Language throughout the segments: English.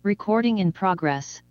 Recording in progress.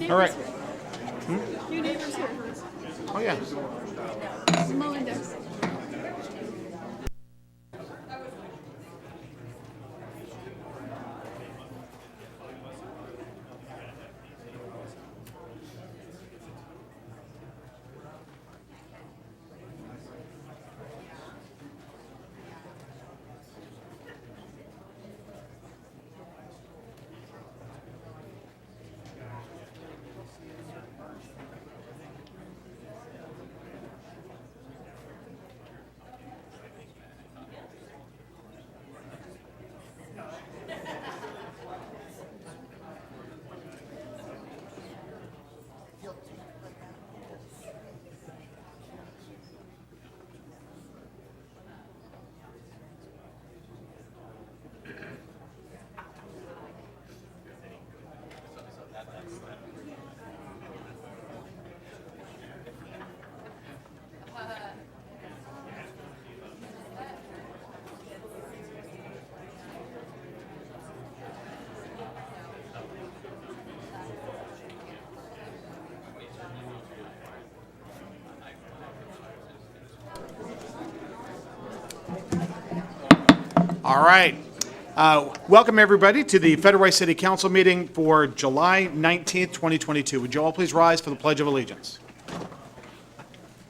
All right. Your neighbor's here. Oh, yeah. Melinda. All right. Welcome, everybody, to the Federal City Council meeting for July 19th, 2022. Would you all please rise for the Pledge of Allegiance?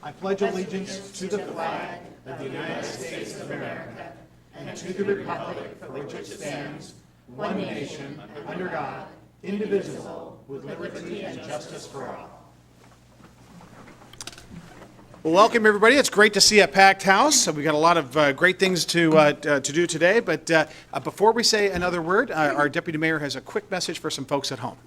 I pledge allegiance to the flag of the United States of America and to the republic for which it stands, one nation, under God, indivisible, with liberty and justice for all. Well, welcome, everybody. It's great to see a packed house. We've got a lot of great things to do today. But before we say another word, our Deputy Mayor has a quick message for some folks at home.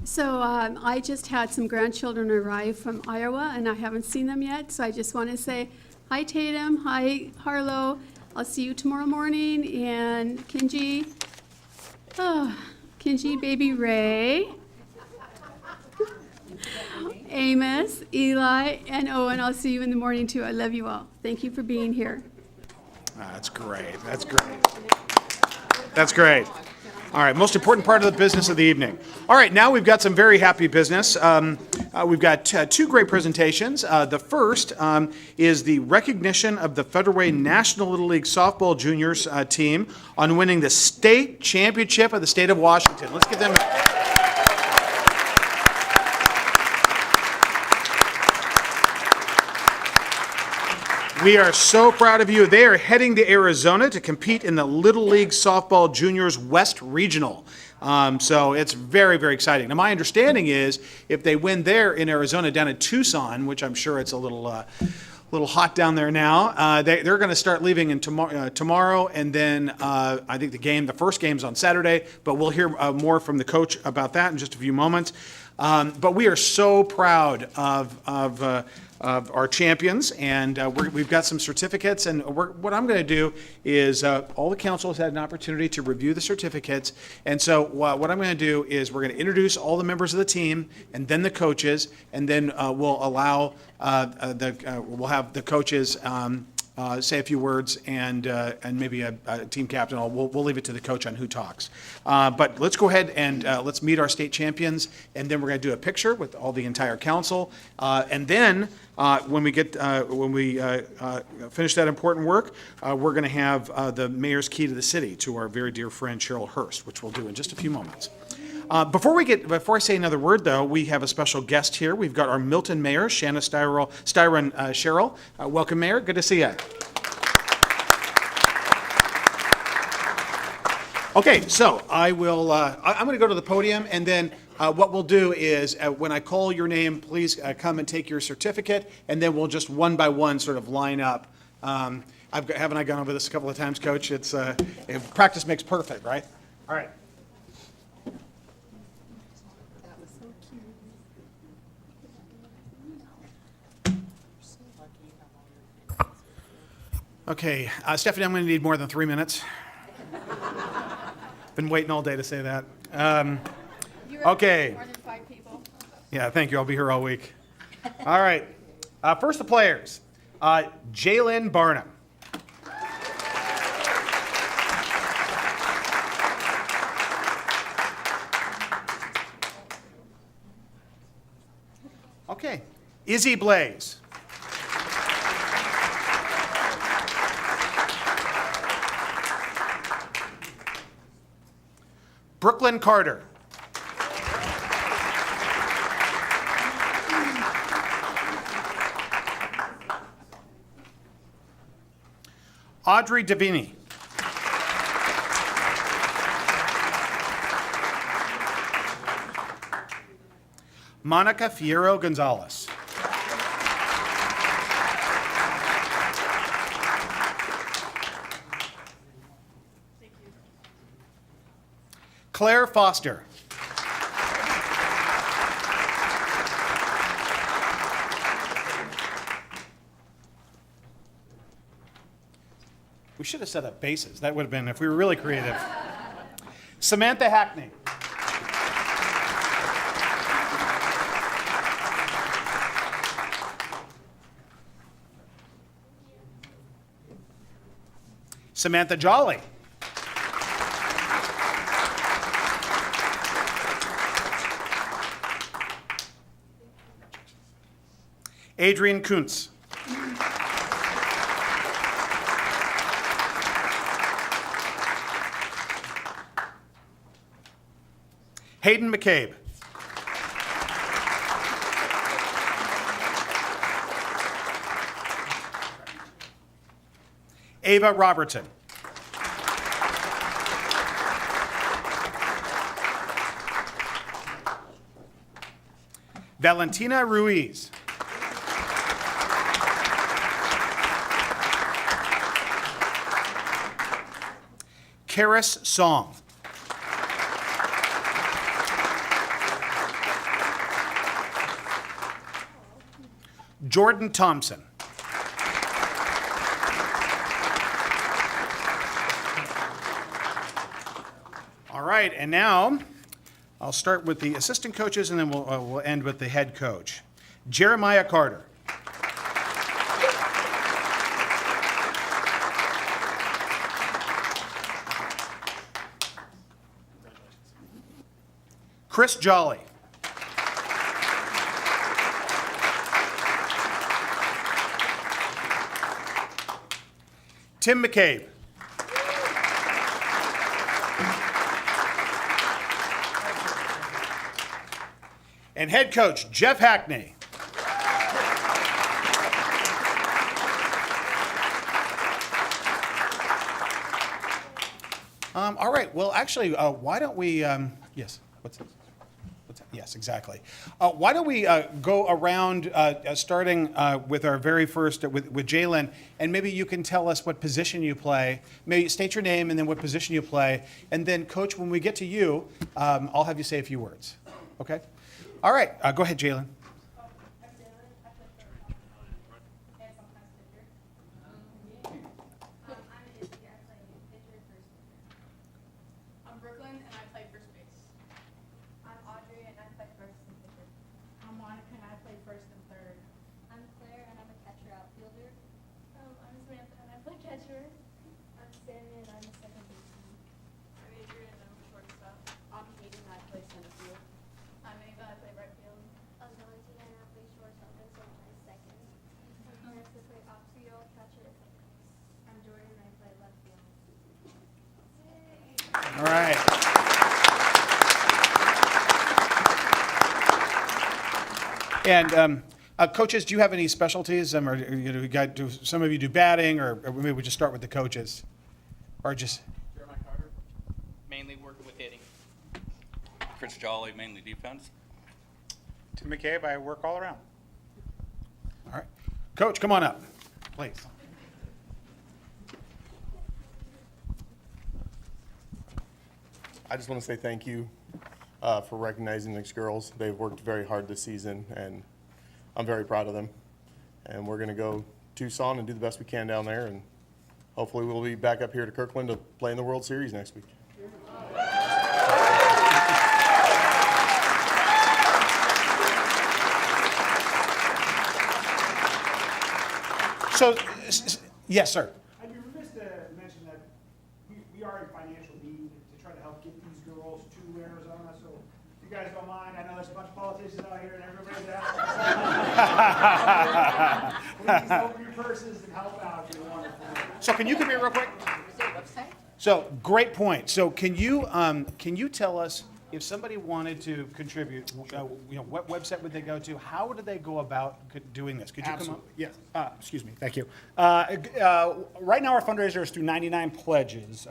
So I just had some grandchildren arrive from Iowa, and I haven't seen them yet. So I just want to say hi, Tatum. Hi, Harlow. I'll see you tomorrow morning. And Kinji. Oh, Kinji, baby Ray. Amos, Eli, and Owen. I'll see you in the morning, too. I love you all. Thank you for being here. That's great. That's great. That's great. All right, most important part of the business of the evening. All right, now we've got some very happy business. We've got two great presentations. The first is the recognition of the Federal Way National Little League Softball Juniors team on winning the state championship of the state of Washington. Let's give them a... We are so proud of you. They are heading to Arizona to compete in the Little League Softball Juniors West Regional. So it's very, very exciting. Now, my understanding is if they win there in Arizona down in Tucson, which I'm sure it's a little hot down there now, they're going to start leaving in tomorrow, and then I think the first game's on Saturday, but we'll hear more from the coach about that in just a few moments. But we are so proud of our champions, and we've got some certificates, and what I'm going to do is all the council has had an opportunity to review the certificates, and so what I'm going to do is we're going to introduce all the members of the team and then the coaches, and then we'll allow we'll have the coaches say a few words, and maybe a team captain. We'll leave it to the coach on who talks. But let's go ahead and let's meet our state champions, and then we're going to do a picture with all the entire council. And then when we finish that important work, we're going to have the mayor's key to the city to our very dear friend Cheryl Hurst, which we'll do in just a few moments. Before I say another word, though, we have a special guest here. We've got our Milton Mayor, Shanna Styron Sherrill. Welcome, Mayor. Good to see you. Okay, so I'm going to go to the podium, and then what we'll do is when I call your name, please come and take your certificate, and then we'll just one by one sort of line up. Haven't I gone over this a couple of times, Coach? It's practice makes perfect, right? All right. Okay, Stephanie, I'm going to need more than 3 minutes. Been waiting all day to say that. Okay. More than 5 people. Yeah, thank you. I'll be here all week. All right. First, the players. Jalen Barnum. Okay. Izzy Blaze. Brooklyn Carter. Audrey Davini. Monica Fierro Gonzalez. Claire Foster. We should have set up bases. That would have been, if we were really creative. Samantha Hackney. Samantha Jolly. Adrian Kuntz. Hayden McCabe. Ava Robertson. Valentina Ruiz. Karis Song. Jordan Thompson. All right, and now I'll start with the assistant coaches, and then we'll end with the head coach. Jeremiah Carter. Chris Jolly. Tim McCabe. And head coach, Jeff Hackney. All right, well, actually, why don't we, yes, what's that? Yes, exactly. Why don't we go around, starting with our very first, with Jalen, and maybe you can tell us what position you play. Maybe state your name and then what position you play. And then, Coach, when we get to you, I'll have you say a few words. Okay? All right, go ahead, Jalen. I'm Brooklyn, and I play first base. I'm Audrey, and I play first and pitcher. I'm Monica, and I play first and third. I'm Claire, and I'm a catcher outfielder. I'm Samantha, and I play catcher. I'm Sammy, and I'm a second baseman. I'm Adrian, and I'm a shortstop. I'm Hayden, and I play center field. I'm Ava, I play right field. I'm Valentina, and I play shortstop and sometimes second. I'm Vanessa, I play outfield, catcher, and second base. I'm Jordan, and I play left field. All right. And coaches, do you have any specialties? Or do some of you do batting, or maybe we just start with the coaches, or just. Jeremiah Carter, mainly working with hitting. Chris Jolly, mainly defense. Tim McCabe, I work all around. All right, Coach, come on up, please. I just want to say thank you for recognizing these girls. They've worked very hard this season, and I'm very proud of them. And we're going to go Tucson and do the best we can down there, and hopefully we'll be back up here to Kirkland to play in the World Series next week. So, yes, sir. I'd be remiss to mention that we are in financial need to try to help get these girls to Arizona. So if you guys don't mind, I know there's a bunch of politicians out here and everybody's out. Please open your purses and help out. It'd be wonderful. So can you come here real quick? So great point. So can you tell us if somebody wanted to contribute, what website would they go to? How would they go about doing this? Could you come up? Yes. Excuse me. Thank you. Right now, our fundraiser is through 99 pledges.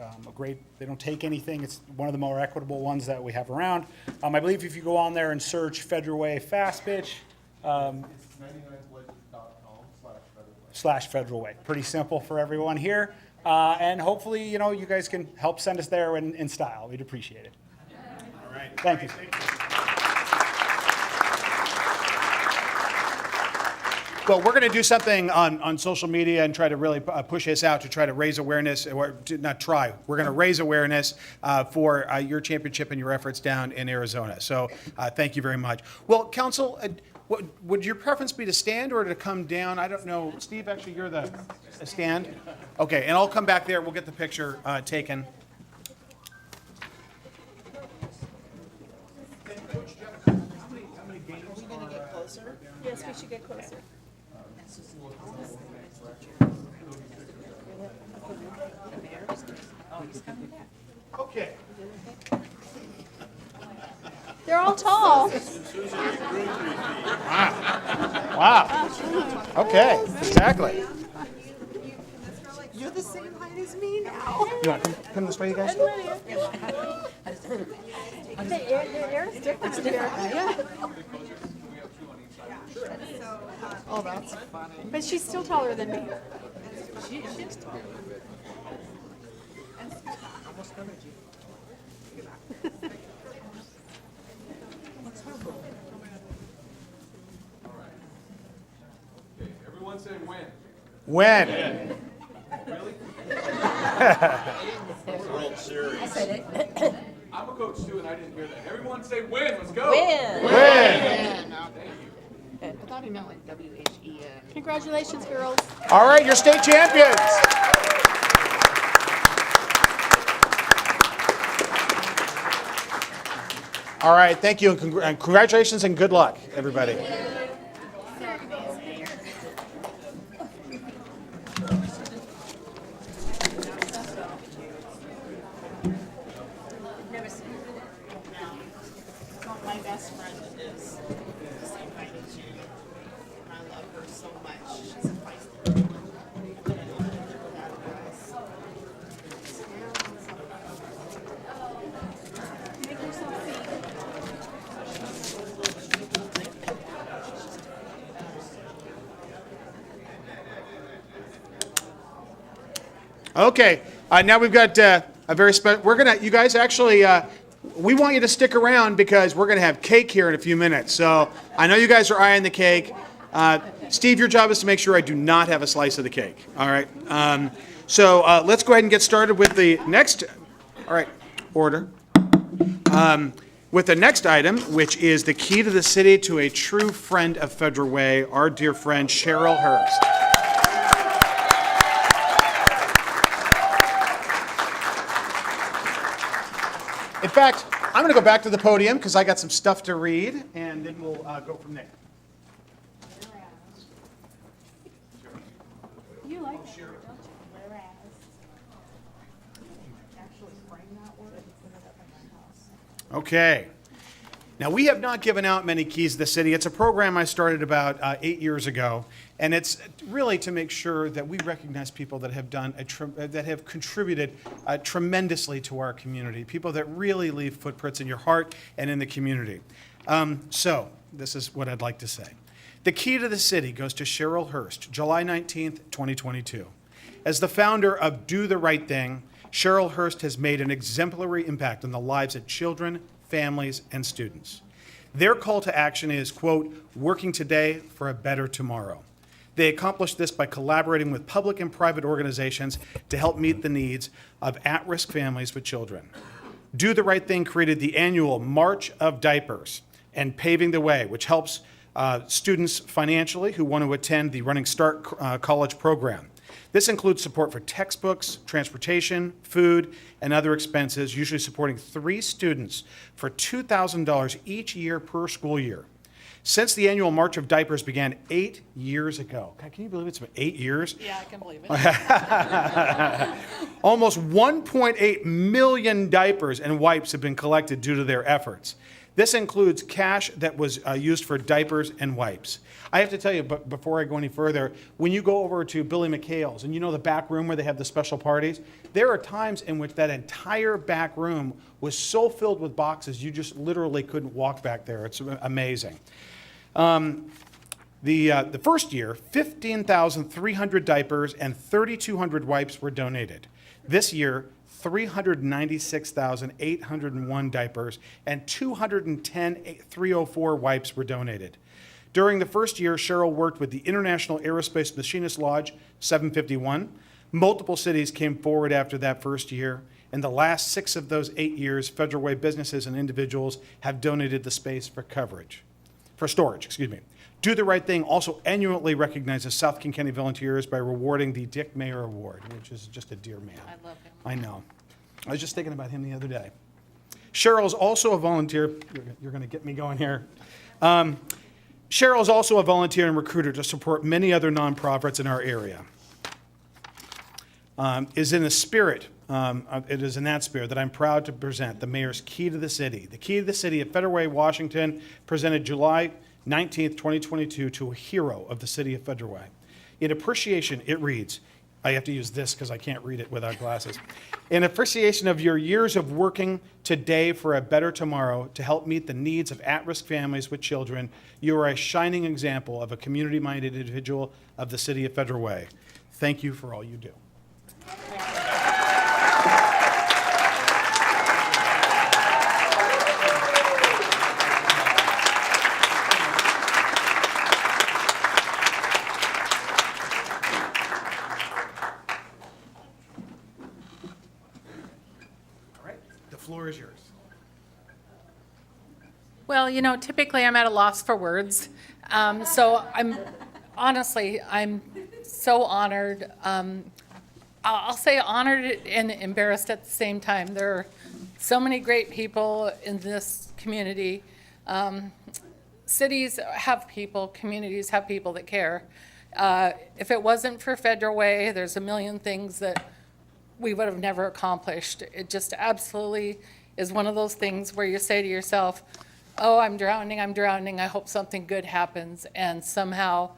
They don't take anything. It's one of the more equitable ones that we have around. I believe if you go on there and search Federal Way Fast Pitch, It's 99pledges.com/Federal Way. Pretty simple for everyone here. And hopefully, you guys can help send us there in style. We'd appreciate it. All right. Thank you. Well, we're going to do something on social media and try to really push this out to try to raise awareness, or to not try. We're going to raise awareness for your championship and your efforts down in Arizona. So thank you very much. Well, Council, would your preference be to stand or to come down? I don't know. Steve, actually, you're the stand. Okay, and I'll come back there. We'll get the picture taken. Yes, we should get closer. Okay. They're all tall. Wow. Okay, exactly. You're the same height as me now. You want to come this way, you guys? The air is different here. Yeah. Oh, that's funny. But she's still taller than me. She's taller. Everyone say when. When? I'm a coach too, and I didn't hear that. Everyone say when. Let's go. When? I thought he meant like WHEN. Congratulations, girls. All right, you're state champions. All right, thank you, and congratulations and good luck, everybody. My best friend is the same height as you. I love her so much. She's a feisty girl. Okay, now we've got a very special, you guys actually, we want you to stick around because we're gonna have cake here in a few minutes. So I know you guys are eyeing the cake. Steve, your job is to make sure I do not have a slice of the cake, all right? So let's go ahead and get started with the next, all right, order. With the next item, which is the key to the city to a true friend of Federal Way, our dear friend Cheryl Hurst. In fact, I'm going to go back to the podium because I got some stuff to read, and then we'll go from there. You like it. Okay. Now, we have not given out many keys to the city. It's a program I started about 8 years ago, and it's really to make sure that we recognize people that have done that have contributed tremendously to our community, people that really leave footprints in your heart and in the community. So, this is what I'd like to say. The key to the city goes to Cheryl Hurst, July 19th, 2022. As the founder of Do the Right Thing, Cheryl Hurst has made an exemplary impact on the lives of children, families, and students. Their call to action is, quote, working today for a better tomorrow. They accomplish this by collaborating with public and private organizations to help meet the needs of at-risk families with children. Do the Right Thing created the annual March of Diapers and Paving the Way, which helps students financially who want to attend the Running Start college program. This includes support for textbooks, transportation, food, and other expenses, usually supporting 3 students for $2,000 each year per school year. Since the annual March of Diapers began 8 years ago, God, can you believe it's been 8 years? Yeah, I can believe it. Almost 1.8 million diapers and wipes have been collected due to their efforts. This includes cash that was used for diapers and wipes. I have to tell you, but before I go any further, when you go over to Billy McHale's, and you know the back room where they have the special parties, there are times in which that entire back room was so filled with boxes, you just literally couldn't walk back there. It's amazing. The first year, 15,300 diapers and 3,200 wipes were donated. This year, 396,801 diapers and 210,304 wipes were donated. During the first year, Cheryl worked with the International Aerospace Machinist Lodge 751. Multiple cities came forward after that first year. In the last 6 of those 8 years, Federal Way businesses and individuals have donated the space for storage. Do the Right Thing also annually recognizes South King County volunteers by rewarding the Dick Mayer Award, which is just a dear man. I love him. I know. I was just thinking about him the other day. Cheryl is also a volunteer. You're going to get me going here. Cheryl is also a volunteer and recruiter to support many other nonprofits in our area. It is in that spirit that I'm proud to present the mayor's Key to the City. The Key to the City of Federal Way, Washington, presented July 19th, 2022 to a hero of the city of Federal Way. In appreciation, it reads, I have to use this because I can't read it without glasses. In appreciation of your years of working today for a better tomorrow to help meet the needs of at-risk families with children, you are a shining example of a community-minded individual of the city of Federal Way. Thank you for all you do. floor is yours. Well, typically I'm at a loss for words. So I'm so honored. I'll say honored and embarrassed at the same time. There are so many great people in this community. Cities have people, communities have people that care. If it wasn't for Federal Way, there's a million things that we would have never accomplished. It just absolutely is one of those things where you say to yourself, oh, I'm drowning, I hope something good happens, and somehow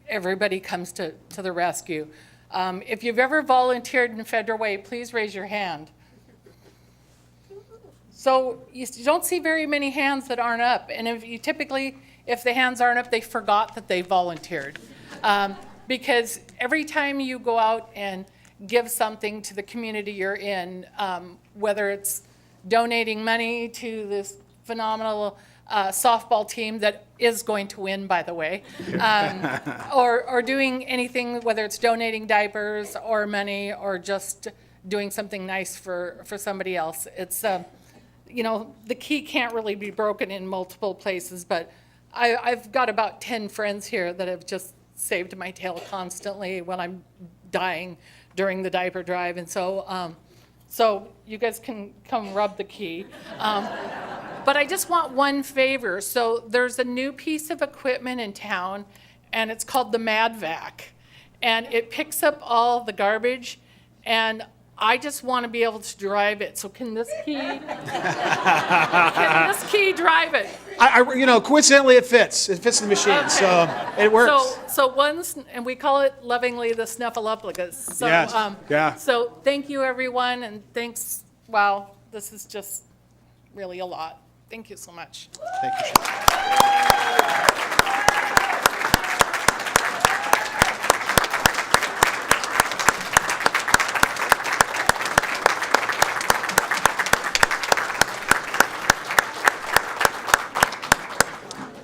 everybody comes to the rescue. If you've ever volunteered in Federal Way, please raise your hand. So you don't see very many hands that aren't up, and if the hands aren't up, they forgot that they volunteered. Because every time you go out and give something to the community you're in, whether it's donating money to this phenomenal softball team that is going to win, by the way, or doing anything, whether it's donating diapers or money or just doing something nice for somebody else. It's, the key can't really be broken in multiple places, but I've got about 10 friends here that have just saved my tail constantly when I'm dying during the diaper drive. And so you guys can come rub the key. But I just want one favor. So there's a new piece of equipment in town, and it's called the Mad Vac. And it picks up all the garbage, and I just want to be able to drive it. So can this key drive it? Coincidentally, it fits. It fits the machine, Okay. so it works. So and we call it lovingly the Snuffleupagus. So, Yes, yeah. So thank you, everyone, and thanks. Wow, this is just really a lot. Thank you so much. Thank you, Sharon.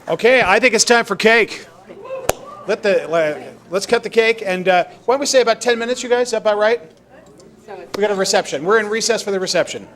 Okay, I think it's time for cake. Let's cut the cake, and why don't we say about 10 minutes, you guys? Is that about right? We got a reception. We're in recess for the reception.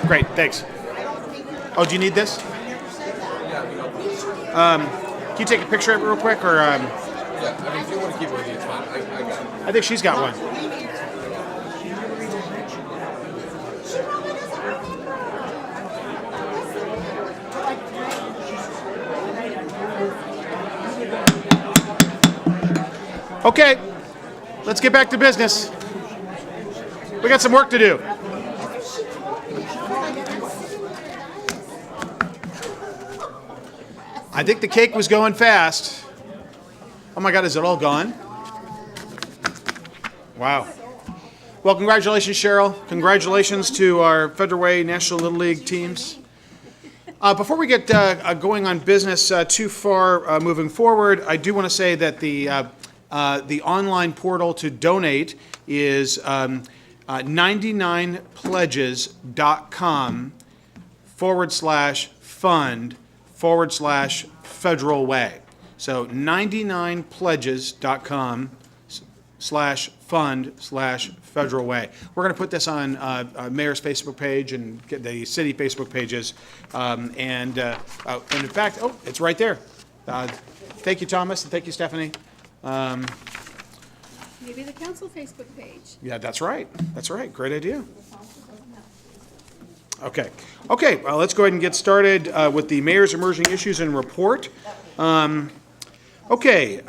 Great, thanks. Oh, do you need this? Can you take a picture of it real quick, or? Yeah, I mean, if you want to keep it with you, it's fine. I got it. I think she's got one. Okay, let's get back to business. We got some work to do. I think the cake was going fast. Oh my God, is it all gone? Wow. Well, congratulations, Cheryl. Congratulations to our Federal Way National Little League teams. Before we get going on business too far moving forward, I do want to say that the online portal to donate is 99pledges.com/fund/Federal Way. So 99pledges.com/fund/Federal Way. We're going to put this on Mayor's Facebook page and get the city Facebook pages. And in fact, oh, it's right there. Thank you, Thomas, and thank you, Stephanie. Maybe the council Facebook page. Yeah, that's right. That's right. Great idea. Okay. Okay, well, let's go ahead and get started with the mayor's emerging issues and report. Okay,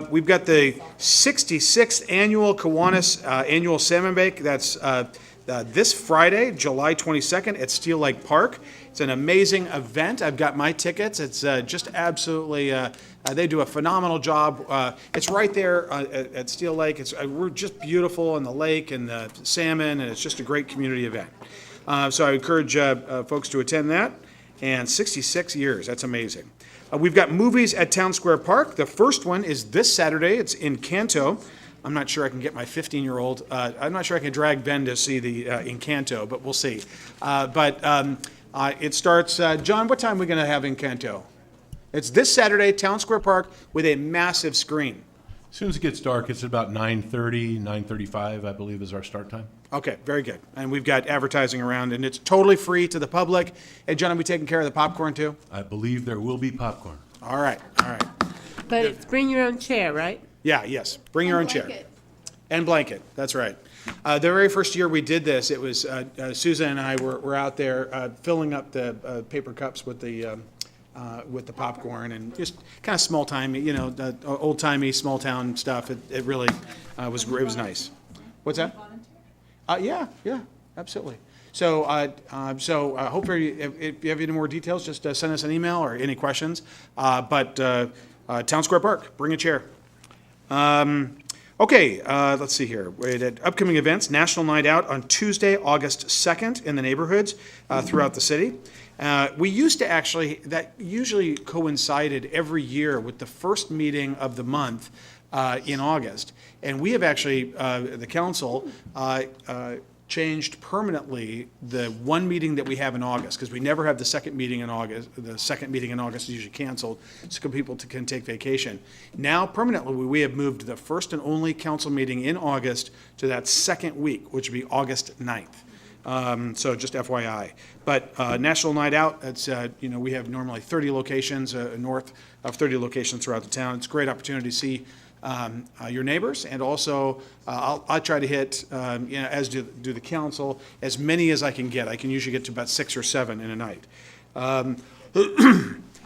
we've got the 66th annual Kiwanis annual salmon bake. That's this Friday, July 22nd at Steel Lake Park. It's an amazing event. I've got my tickets. It's just absolutely, they do a phenomenal job. It's right there at Steel Lake. We're just beautiful in the lake and the salmon, and it's just a great community event. So I encourage folks to attend that. And 66 years, that's amazing. We've got movies at Town Square Park. The first one is this Saturday. It's Encanto. I'm not sure I can get my 15-year-old. I'm not sure I can drag Ben to see the Encanto, but we'll see. It starts, John, what time are we going to have Encanto? It's this Saturday, Town Square Park, with a massive screen. As soon as it gets dark, it's about 9:30, 9:35, I believe, is our start time. Okay, very good. And we've got advertising around, and it's totally free to the public. And John, are we taking care of the popcorn too? I believe there will be popcorn. All right, all right. But it's bring your own chair, right? Yeah, yes. Bring your own chair. And blanket, that's right. The very first year we did this, it was Susan and I were out there filling up the paper cups with the popcorn, and just kind of small time, old timey small town stuff. It really was nice. What's that? Yeah, absolutely. So hopefully, if you have any more details, just send us an email or any questions. But Town Square Park, bring a chair. Okay, let's see here. Upcoming events: National Night Out on Tuesday, August 2nd in the neighborhoods throughout the city. We used to that usually coincided every year with the first meeting of the month in August. And we have actually, the council, changed permanently the one meeting that we have in August, because we never have the second meeting in August. The second meeting in August is usually canceled, so people can take vacation. Now, permanently, we have moved the first and only council meeting in August to that second week, which would be August 9th. So just FYI. But National Night Out, it's, we have normally 30 locations, north of 30 locations throughout the town. It's a great opportunity to see your neighbors, and also I try to hit, as do the council, as many as I can get. I can usually get to about 6 or 7 in a night.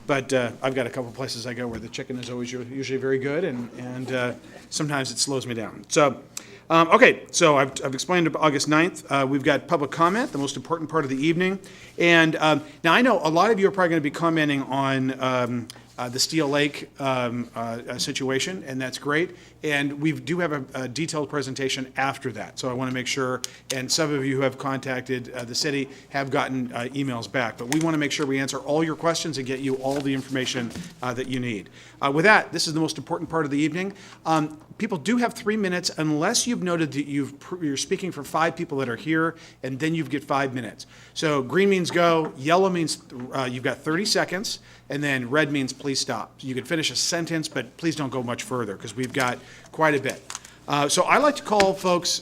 But I've got a couple places I go where the chicken is always usually very good, and sometimes it slows me down. So, okay, so I've explained August 9th. We've got public comment, the most important part of the evening. And now I know a lot of you are probably going to be commenting on the Steel Lake situation, and that's great. And we do have a detailed presentation after that. So I want to make sure, and some of you who have contacted the city have gotten emails back. But we want to make sure we answer all your questions and get you all the information that you need. With that, this is the most important part of the evening. People do have 3 minutes unless you've noted that you're speaking for 5 people that are here, and then you get 5 minutes. So green means go, yellow means you've got 30 seconds, and then red means please stop. You can finish a sentence, but please don't go much further because we've got quite a bit. So I like to call folks,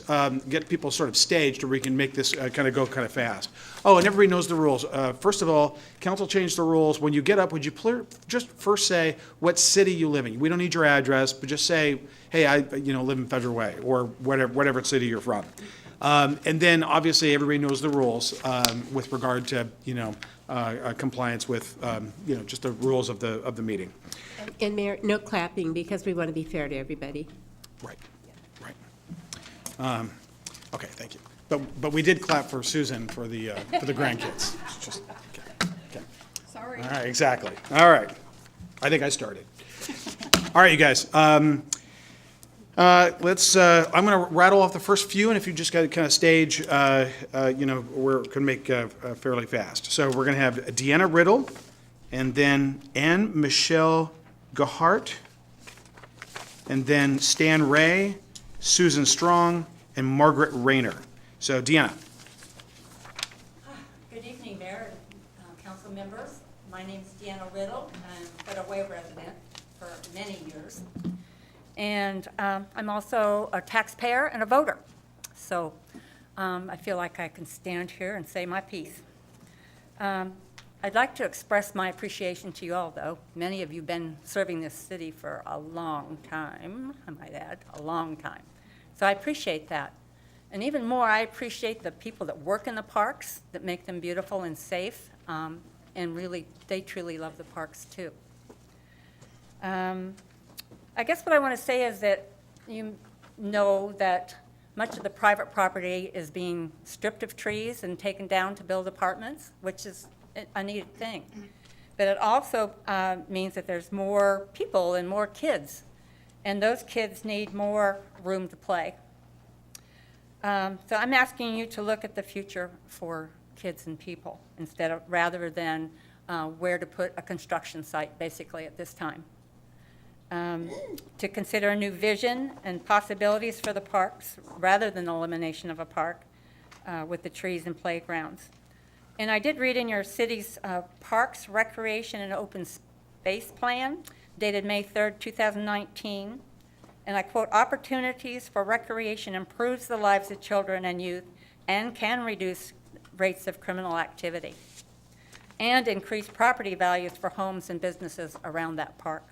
get people sort of staged where we can make this kind of go kind of fast. Oh, and everybody knows the rules. First of all, council changed the rules. When you get up, would you just first say what city you live in? We don't need your address, but just say, hey, I live in Federal Way, or whatever city you're from. And then obviously everybody knows the rules with regard to compliance with just the rules of the meeting. And Mayor, no clapping because we want to be fair to everybody. Right. Okay, thank you. But we did clap for Susan for the grandkids. It's just okay. Sorry. All right, exactly. All right. I think I started. All right, you guys. Let's. I'm going to rattle off the first few, and if you just got to kind of stage, we're going to make fairly fast. So we're going to have Deanna Riddle, and then Anne Michelle Gahart, and then Stan Ray, Susan Strong, and Margaret Rayner. So Deanna. Good evening, Mayor and council members. My name is Deanna Riddle. I'm a Federal Way resident for many years. And I'm also a taxpayer and a voter. So I feel like I can stand here and say my piece. I'd like to express my appreciation to you all, though. Many of you have been serving this city for a long time, I might add, a long time. So I appreciate that. And even more, I appreciate the people that work in the parks, that make them beautiful and safe, and really, they truly love the parks, too. I guess what I want to say is that you know that much of the private property is being stripped of trees and taken down to build apartments, which is a needed thing. But it also means that there's more people and more kids, and those kids need more room to play. So I'm asking you to look at the future for kids and people rather than where to put a construction site, basically, at this time. To consider a new vision and possibilities for the parks rather than the elimination of a park with the trees and playgrounds. And I did read in your city's Parks, Recreation, and Open Space Plan, dated May 3rd, 2019, and I quote, "Opportunities for recreation improves the lives of children and youth and can reduce rates of criminal activity and increase property values for homes and businesses around that park."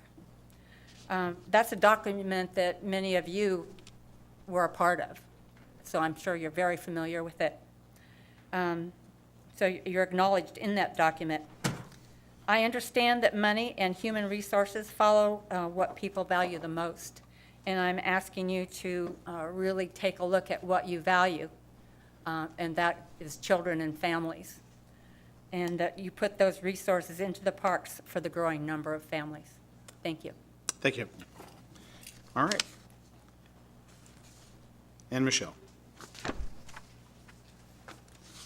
That's a document that many of you were a part of, so I'm sure you're very familiar with it. So you're acknowledged in that document. I understand that money and human resources follow what people value the most, and I'm asking you to really take a look at what you value, and that is children and families. And you put those resources into the parks for the growing number of families. Thank you. Thank you. All right. And Michelle.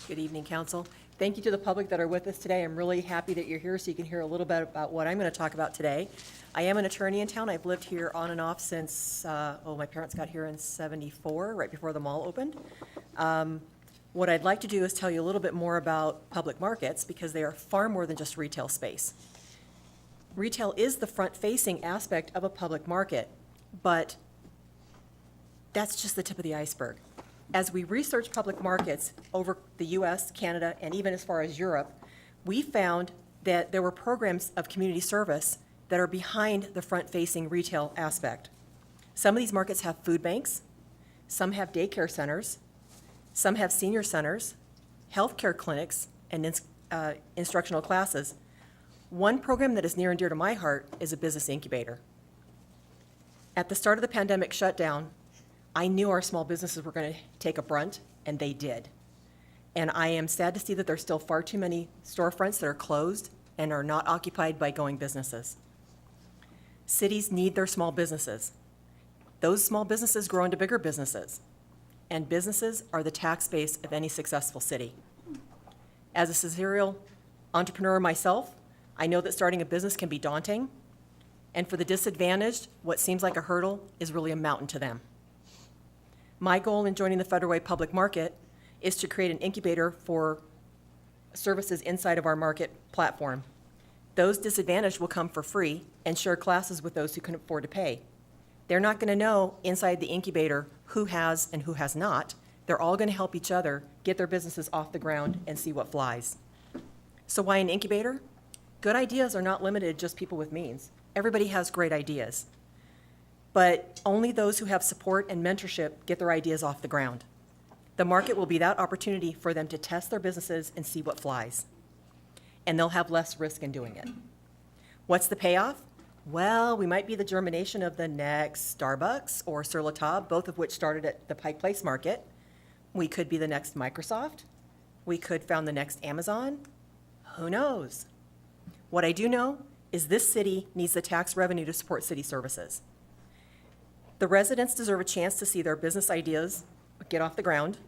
Good evening, Council. Thank you to the public that are with us today. I'm really happy that you're here so you can hear a little bit about what I'm going to talk about today. I am an attorney in town. I've lived here on and off since, my parents got here in '74, right before the mall opened. What I'd like to do is tell you a little bit more about public markets because they are far more than just retail space. Retail is the front-facing aspect of a public market, but that's just the tip of the iceberg. As we research public markets over the US, Canada, and even as far as Europe, we found that there were programs of community service that are behind the front-facing retail aspect. Some of these markets have food banks, some have daycare centers, some have senior centers, healthcare clinics, and instructional classes. One program that is near and dear to my heart is a business incubator. At the start of the pandemic shutdown, I knew our small businesses were going to take a brunt, and they did. And I am sad to see that there's still far too many storefronts that are closed and are not occupied by going businesses. Cities need their small businesses. Those small businesses grow into bigger businesses, and businesses are the tax base of any successful city. As a serial entrepreneur myself, I know that starting a business can be daunting, and for the disadvantaged, what seems like a hurdle is really a mountain to them. My goal in joining the Federal Way public market is to create an incubator for services inside of our market platform. Those disadvantaged will come for free and share classes with those who can afford to pay. They're not going to know inside the incubator who has and who has not. They're all going to help each other get their businesses off the ground and see what flies. So why an incubator? Good ideas are not limited to just people with means. Everybody has great ideas. But only those who have support and mentorship get their ideas off the ground. The market will be that opportunity for them to test their businesses and see what flies. And they'll have less risk in doing it. What's the payoff? Well, we might be the germination of the next Starbucks or Sur La Table, both of which started at the Pike Place Market. We could be the next Microsoft. We could found the next Amazon. Who knows? What I do know is this city needs the tax revenue to support city services. The residents deserve a chance to see their business ideas get off the ground,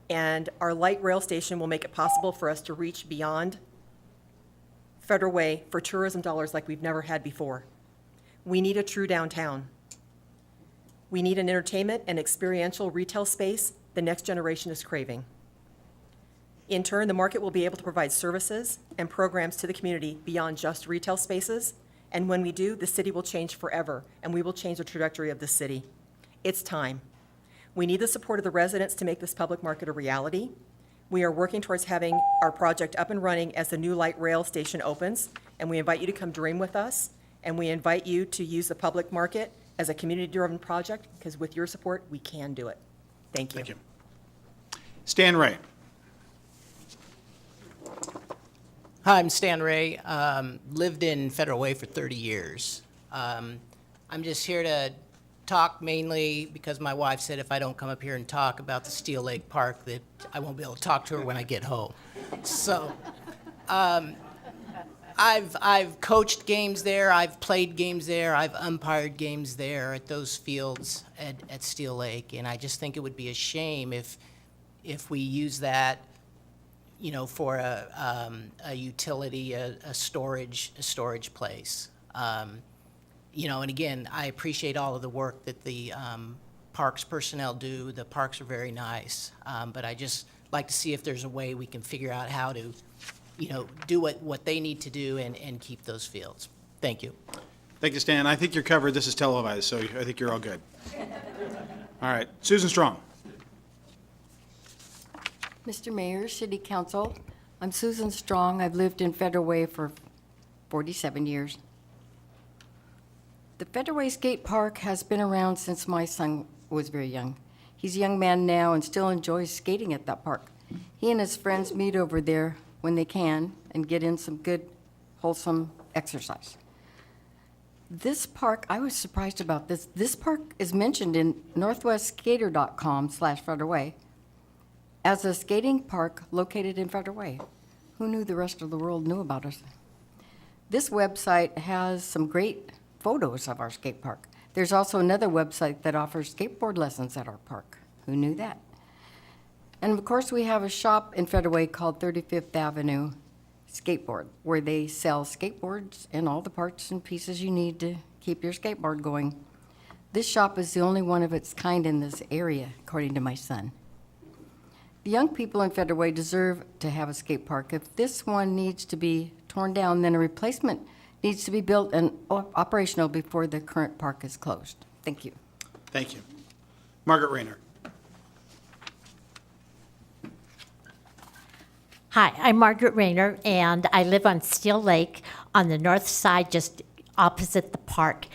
and our light rail station will make it possible for us to reach beyond Federal Way for tourism dollars like we've never had before. We need a true downtown. We need an entertainment and experiential retail space the next generation is craving. In turn, the market will be able to provide services and programs to the community beyond just retail spaces, and when we do, the city will change forever, and we will change the trajectory of the city. It's time. We need the support of the residents to make this public market a reality. We are working towards having our project up and running as the new light rail station opens, and we invite you to come dream with us, and we invite you to use the public market as a community-driven project, because with your support, we can do it. Thank you. Thank you. Stan Ray. Hi, I'm Stan Ray. Lived in Federal Way for 30 years. I'm just here to talk mainly because my wife said if I don't come up here and talk about the Steel Lake Park that I won't be able to talk to her when I get home. So I've coached games there, I've played games there, I've umpired games there at those fields at Steel Lake, and I just think it would be a shame if we use that, you know, for a utility, a storage place. You know, and again, I appreciate all of the work that the parks personnel do. The parks are very nice, but I just like to see if there's a way we can figure out how to, you know, do what they need to do and keep those fields. Thank you. Thank you, Stan. I think you're covered. This is televised, so I think you're all good. All right, Susan Strong. Mr. Mayor, City Council, I'm Susan Strong. I've lived in Federal Way for 47 years. The Federal Way Skate Park has been around since my son was very young. He's a young man now and still enjoys skating at that park. He and his friends meet over there when they can and get in some good, wholesome exercise. This park, I was surprised about this. This park is mentioned in northwestskater.com/Federal Way as a skating park located in Federal Way. Who knew the rest of the world knew about us? This website has some great photos of our skate park. There's also another website that offers skateboard lessons at our park. Who knew that? And of course, we have a shop in Federal Way called 35th Avenue Skateboard, where they sell skateboards and all the parts and pieces you need to keep your skateboard going. This shop is the only one of its kind in this area, according to my son. The young people in Federal Way deserve to have a skate park. If this one needs to be torn down, then a replacement needs to be built and operational before the current park is closed. Thank you. Thank you. Margaret Rayner. Hi, I'm Margaret Rayner, and I live on Steel Lake on the north side, just opposite the park.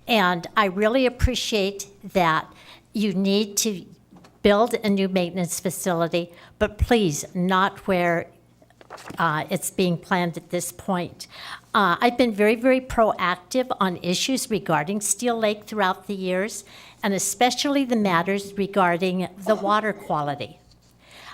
And I really appreciate that you need to build a new maintenance facility, but please, not where it's being planned at this point. I've been very, very proactive on issues regarding Steel Lake throughout the years, and especially the matters regarding the water quality.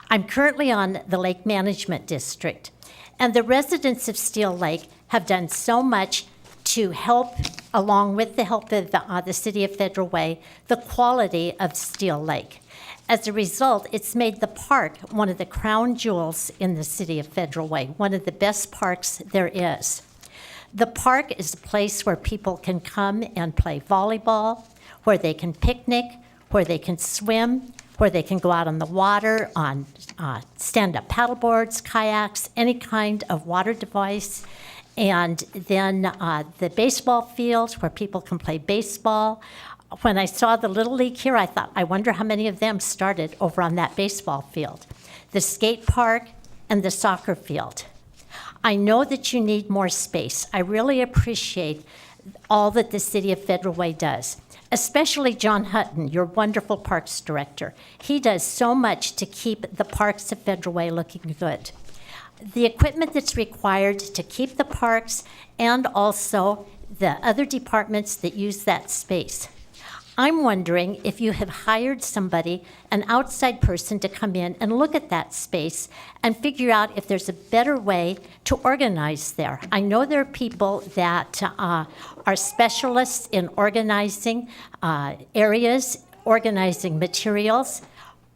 I'm currently on the Lake Management District, and the residents of Steel Lake have done so much to help, along with the help of the City of Federal Way, the quality of Steel Lake. As a result, it's made the park one of the crown jewels in the City of Federal Way, one of the best parks there is. The park is a place where people can come and play volleyball, where they can picnic, where they can swim, where they can go out on the water on stand-up paddleboards, kayaks, any kind of water device. And then the baseball fields where people can play baseball. When I saw the Little League here, I thought, I wonder how many of them started over on that baseball field. The skate park and the soccer field. I know that you need more space. I really appreciate all that the City of Federal Way does, especially John Hutton, your wonderful parks director. He does so much to keep the parks of Federal Way looking good. The equipment that's required to keep the parks and also the other departments that use that space. I'm wondering if you have hired somebody, an outside person, to come in and look at that space and figure out if there's a better way to organize there. I know there are people that are specialists in organizing areas, organizing materials.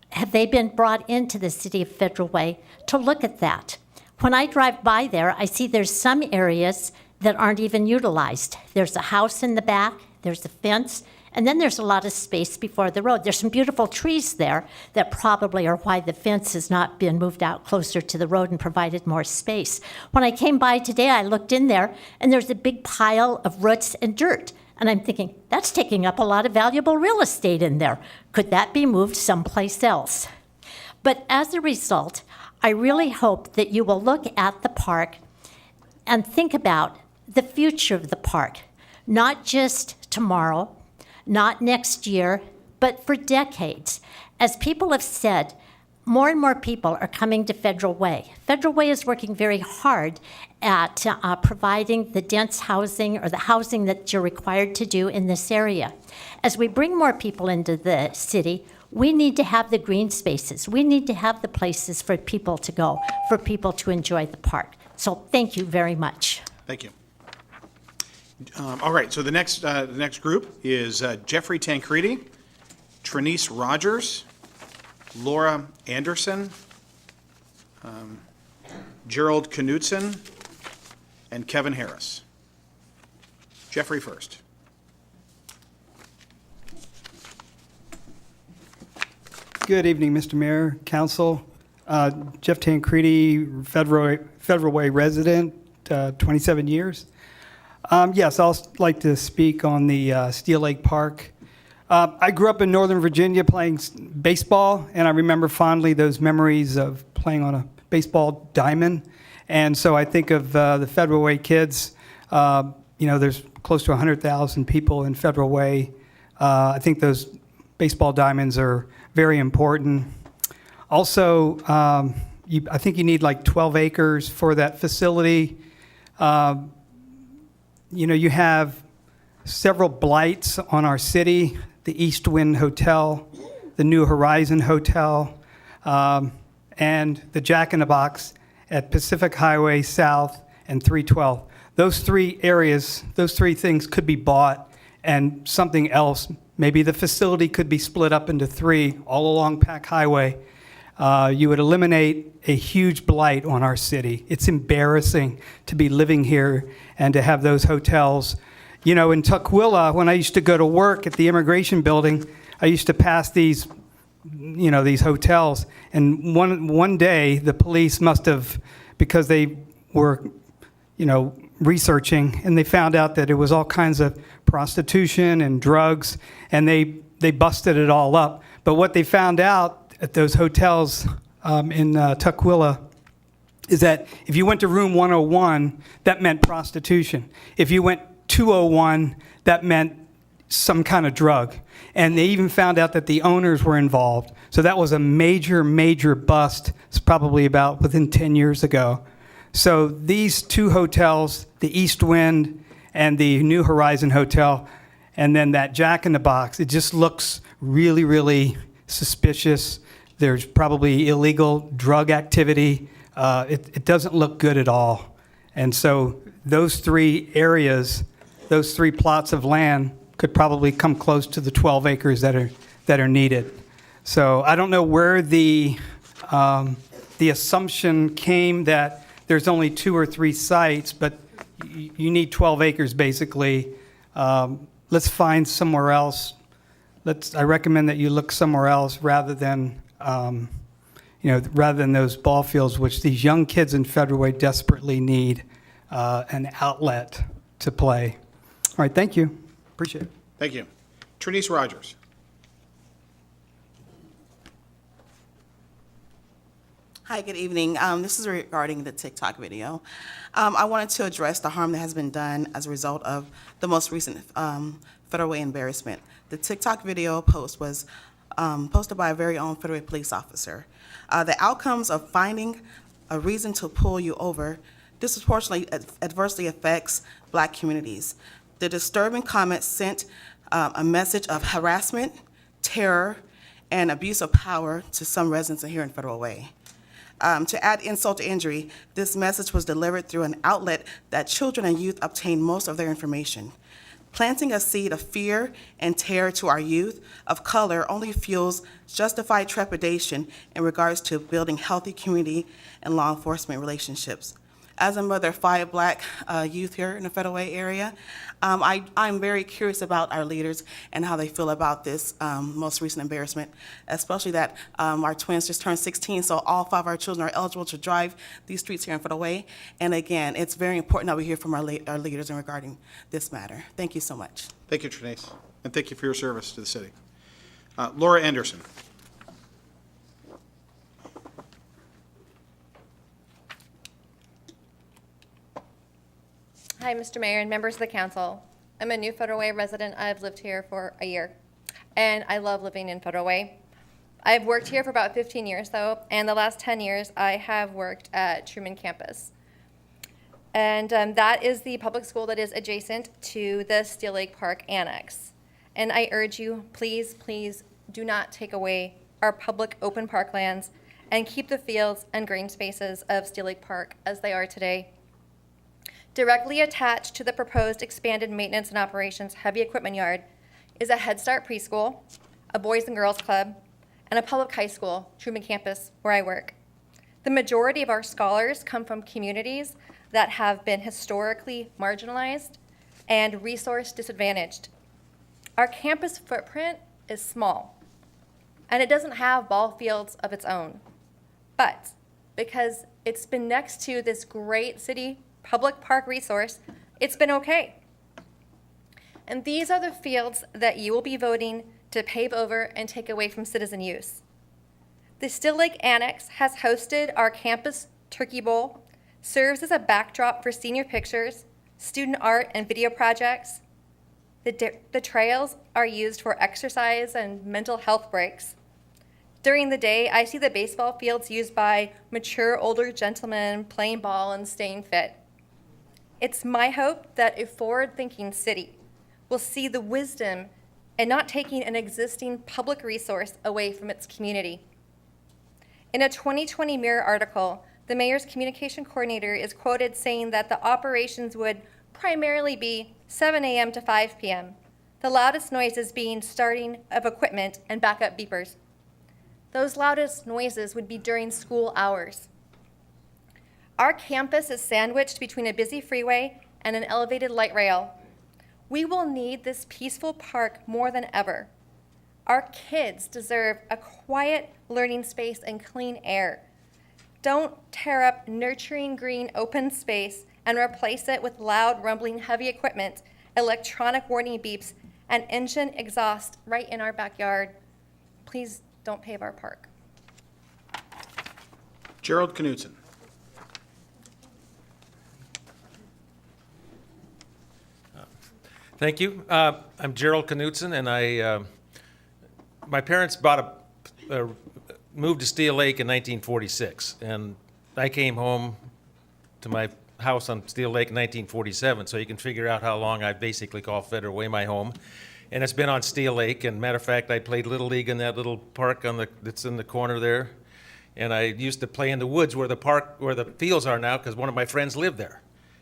Have they been brought into the City of Federal Way to look at that? When I drive by there, I see there's some areas that aren't even utilized. There's a house in the back, there's a fence, and then there's a lot of space before the road. There's some beautiful trees there that probably are why the fence has not been moved out closer to the road and provided more space. When I came by today, I looked in there, and there's a big pile of roots and dirt. And I'm thinking, that's taking up a lot of valuable real estate in there. Could that be moved someplace else? But as a result, I really hope that you will look at the park and think about the future of the park, not just tomorrow, not next year, but for decades. As people have said, more and more people are coming to Federal Way. Federal Way is working very hard at providing the dense housing or the housing that you're required to do in this area. As we bring more people into the city, we need to have the green spaces. We need to have the places for people to go, for people to enjoy the park. So thank you very much. Thank you. All right, so the next group is Jeffrey Tancredi, Trinice Rogers, Laura Anderson, Gerald Knudsen, and Kevin Harris. Jeffrey first. Good evening, Mr. Mayor, Council. Jeff Tancredi, Federal Way resident, 27 years. Yes, I'll like to speak on the Steel Lake Park. I grew up in Northern Virginia playing baseball, and I remember fondly those memories of playing on a baseball diamond. And so I think of the Federal Way kids. There's close to 100,000 people in Federal Way. I think those baseball diamonds are very important. Also, I think you need like 12 acres for that facility. You have several blights on our city, the East Wind Hotel, the New Horizon Hotel, and the Jack in the Box at Pacific Highway South and 312. Those three areas, those three things could be bought, and something else, maybe the facility could be split up into three all along Pac Highway. You would eliminate a huge blight on our city. It's embarrassing to be living here and to have those hotels. In Tukwila, when I used to go to work at the immigration building, I used to pass these hotels. And one day, the police must have, because they were, researching, and they found out that it was all kinds of prostitution and drugs, and they busted it all up. But what they found out at those hotels in Tukwila is that if you went to room 101, that meant prostitution. If you went 201, that meant some kind of drug. And they even found out that the owners were involved. So that was a major, major bust. It's probably about within 10 years ago. So these two hotels, the East Wind and the New Horizon Hotel, and then that Jack in the Box, it just looks really, really suspicious. There's probably illegal drug activity. It doesn't look good at all. And so those three areas, those three plots of land could probably come close to the 12 acres that are needed. So I don't know where the assumption came that there's only 2 or 3 sites, but you need 12 acres basically. Let's find somewhere else. I recommend that you look somewhere else rather than those ball fields, which these young kids in Federal Way desperately need an outlet to play. All right, thank you. Appreciate it. Thank you. Trinice Rogers. Hi, good evening. This is regarding the TikTok video. I wanted to address the harm that has been done as a result of the most recent Federal Way embarrassment. The TikTok video post was posted by a very own Federal Way police officer. The outcomes of finding a reason to pull you over disproportionately adversely affects Black communities. The disturbing comment sent a message of harassment, terror, and abuse of power to some residents here in Federal Way. To add insult to injury, this message was delivered through an outlet that children and youth obtain most of their information. Planting a seed of fear and terror to our youth of color only fuels justified trepidation in regards to building healthy community and law enforcement relationships. As a mother of 5 Black youth here in the Federal Way area, I'm very curious about our leaders and how they feel about this most recent embarrassment, especially that our twins just turned 16, so all 5 of our children are eligible to drive these streets here in Federal Way. And again, it's very important that we hear from our leaders in regarding this matter. Thank you so much. Thank you, Trinice, and thank you for your service to the city. Laura Anderson. Hi, Mr. Mayor and members of the council. I'm a new Federal Way resident. I've lived here for a year, and I love living in Federal Way. I've worked here for about 15 years, though, and the last 10 years I have worked at Truman Campus. And that is the public school that is adjacent to the Steel Lake Park Annex. And I urge you, please, please do not take away our public open parklands and keep the fields and green spaces of Steel Lake Park as they are today. Directly attached to the proposed expanded maintenance and operations heavy equipment yard is a Head Start preschool, a Boys and Girls Club, and a public high school, Truman Campus, where I work. The majority of our scholars come from communities that have been historically marginalized and resource disadvantaged. Our campus footprint is small, and it doesn't have ball fields of its own. But because it's been next to this great city public park resource, it's been okay. And these are the fields that you will be voting to pave over and take away from citizen use. The Steel Lake Annex has hosted our campus Turkey Bowl, serves as a backdrop for senior pictures, student art and video projects. The trails are used for exercise and mental health breaks. During the day, I see the baseball fields used by mature older gentlemen playing ball and staying fit. It's my hope that a forward-thinking city will see the wisdom in not taking an existing public resource away from its community. In a 2020 Mirror article, the mayor's communication coordinator is quoted saying that the operations would primarily be 7 a.m. to 5 p.m., the loudest noises being starting of equipment and backup beepers. Those loudest noises would be during school hours. Our campus is sandwiched between a busy freeway and an elevated light rail. We will need this peaceful park more than ever. Our kids deserve a quiet learning space and clean air. Don't tear up nurturing green open space and replace it with loud, rumbling, heavy equipment, electronic warning beeps, and engine exhaust right in our backyard. Please don't pave our park. Gerald Knudsen. Thank you. I'm Gerald Knudsen, and my parents moved to Steel Lake in 1946, and I came home to my house on Steel Lake in 1947, so you can figure out how long I basically call Federal Way my home. And it's been on Steel Lake, and matter of fact, I played Little League in that little park that's in the corner there. And I used to play in the woods where the fields are now, because one of my friends lived there.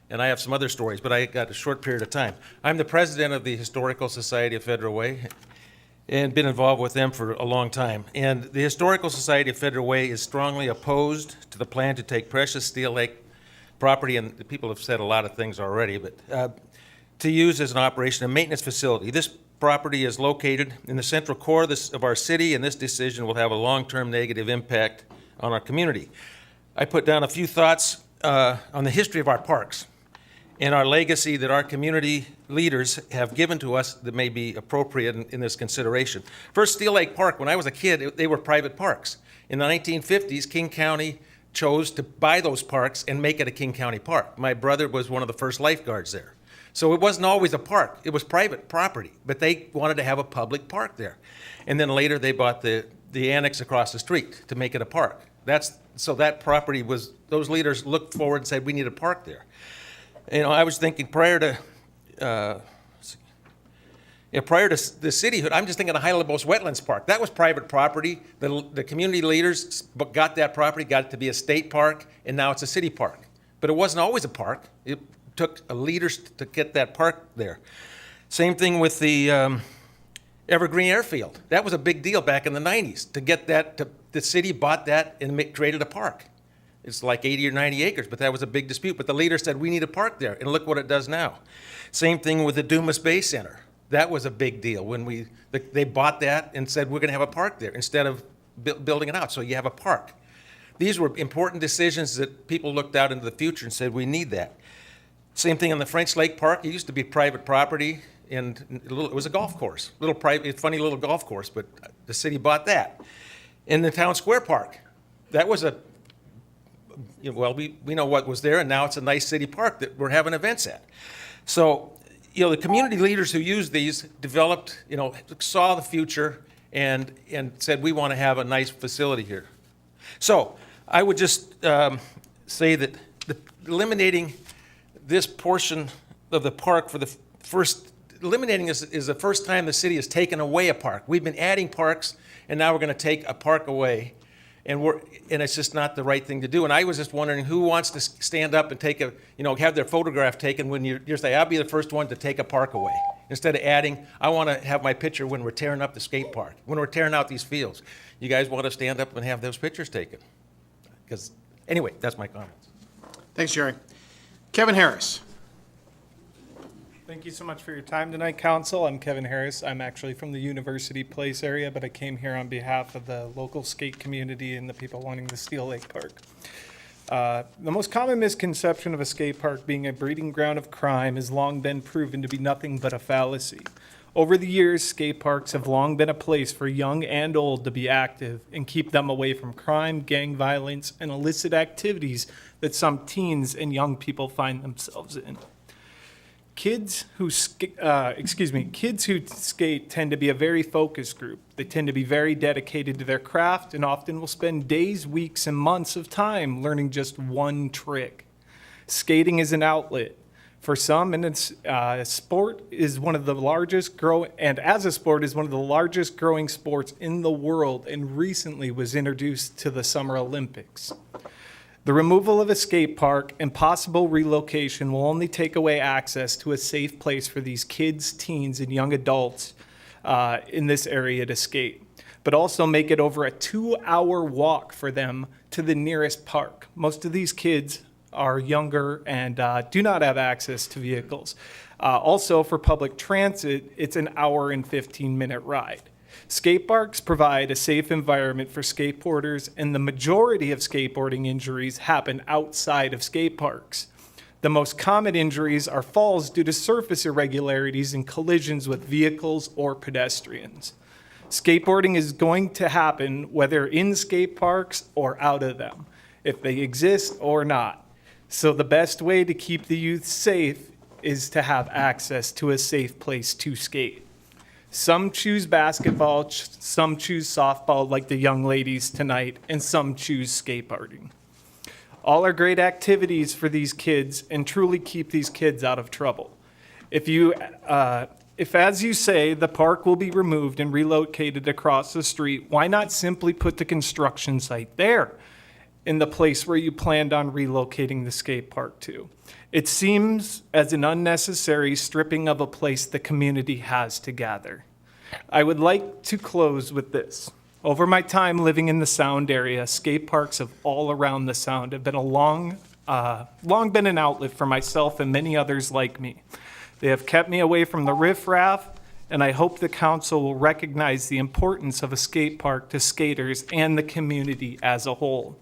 And I have some other stories, but I got a short period of time. I'm the president of the Historical Society of Federal Way, and been involved with them for a long time. And the Historical Society of Federal Way is strongly opposed to the plan to take precious Steel Lake property, and the people have said a lot of things already, but to use as an operation and maintenance facility. This property is located in the central core of our city, and this decision will have a long-term negative impact on our community. I put down a few thoughts on the history of our parks and our legacy that our community leaders have given to us that may be appropriate in this consideration. First, Steel Lake Park, when I was a kid, they were private parks. In the 1950s, King County chose to buy those parks and make it a King County park. My brother was one of the first lifeguards there. So it wasn't always a park, it was private property, but they wanted to have a public park there. And then later they bought the Annex across the street to make it a park. So that property was, those leaders looked forward and said, we need a park there. You know, I was thinking prior to the cityhood, I'm just thinking of High-Lebos Wetlands Park. That was private property. The community leaders got that property, got it to be a state park, and now it's a city park. But it wasn't always a park. It took leaders to get that park there. Same thing with the Evergreen Airfield. That was a big deal back in the 90s. To get that, the city bought that and created a park. It's like 80 or 90 acres, but that was a big dispute. But the leader said, we need a park there, and look what it does now. Same thing with the Dumas Bay Center. That was a big deal when they bought that and said, we're going to have a park there instead of building it out, so you have a park. These were important decisions that people looked out into the future and said, we need that. Same thing in the French Lake Park. It used to be private property, and it was a golf course, funny little golf course, but the city bought that. In the Town Square Park, that was we know what was there, and now it's a nice city park that we're having events at. So, the community leaders who used these developed, saw the future and said, we want to have a nice facility here. So, I would just say that eliminating this portion of the park eliminating this is the first time the city has taken away a park. We've been adding parks, and now we're going to take a park away. And it's just not the right thing to do. And I was just wondering who wants to stand up and have their photograph taken when you're saying, I'll be the first one to take a park away. Instead of adding, I want to have my picture when we're tearing up the skate park, when we're tearing out these fields. You guys want to stand up and have those pictures taken? Because, anyway, that's my comments. Thanks, Jerry. Kevin Harris. Thank you so much for your time tonight, Council. I'm Kevin Harris. I'm actually from the University Place area, but I came here on behalf of the local skate community and the people wanting the Steel Lake Park. The most common misconception of a skate park being a breeding ground of crime has long been proven to be nothing but a fallacy. Over the years, skate parks have long been a place for young and old to be active and keep them away from crime, gang violence, and illicit activities that some teens and young people find themselves in. Kids who skate tend to be a very focused group. They tend to be very dedicated to their craft and often will spend days, weeks, and months of time learning just one trick. Skating is an outlet. For some, and sport is one of the largest growing sports in the world, and recently was introduced to the Summer Olympics. The removal of a skate park and possible relocation will only take away access to a safe place for these kids, teens, and young adults in this area to skate, but also make it over a 2-hour walk for them to the nearest park. Most of these kids are younger and do not have access to vehicles. Also, for public transit, it's an hour and 15-minute ride. Skate parks provide a safe environment for skateboarders, and the majority of skateboarding injuries happen outside of skate parks. The most common injuries are falls due to surface irregularities and collisions with vehicles or pedestrians. Skateboarding is going to happen whether in skate parks or out of them, if they exist or not. So the best way to keep the youth safe is to have access to a safe place to skate. Some choose basketball, some choose softball like the young ladies tonight, and some choose skateboarding. All are great activities for these kids and truly keep these kids out of trouble. If, as you say, the park will be removed and relocated across the street, why not simply put the construction site there in the place where you planned on relocating the skate park to? It seems as an unnecessary stripping of a place the community has to gather. I would like to close with this. Over my time living in the Sound area, skate parks of all around the Sound have been long been an outlet for myself and many others like me. They have kept me away from the riffraff, and I hope the council will recognize the importance of a skate park to skaters and the community as a whole.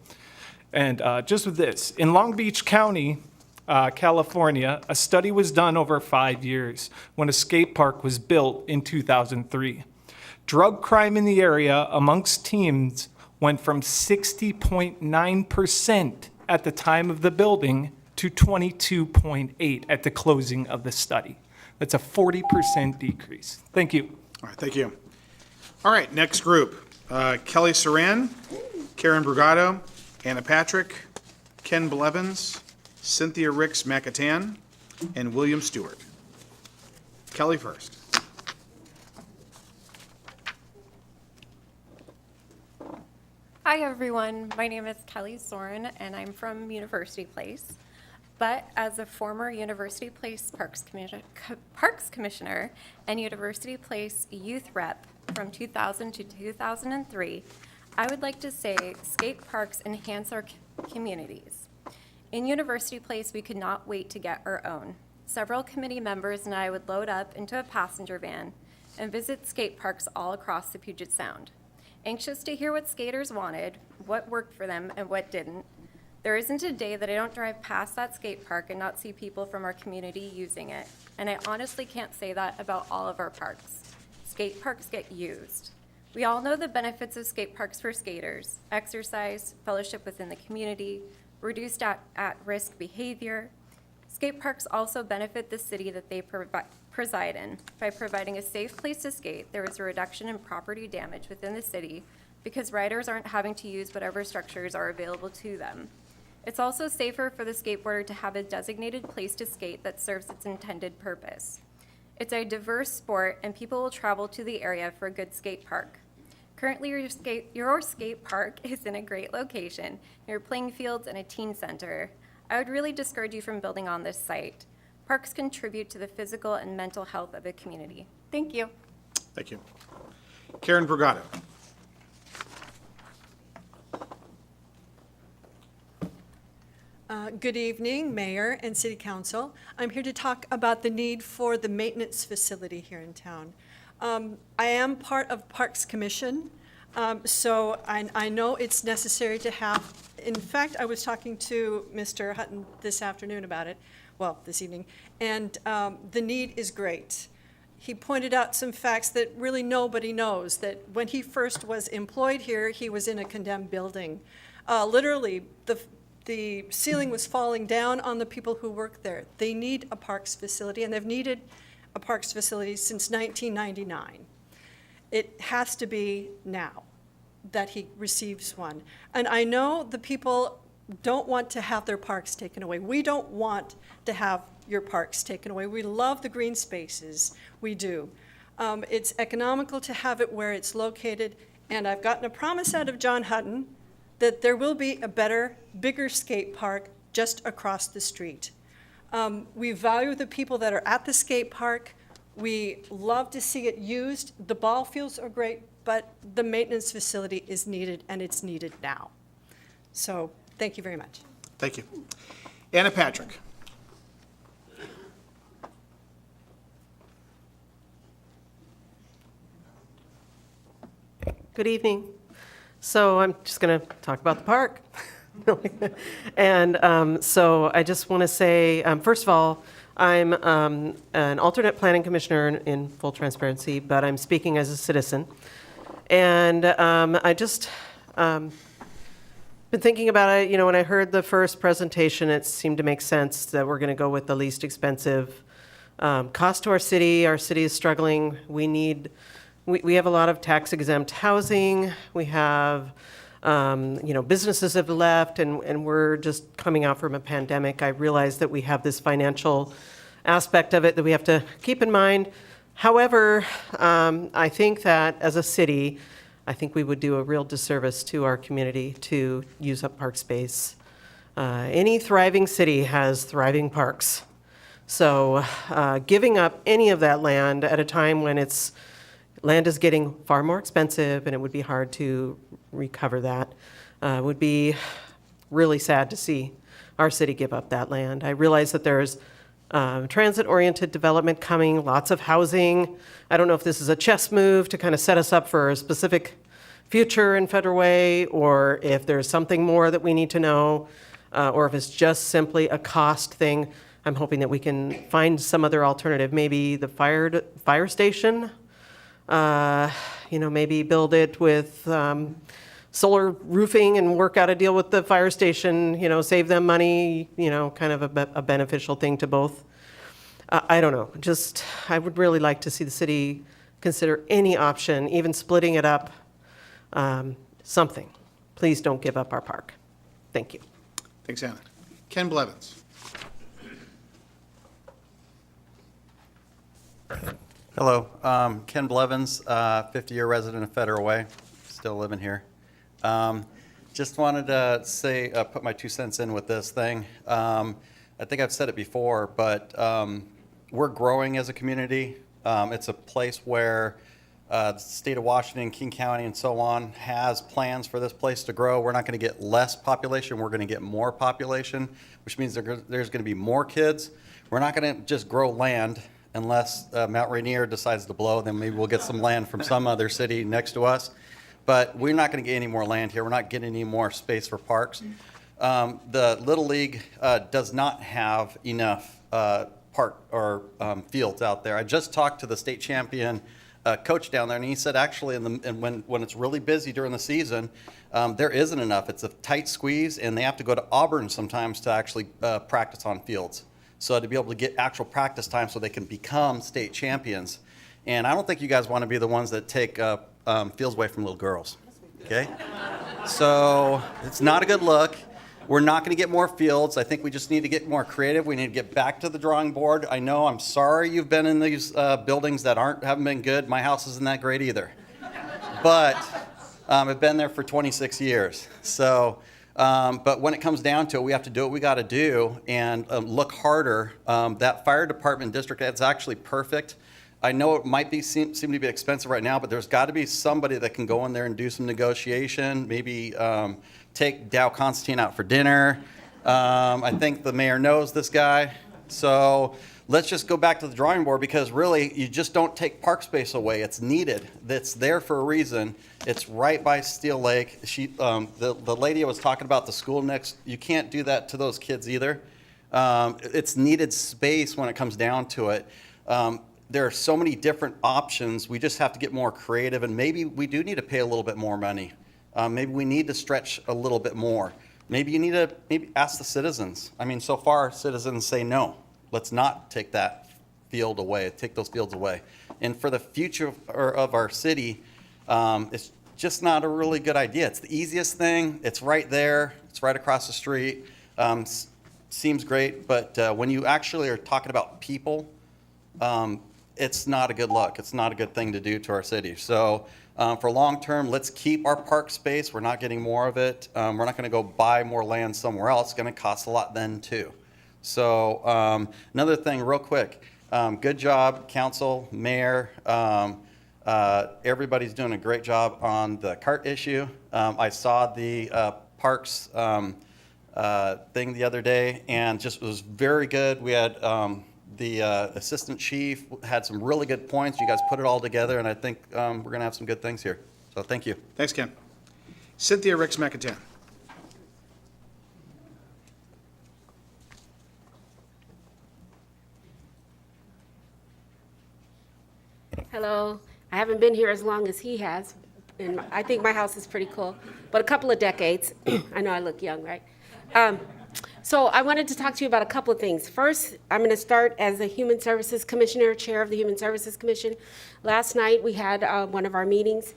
And just with this, in Long Beach County, California, a study was done over 5 years when a skate park was built in 2003. Drug crime in the area amongst teens went from 60.9% at the time of the building to 22.8% at the closing of the study. That's a 40% decrease. Thank you. All right, thank you. All right, next group. Kelly Saran, Karen Brugado, Anna Patrick, Ken Blevins, Cynthia Ricks McAtan, and William Stewart. Kelly first. Hi everyone, my name is Kelly Soren and I'm from University Place. But as a former University Place Parks Commissioner and University Place Youth Rep from 2000 to 2003, I would like to say skate parks enhance our communities. In University Place, we could not wait to get our own. Several committee members and I would load up into a passenger van and visit skate parks all across the Puget Sound. Anxious to hear what skaters wanted, what worked for them, and what didn't. There isn't a day that I don't drive past that skate park and not see people from our community using it. And I honestly can't say that about all of our parks. Skate parks get used. We all know the benefits of skate parks for skaters: exercise, fellowship within the community, reduced at-risk behavior. Skate parks also benefit the city that they preside in. By providing a safe place to skate, there is a reduction in property damage within the city because riders aren't having to use whatever structures are available to them. It's also safer for the skateboarder to have a designated place to skate that serves its intended purpose. It's a diverse sport and people will travel to the area for a good skate park. Currently, your skate park is in a great location, near playing fields and a teen center. I would really discourage you from building on this site. Parks contribute to the physical and mental health of a community. Thank you. Thank you. Karen Brugado. Good evening, Mayor and City Council. I'm here to talk about the need for the maintenance facility here in town. I am part of Parks Commission, so I know it's necessary to have, in fact, I was talking to Mr. Hutton this afternoon about it, well, this evening, and the need is great. He pointed out some facts that really nobody knows, that when he first was employed here, he was in a condemned building. Literally, the ceiling was falling down on the people who work there. They need a parks facility, and they've needed a parks facility since 1999. It has to be now that he receives one. And I know the people don't want to have their parks taken away. We don't want to have your parks taken away. We love the green spaces, we do. It's economical to have it where it's located, and I've gotten a promise out of John Hutton that there will be a better, bigger skate park just across the street. We value the people that are at the skate park. We love to see it used. The ball fields are great, but the maintenance facility is needed, and it's needed now. So thank you very much. Thank you. Anna Patrick. Good evening. So I'm just going to talk about the park. And so I just want to say, first of all, I'm an alternate planning commissioner in full transparency, but I'm speaking as a citizen. And I just been thinking about it. You know, when I heard the first presentation, it seemed to make sense that we're going to go with the least expensive cost to our city. Our city is struggling. We have a lot of tax exempt housing. We have Businesses have left, and we're just coming out from a pandemic. I realize that we have this financial aspect of it that we have to keep in mind. However, I think that as a city, I think we would do a real disservice to our community to use up park space. Any thriving city has thriving parks. So giving up any of that land at a time when land is getting far more expensive and it would be hard to recover that would be really sad to see our city give up that land. I realize that there's transit-oriented development coming, lots of housing. I don't know if this is a chess move to kind of set us up for a specific future in Federal Way, or if there's something more that we need to know, or if it's just simply a cost thing. I'm hoping that we can find some other alternative, maybe the fire station. Maybe build it with solar roofing and work out a deal with the fire station, save them money, kind of a beneficial thing to both. I don't know. I would really like to see the city consider any option, even splitting it up, something. Please don't give up our park. Thank you. Thanks, Anna. Ken Blevins. Hello, Ken Blevins, 50-year resident of Federal Way, still living here. Just wanted to say, put my 2 cents in with this thing. I think I've said it before, but we're growing as a community. It's a place where the state of Washington, King County, and so on has plans for this place to grow. We're not going to get less population. We're going to get more population, which means there's going to be more kids. We're not going to just grow land unless Mount Rainier decides to blow. Then maybe we'll get some land from some other city next to us. But we're not going to get any more land here. We're not getting any more space for parks. The Little League does not have enough park or fields out there. I just talked to the state champion coach down there, and he said actually when it's really busy during the season, there isn't enough. It's a tight squeeze, and they have to go to Auburn sometimes to actually practice on fields. So to be able to get actual practice time so they can become state champions. And I don't think you guys want to be the ones that take fields away from little girls, okay? So it's not a good look. We're not going to get more fields. I think we just need to get more creative. We need to get back to the drawing board. I know, I'm sorry you've been in these buildings that haven't been good. My house isn't that great either. But I've been there for 26 years. So, but when it comes down to it, we have to do what we got to do and look harder. That fire department district, that's actually perfect. I know it might seem to be expensive right now, but there's got to be somebody that can go in there and do some negotiation, maybe take Dow Constantine out for dinner. I think the mayor knows this guy. So let's just go back to the drawing board, because really you just don't take park space away. It's needed. It's there for a reason. It's right by Steel Lake. The lady I was talking about, the school next, you can't do that to those kids either. It's needed space when it comes down to it. There are so many different options. We just have to get more creative, and maybe we do need to pay a little bit more money. Maybe we need to stretch a little bit more. Maybe you need to ask the citizens. I mean, so far citizens say no. Let's not take that field away, take those fields away. And for the future of our city, it's just not a really good idea. It's the easiest thing. It's right there. It's right across the street. Seems great, but when you actually are talking about people, it's not a good look. It's not a good thing to do to our city. So for long term, let's keep our park space. We're not getting more of it. We're not going to go buy more land somewhere else. It's going to cost a lot then too. So another thing real quick, good job, council, mayor. Everybody's doing a great job on the cart issue. I saw the parks thing the other day, and just was very good. We had the assistant chief had some really good points. You guys put it all together, and I think we're going to have some good things here. So thank you. Thanks, Ken. Cynthia Ricks McIntyre. Hello. I haven't been here as long as he has, and I think my house is pretty cool, but a couple of decades. I know I look young, right? So I wanted to talk to you about a couple of things. First, I'm going to start as the Human Services Commissioner, Chair of the Human Services Commission. Last night we had one of our meetings,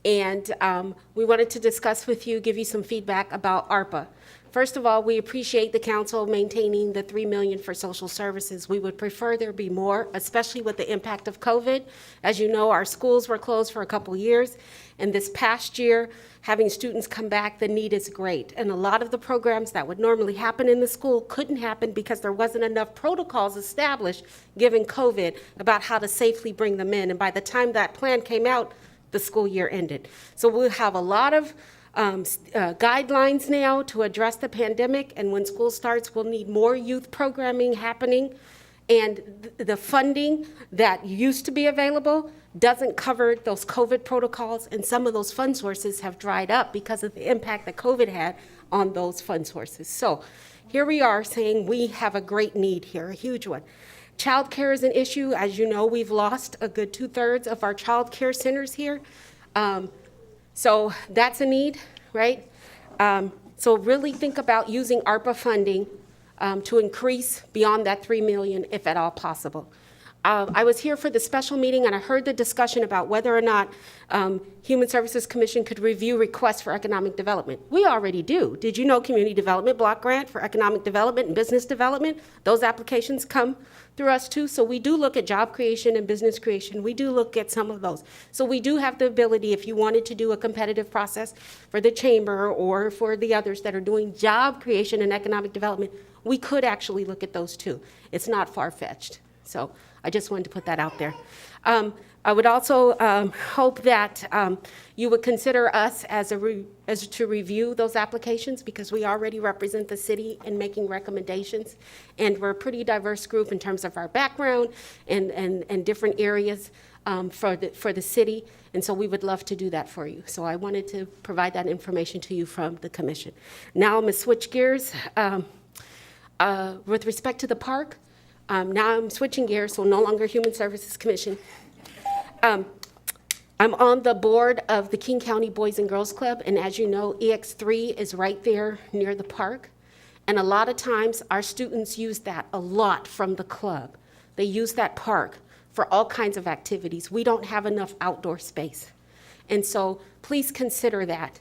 And we wanted to discuss with you, give you some feedback about ARPA. First of all, we appreciate the council maintaining the $3 million for social services. We would prefer there be more, especially with the impact of COVID. As you know, our schools were closed for a couple years, and this past year, having students come back, the need is great. And a lot of the programs that would normally happen in the school couldn't happen because there wasn't enough protocols established, given COVID, about how to safely bring them in. And by the time that plan came out, the school year ended. So we'll have a lot of guidelines now to address the pandemic, and when school starts, we'll need more youth programming happening, and the funding that used to be available doesn't cover those COVID protocols, and some of those fund sources have dried up because of the impact that COVID had on those fund sources. So here we are saying we have a great need here, a huge one. Child care is an issue. As you know, we've lost a good 2/3 of our child care centers here. So that's a need, right? So really think about using ARPA funding to increase beyond that $3 million, if at all possible. I was here for the special meeting, and I heard the discussion about whether or not Human Services Commission could review requests for economic development. We already do. Did you know Community Development Block Grant for economic development and business development? Those applications come through us too. So we do look at job creation and business creation. We do look at some of those. So we do have the ability, if you wanted to do a competitive process for the chamber or for the others that are doing job creation and economic development, we could actually look at those too. It's not far-fetched. So I just wanted to put that out there. I would also hope that you would consider us as to review those applications, because we already represent the city in making recommendations, and we're a pretty diverse group in terms of our background and different areas for the city, and so we would love to do that for you. So I wanted to provide that information to you from the commission. Now I'm going to switch gears. With respect to the park, now I'm switching gears, so no longer Human Services Commission. I'm on the board of the King County Boys and Girls Club, and as you know, EX3 is right there near the park. And a lot of times, our students use that a lot from the club. They use that park for all kinds of activities. We don't have enough outdoor space. And so please consider that.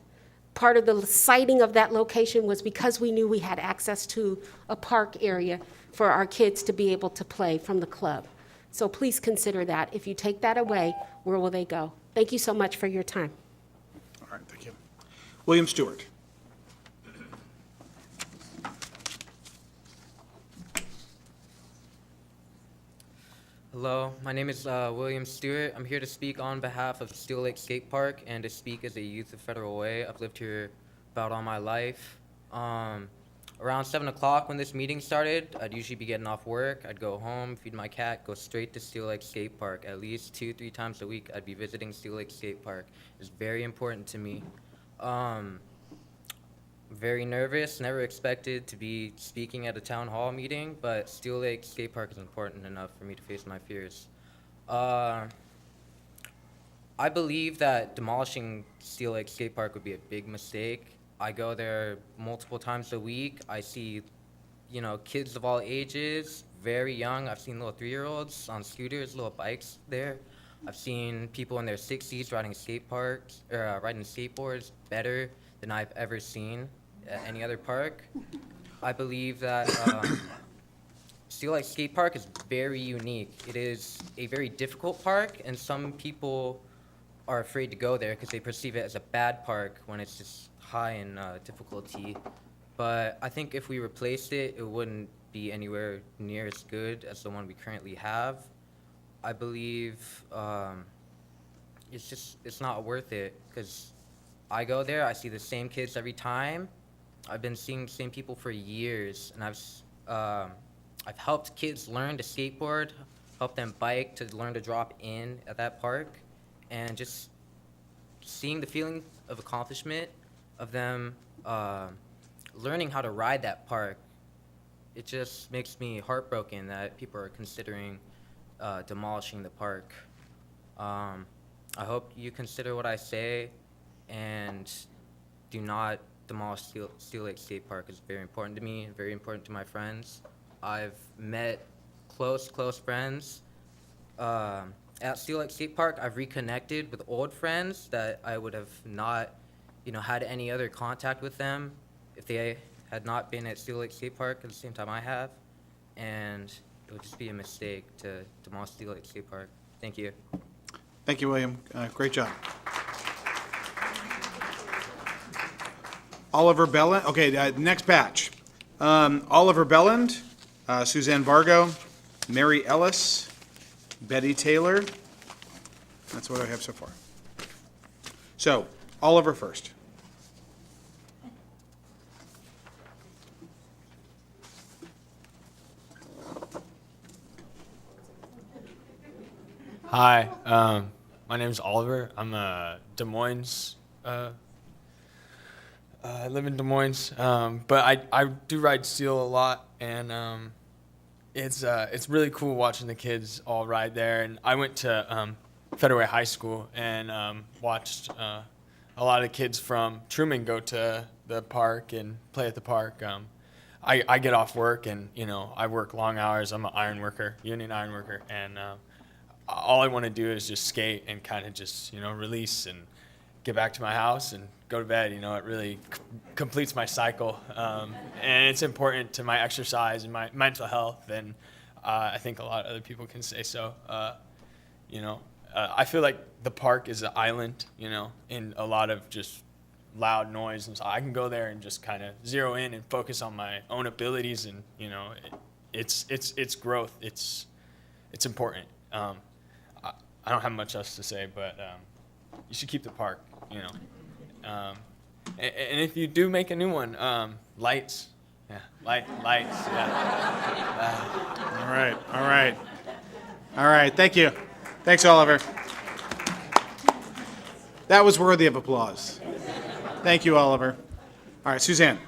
Part of the siting of that location was because we knew we had access to a park area for our kids to be able to play from the club. So please consider that. If you take that away, where will they go? Thank you so much for your time. All right, thank you. William Stewart. Hello, my name is William Stewart. I'm here to speak on behalf of Steel Lake Skate Park and to speak as a youth of Federal Way. I've lived here about all my life. Around 7 o'clock when this meeting started, I'd usually be getting off work. I'd go home, feed my cat, go straight to Steel Lake Skate Park. At least 2-3 times a week, I'd be visiting Steel Lake Skate Park. It's very important to me. Very nervous, never expected to be speaking at a town hall meeting, but Steel Lake Skate Park is important enough for me to face my fears. I believe that demolishing Steel Lake Skate Park would be a big mistake. I go there multiple times a week. I see, kids of all ages, very young. I've seen little 3-year-olds on scooters, little bikes there. I've seen people in their 60s riding riding skateboards better than I've ever seen at any other park. I believe that Steel Lake Skate Park is very unique. It is a very difficult park, and some people are afraid to go there because they perceive it as a bad park when it's just high in difficulty. But I think if we replaced it, it wouldn't be anywhere near as good as the one we currently have. I believe it's not worth it, because I go there, I see the same kids every time. I've been seeing the same people for years, and I've helped kids learn to skateboard, helped them bike to learn to drop in at that park, and just seeing the feeling of accomplishment of them learning how to ride that park, it just makes me heartbroken that people are considering demolishing the park. I hope you consider what I say and do not demolish Steel Lake Skate Park. It's very important to me, very important to my friends. I've met close friends at Steel Lake Skate Park, I've reconnected with old friends that I would have not, had any other contact with them if they had not been at Steel Lake Skate Park at the same time I have. And it would just be a mistake to demolish Steel Lake Skate Park. Thank you. Thank you, William. Great job. Oliver Belland. Okay, next batch. Oliver Belland, Suzanne Vargo, Mary Ellis, Betty Taylor. That's what I have so far. So, Oliver first. Hi, my name is Oliver. I'm Des Moines. I live in Des Moines, but I do ride steel a lot, and it's really cool watching the kids all ride there. And I went to Federal High School and watched a lot of kids from Truman go to the park and play at the park. I get off work and I work long hours. I'm an iron worker, union iron worker, and all I want to do is just skate and kind of just release and get back to my house and go to bed. It really completes my cycle, and it's important to my exercise and my mental health. And I think a lot of other people can say so. I feel like the park is an island, in a lot of just loud noise, and so I can go there and just kind of zero in and focus on my own abilities, and it's growth. It's important. I don't have much else to say, but you should keep the park, And if you do make a new one, lights. Yeah, lights, yeah. All right, thank you. Thanks, Oliver. That was worthy of applause. Thank you, Oliver. All right, Suzanne.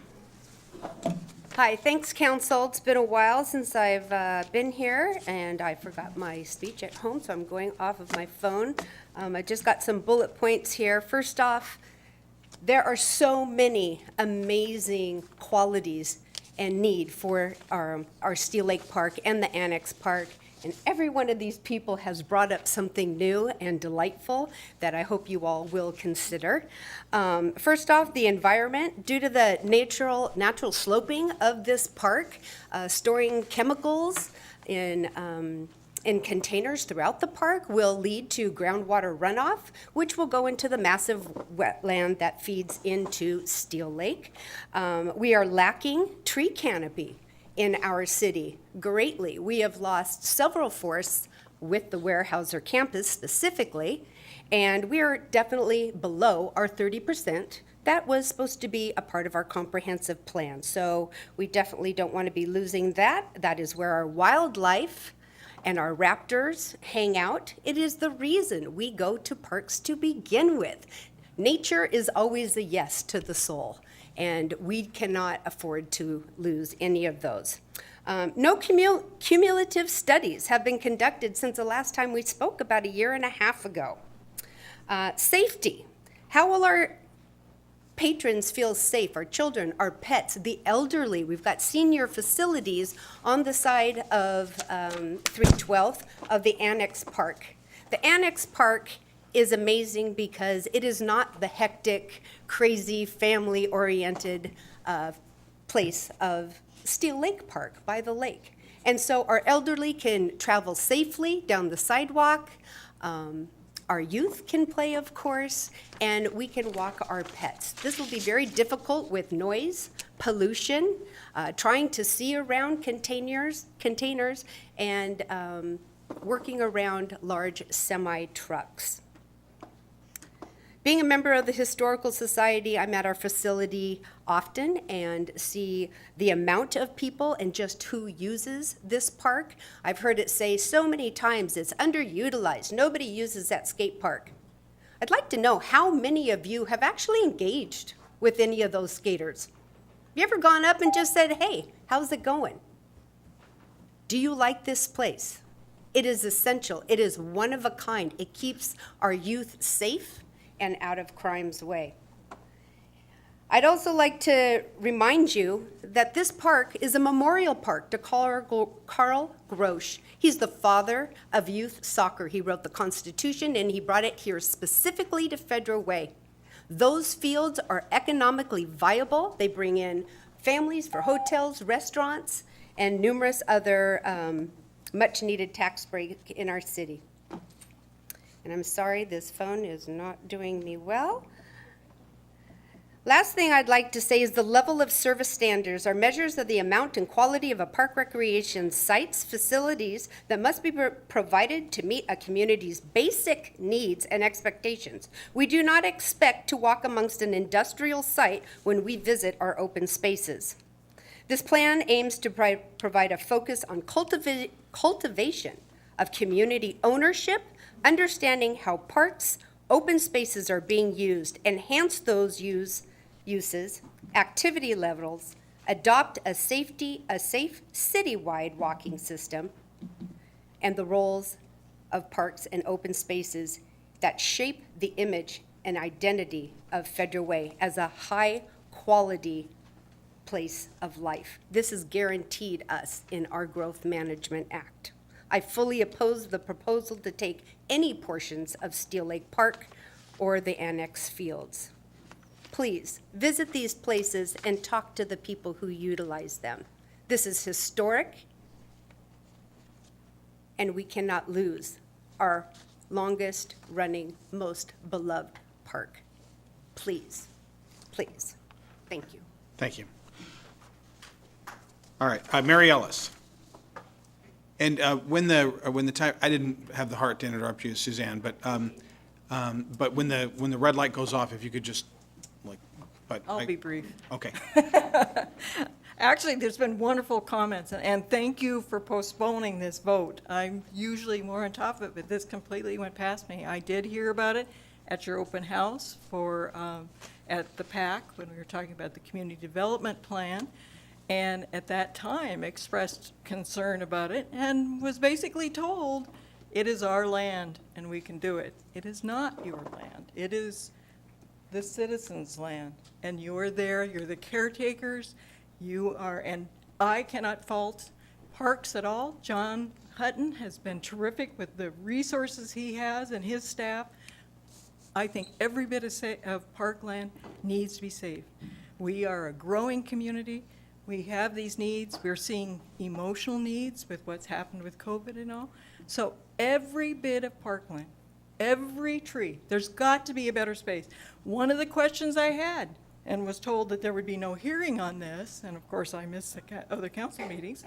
Hi, thanks, Council. It's been a while since I've been here, and I forgot my speech at home, so I'm going off of my phone. I just got some bullet points here. First off, there are so many amazing qualities and need for our Steel Lake Park and the Annex Park. And every one of these people has brought up something new and delightful that I hope you all will consider. First off, the environment. Due to the natural sloping of this park, storing chemicals in containers throughout the park will lead to groundwater runoff, which will go into the massive wetland that feeds into Steel Lake. We are lacking tree canopy in our city greatly. We have lost several forests with the Weyerhaeuser campus specifically, and we are definitely below our 30%. That was supposed to be a part of our comprehensive plan, so we definitely don't want to be losing that. That is where our wildlife and our raptors hang out. It is the reason we go to parks to begin with. Nature is always a yes to the soul, and we cannot afford to lose any of those. No cumulative studies have been conducted since the last time we spoke about a year and a half ago. Safety. How will our patrons feel safe? Our children, our pets, the elderly. We've got senior facilities on the side of 312th of the Annex Park. The Annex Park is amazing because it is not the hectic, crazy, family-oriented place of Steel Lake Park by the lake. And so our elderly can travel safely down the sidewalk. Our youth can play, of course, and we can walk our pets. This will be very difficult with noise, pollution, trying to see around containers, and working around large semi-trucks. Being a member of the Historical Society, I'm at our facility often and see the amount of people and just who uses this park. I've heard it say so many times it's underutilized. Nobody uses that skate park. I'd like to know how many of you have actually engaged with any of those skaters. Have you ever gone up and just said, hey, how's it going? Do you like this place? It is essential. It is one of a kind. It keeps our youth safe and out of crime's way. I'd also like to remind you that this park is a memorial park to Carl Grosch. He's the father of youth soccer. He wrote the Constitution and he brought it here specifically to Federal Way. Those fields are economically viable. They bring in families for hotels, restaurants, and numerous other much-needed tax break in our city. And I'm sorry, this phone is not doing me well. Last thing I'd like to say is the level of service standards are measures of the amount and quality of a park recreation site's facilities that must be provided to meet a community's basic needs and expectations. We do not expect to walk amongst an industrial site when we visit our open spaces. This plan aims to provide a focus on cultivation of community ownership, understanding how parks, open spaces are being used, enhance those uses, activity levels, adopt a safe citywide walking system, and the roles of parks and open spaces that shape the image and identity of Federal Way as a high-quality place of life. This is guaranteed us in our Growth Management Act. I fully oppose the proposal to take any portions of Steel Lake Park or the Annex fields. Please visit these places and talk to the people who utilize them. This is historic, and we cannot lose our longest running, most beloved park. Please, please. Thank you. Thank you. All right, Mary Ellis. And when the time, I didn't have the heart to interrupt you, Suzanne, but when the red light goes off, if you could just I'll be brief. Okay. Actually, there's been wonderful comments, and thank you for postponing this vote. I'm usually more on top of it, but this completely went past me. I did hear about it at your open house at the PAC when we were talking about the community development plan, and at that time expressed concern about it and was basically told, it is our land and we can do it. It is not your land. It is the citizens' land, and you're there, you're the caretakers, and I cannot fault parks at all. John Hutton has been terrific with the resources he has and his staff. I think every bit of parkland needs to be safe. We are a growing community. We have these needs. We're seeing emotional needs with what's happened with COVID and all. So every bit of parkland, every tree, there's got to be a better space. One of the questions I had, and was told that there would be no hearing on this, and of course I missed the other council meetings,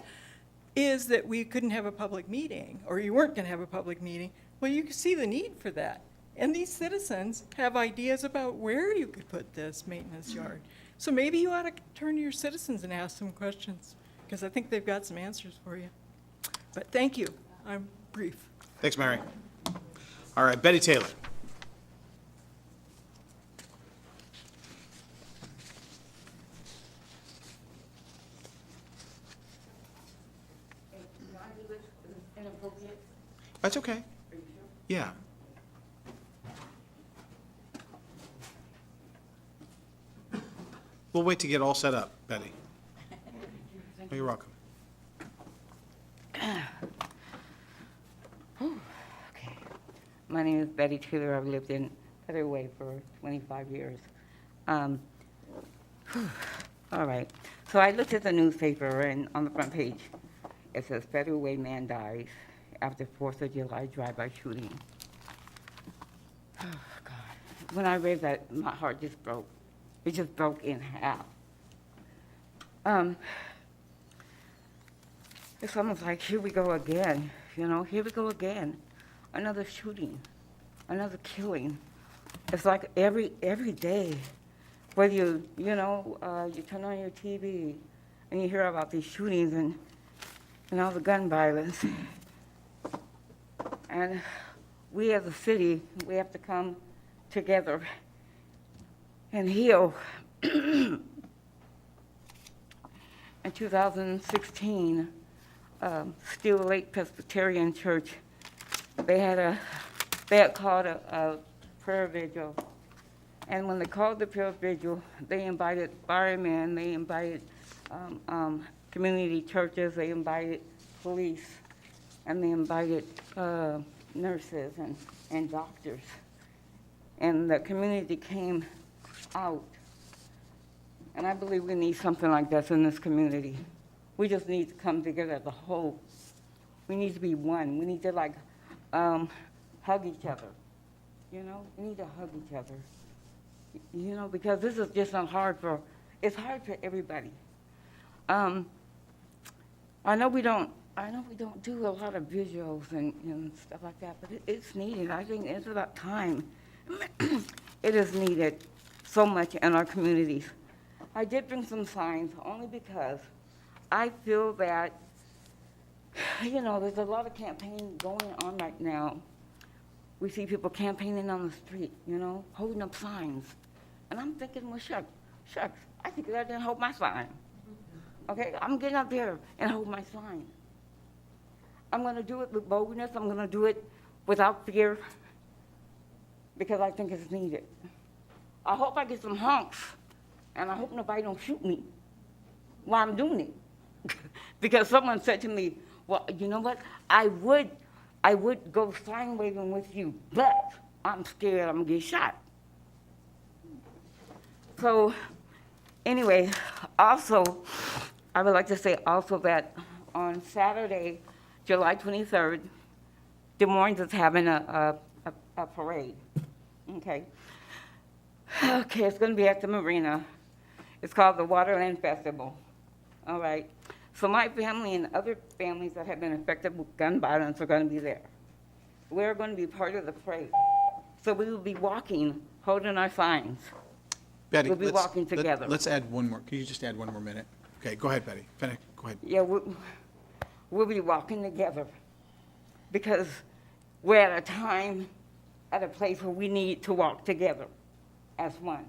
is that we couldn't have a public meeting, or you weren't going to have a public meeting. Well, you can see the need for that. And these citizens have ideas about where you could put this maintenance yard. So maybe you ought to turn to your citizens and ask some questions, because I think they've got some answers for you. But thank you. I'm brief. Thanks, Mary. All right, Betty Taylor. That's okay. Yeah. We'll wait to get all set up, Betty. Oh, you're welcome. Okay. My name is Betty Taylor. I've lived in Federal Way for 25 years. All right. So I looked at the newspaper, and on the front page, it says Federal Way man dies after 4th of July drive-by shooting. Oh, God. When I read that, my heart just broke. It just broke in half. It's almost like, here we go again, here we go again. Another shooting, another killing. It's like every day, whether you turn on your TV and you hear about these shootings and all the gun violence. And we as a city, we have to come together and heal. In 2016, Steel Lake Presbyterian Church, they had called a prayer vigil, And when they called the prayer vigil, they invited firemen, they invited community churches, they invited police, and they invited nurses and doctors. And the community came out. And I believe we need something like this in this community. We just need to come together as a whole. We need to be one. We need to like hug each other. You know, we need to hug each other. You know, because this is just it's hard for everybody. I know we don't do a lot of visuals and stuff like that, but it's needed. I think it's about time. It is needed so much in our communities. I did bring some signs only because I feel that, you know, there's a lot of campaigning going on right now. We see people campaigning on the street, you know, holding up signs. And I'm thinking, well, shucks, I think I didn't hold my sign. Okay, I'm getting up there and hold my sign. I'm gonna do it with boldness. I'm gonna do it without fear because I think it's needed. I hope I get some honks, and I hope nobody don't shoot me while I'm doing it. Because someone said to me, well, you know what, I would go sign waving with you, but I'm scared I'm gonna get shot. So anyway, also, I would like to say also that on Saturday, July 23rd, Des Moines is having a parade, okay? Okay, it's gonna be at the marina. It's called the Waterland Festival, all right? So my family and other families that have been affected with gun violence are gonna be there. We're gonna be part of the parade. So we will be walking, holding our signs. Betty, We'll be walking together. Let's add one more. Can you just add one more minute? Okay, go ahead, Betty. Go ahead. Yeah, we'll be walking together because we're at a time, at a place where we need to walk together as one.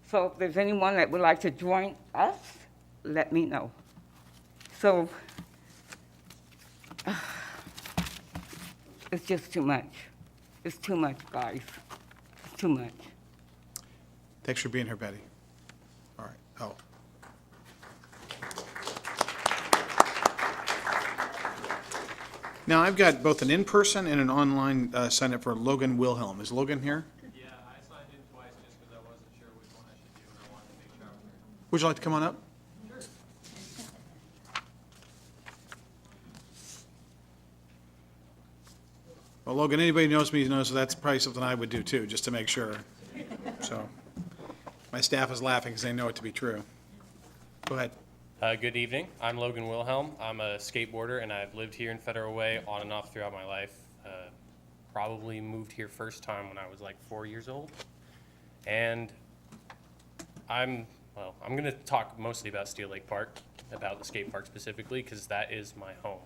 So if there's anyone that would like to join us, let me know. So it's just too much. It's too much, guys. It's too much. Thanks for being here, Betty. All right. Oh. Now, I've got both an in-person and an online sign-up for Logan Wilhelm. Is Logan here? Yeah, I signed in twice just because I wasn't sure which one I should do, and I wanted to make sure I was there. Would you like to come on up? Sure. Well, Logan, anybody who knows me knows that's probably something I would do too, just to make sure. So, my staff is laughing because they know it to be true. Go ahead. Good evening. I'm Logan Wilhelm. I'm a skateboarder, and I've lived here in Federal Way on and off throughout my life. Probably moved here first time when I was like 4 years old. And I'm going to talk mostly about Steel Lake Park, about the skate park specifically, because that is my home.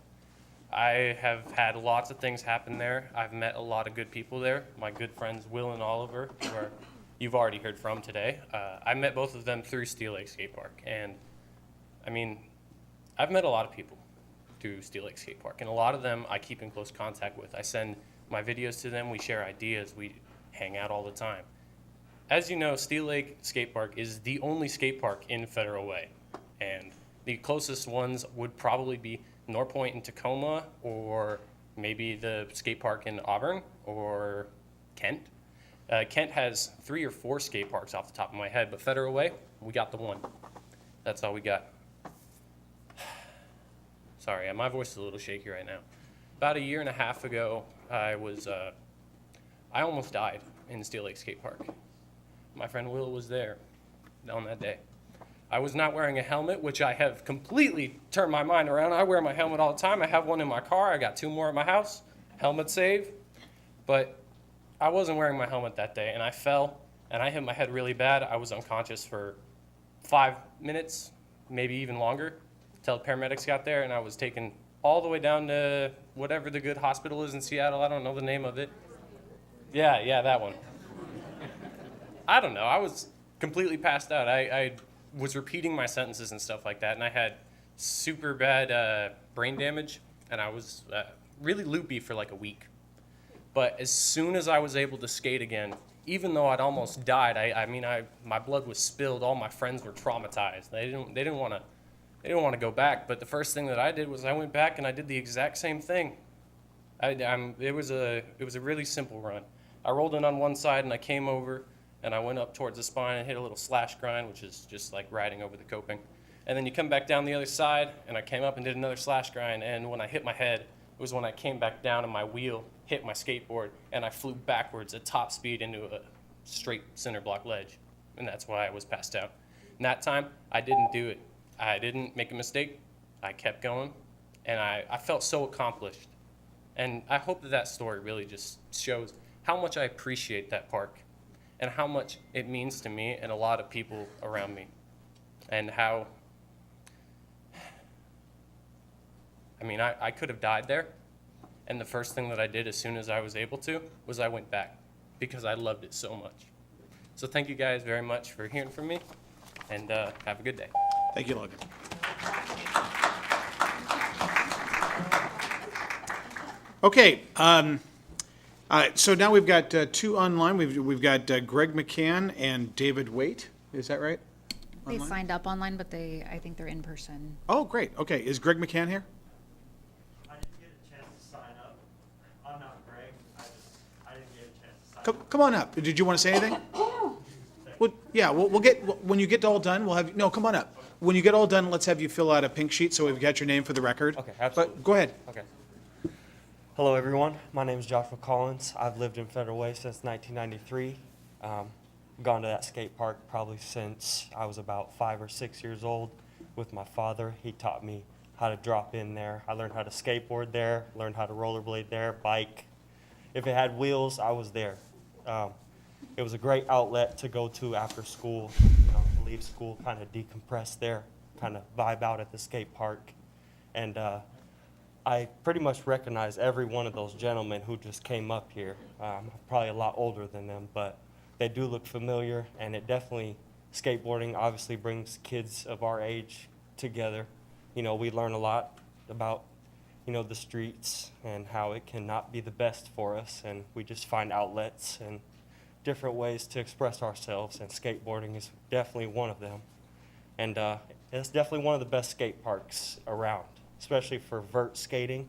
I have had lots of things happen there. I've met a lot of good people there. My good friends Will and Oliver, who you've already heard from today. I met both of them through Steel Lake Skate Park. And I mean, I've met a lot of people through Steel Lake Skate Park, and a lot of them I keep in close contact with. I send my videos to them, we share ideas, we hang out all the time. As you know, Steel Lake Skate Park is the only skate park in Federal Way, and the closest ones would probably be Norpoint in Tacoma, or maybe the skate park in Auburn, or Kent. Kent has 3 or 4 skate parks off the top of my head, but Federal Way, we got the one. That's all we got. Sorry, my voice is a little shaky right now. About a year and a half ago, I almost died in Steel Lake Skate Park. My friend Will was there on that day. I was not wearing a helmet, which I have completely turned my mind around. I wear my helmet all the time. I have one in my car. I got 2 more at my house. Helmet save. But I wasn't wearing my helmet that day, and I fell, and I hit my head really bad. I was unconscious for 5 minutes, maybe even longer, until the paramedics got there, and I was taken all the way down to whatever the good hospital is in Seattle. I don't know the name of it. Yeah, that one. I don't know. I was completely passed out. I was repeating my sentences and stuff like that, and I had super bad brain damage, and I was really loopy for like a week. But as soon as I was able to skate again, even though I'd almost died, my blood was spilled. All my friends were traumatized. They didn't want to go back. But the first thing that I did was I went back and I did the exact same thing. It was a really simple run. I rolled in on one side and I came over and I went up towards the spine and hit a little slash grind, which is just like riding over the coping. And then you come back down the other side and I came up and did another slash grind. And when I hit my head, it was when I came back down and my wheel hit my skateboard and I flew backwards at top speed into a straight center block ledge. And that's why I was passed out. And that time, I didn't do it. I didn't make a mistake. I kept going and I felt so accomplished. And I hope that story really just shows how much I appreciate that park and how much it means to me and a lot of people around me. And how, I could have died there. And the first thing that I did as soon as I was able to was I went back because I loved it so much. So thank you guys very much for hearing from me, and have a good day. Thank you, Logan. Okay, so now we've got two online. We've got Greg McCann and David Waite. Is that right? They Online? signed up online, but I think they're in person. Oh, great. Okay, is Greg McCann here? I didn't get a chance to sign up. I'm not Greg. I didn't get a chance to sign up. Come on up. Did you want to say anything? Well, yeah, we'll get, when you get all done, we'll have, no, come on up. When you get all done, let's have you fill out a pink sheet so we've got your name for the record. Okay, absolutely. But go ahead. Okay. Hello, everyone. My name is Joshua Collins. I've lived in Federal Way since 1993. Gone to that skate park probably since I was about 5 or 6 years old with my father. He taught me how to drop in there. I learned how to skateboard there, learned how to rollerblade there, bike. If it had wheels, I was there. It was a great outlet to go to after school, leave school, kind of decompress there, kind of vibe out at the skate park. And I pretty much recognize every one of those gentlemen who just came up here. I'm probably a lot older than them, but they do look familiar, and it definitely, skateboarding obviously brings kids of our age together. We learn a lot about, the streets and how it cannot be the best for us, and we just find outlets and different ways to express ourselves, and skateboarding is definitely one of them. And it's definitely one of the best skate parks around, especially for vert skating,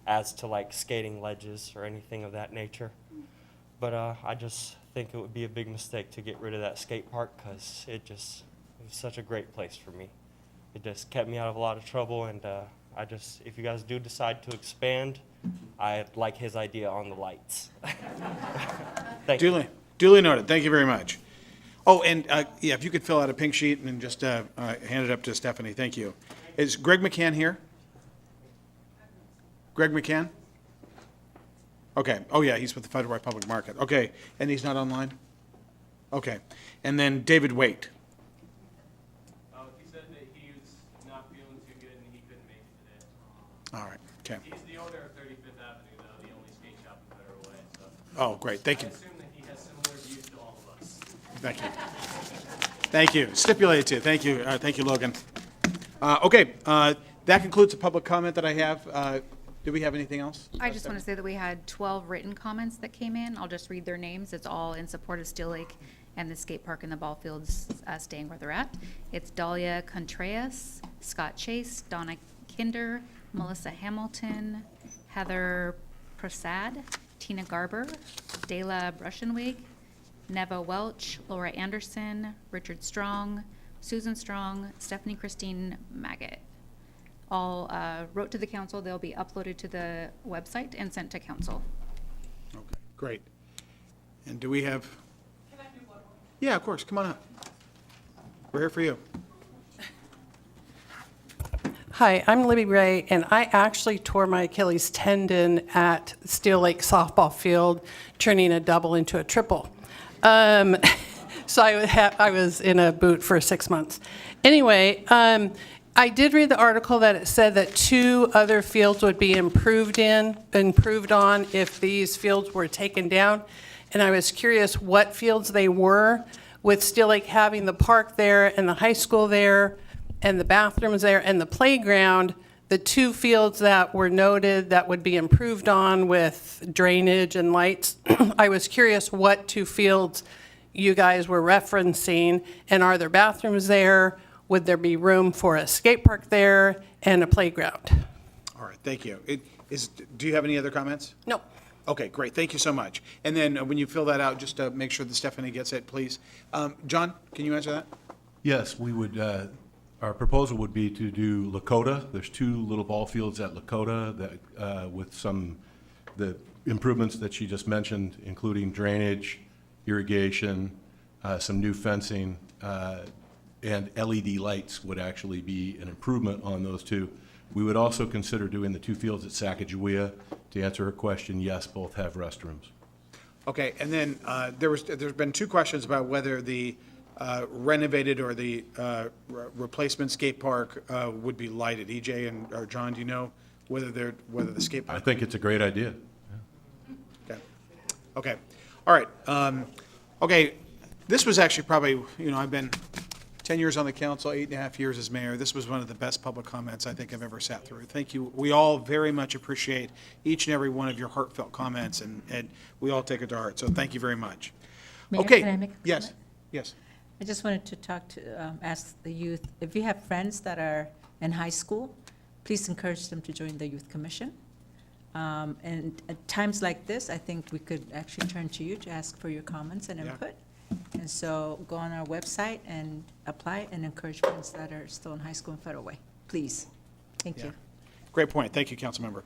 as to like skating ledges or anything of that nature. But I just think it would be a big mistake to get rid of that skate park because it was such a great place for me. It just kept me out of a lot of trouble, and if you guys do decide to expand, I like his idea on the lights. Thank you. Duly noted. Thank you very much. Oh, and if you could fill out a pink sheet and then just hand it up to Stephanie. Thank you. Is Greg McCann here? Greg McCann? Okay. Oh, yeah, he's with the Federal Way Public Market. Okay. And he's not online? Okay. And then David Waite. He said that he was not feeling too good and he couldn't make it today. All right. Okay. He's the owner of 35th Avenue, though, the only skate shop in Federal Way. So Oh, great. Thank you. I assume that he has similar views to all of us. Thank you. Thank you. Stipulated to. Thank you. Thank you, Logan. Okay. That concludes the public comment that I have. Do we have anything else? I just want to say that we had 12 written comments that came in. I'll just read their names. It's all in support of Steel Lake and the skate park and the ball fields staying where they're at. It's Dahlia Contreras, Scott Chase, Donna Kinder, Melissa Hamilton, Heather Prasad, Tina Garber, Dayla Brushenwig, Neva Welch, Laura Anderson, Richard Strong, Susan Strong, Stephanie Christine Maggot. All wrote to the council. They'll be uploaded to the website and sent to council. Okay, great. And do we have? Can I do one more? Yeah, of course. Come on up. We're here for you. Hi, I'm Libby Ray, and I actually tore my Achilles tendon at Steel Lake softball field, turning a double into a triple. So I was in a boot for 6 months. Anyway, I did read the article that it said that 2 other fields would be improved on if these fields were taken down. And I was curious what fields they were, with Steel Lake having the park there and the high school there and the bathrooms there and the playground. the 2 fields that were noted that would be improved on with drainage and lights, I was curious what 2 fields you guys were referencing, and are there bathrooms there? Would there be room for a skate park there and a playground? All right, thank you. Do you have any other comments? No. Okay, great, thank you so much. And then when you fill that out, just to make sure that Stephanie gets it, please. John, can you answer that? Yes, we would, our proposal would be to do Lakota. There's 2 little ball fields at Lakota that, with the improvements that she just mentioned, including drainage, irrigation, some new fencing, and LED lights would actually be an improvement on those 2. We would also consider doing the 2 fields at Sacagawea. To answer her question, yes, both have restrooms. Okay, and then there's been 2 questions about whether the renovated or the replacement skate park would be lighted. EJ or John, do you know whether the skate park? I think it's a great idea. Okay, all right. Okay, this was actually probably, I've been 10 years on the council, 8.5 years as mayor. This was one of the best public comments I think I've ever sat through. Thank you. We all very much appreciate each and every one of your heartfelt comments, and we all take it to heart. So thank you very much. Mayor, Okay. can I make a Yes. comment? Yes. I just wanted to ask the youth, if you have friends that are in high school, please encourage them to join the youth commission. And at times like this, I think we could actually turn to you to ask for your comments and input. And so go on our website and apply and encourage friends that are still in high school in Federal Way. Please. Thank you. Great point. Thank you, council member.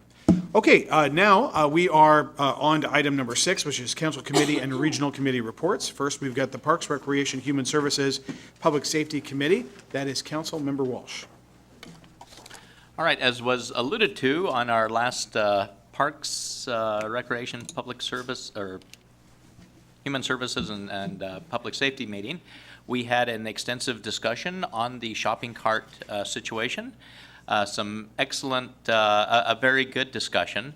Okay, now we are on to item number 6, which is council committee and regional committee reports. First, we've got the Parks, Recreation, Human Services, Public Safety Committee. That is Council Member Walsh. All right, as was alluded to on our last Parks, Recreation, Public Service, or Human Services and Public Safety meeting, we had an extensive discussion on the shopping cart situation. Some excellent, a very good discussion,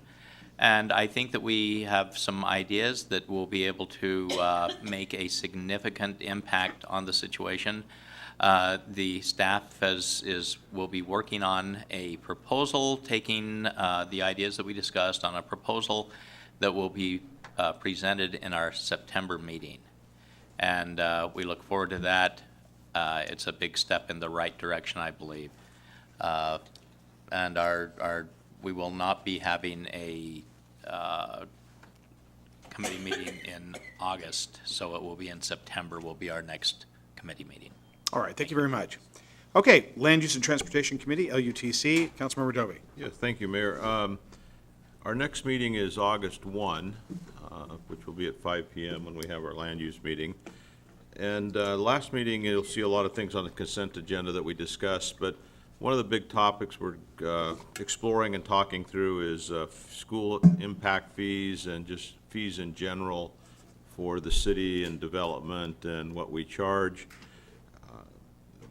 and I think that we have some ideas that will be able to make a significant impact on the situation. The staff will be working on a proposal, taking the ideas that we discussed on a proposal that will be presented in our September meeting. And we look forward to that. It's a big step in the right direction, I believe. And we will not be having a committee meeting in August, so it will be in September will be our next committee meeting. All right, thank you very much. Okay, Land Use and Transportation Committee, LUTC, Councilmember Dovey. Yes, thank you, Mayor. Our next meeting is August 1, which will be at 5 p.m. when we have our land use meeting. And last meeting, you'll see a lot of things on the consent agenda that we discussed, but one of the big topics we're exploring and talking through is school impact fees and just fees in general for the city and development and what we charge.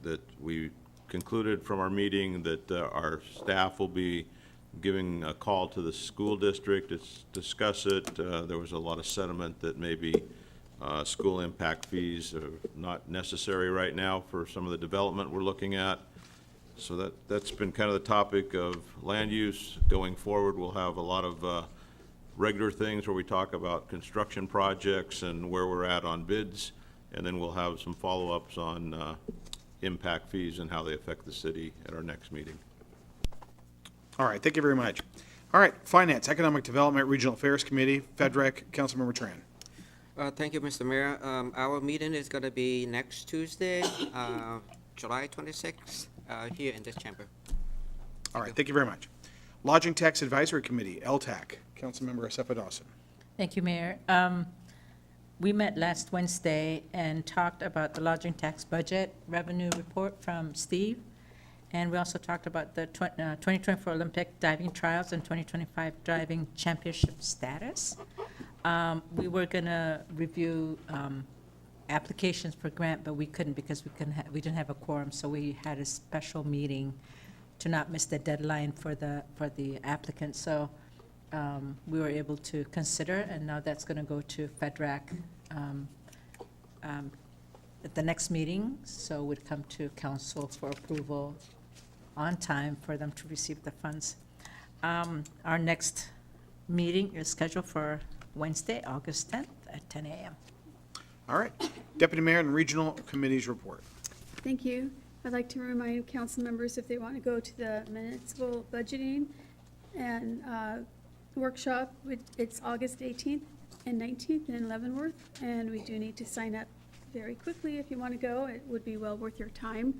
That we concluded from our meeting that our staff will be giving a call to the school district to discuss it. There was a lot of sentiment that maybe school impact fees are not necessary right now for some of the development we're looking at. So that's been kind of the topic of land use. Going forward, we'll have a lot of regular things where we talk about construction projects and where we're at on bids, and then we'll have some follow-ups on impact fees and how they affect the city at our next meeting. All right, thank you very much. All right, Finance, Economic Development, Regional Affairs Committee, FEDREC, Councilmember Tran. Thank you, Mr. Mayor. Our meeting is going to be next Tuesday, July 26th, here in this chamber. All right, thank you very much. Lodging Tax Advisory Committee, LTAC, Councilmember Asefa Dawson. Thank you, Mayor. We met last Wednesday and talked about the lodging tax budget revenue report from Steve. And we also talked about the 2024 Olympic diving trials and 2025 driving championship status. We were going to review applications for grant, but we couldn't because we didn't have a quorum. So we had a special meeting to not miss the deadline for the applicants. So we were able to consider, and now that's going to go to FEDRAC at the next meeting. So it would come to council for approval on time for them to receive the funds. Our next meeting is scheduled for Wednesday, August 10th at 10 a.m. All right. Deputy Mayor and Regional Committees report. Thank you. I'd like to remind council members if they want to go to the municipal budgeting and workshop, it's August 18th and 19th in Leavenworth, and we do need to sign up very quickly if you want to go. It would be well worth your time.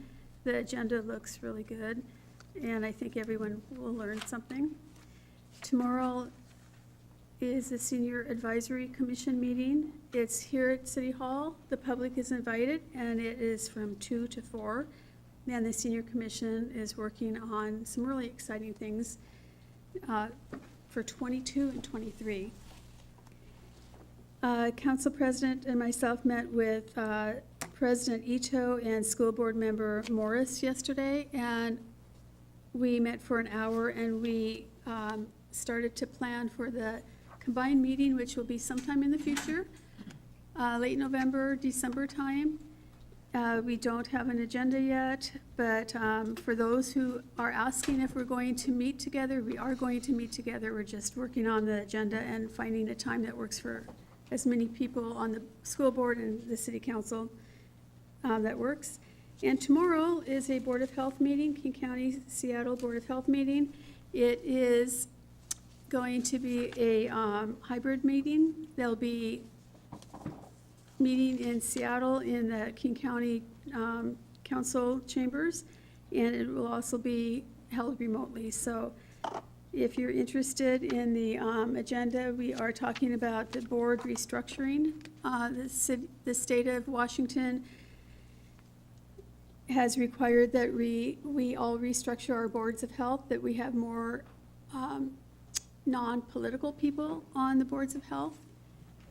The agenda looks really good, and I think everyone will learn something. Tomorrow is the Senior Advisory Commission meeting. It's here at City Hall. The public is invited, and it is from 2 to 4. And the Senior Commission is working on some really exciting things for 22 and 23. Council President and myself met with President Ito and School Board Member Morris yesterday, and we met for an hour, and we started to plan for the combined meeting, which will be sometime in the future, late November, December time. We don't have an agenda yet, but for those who are asking if we're going to meet together, we are going to meet together. We're just working on the agenda and finding a time that works for as many people on the school board and the city council that works. And tomorrow is a Board of Health meeting, King County, Seattle Board of Health meeting. It is going to be a hybrid meeting. There'll be meeting in Seattle in the King County Council chambers, and it will also be held remotely. So if you're interested in the agenda, we are talking about the board restructuring. The state of Washington has required that we all restructure our boards of health, that we have more non-political people on the boards of health.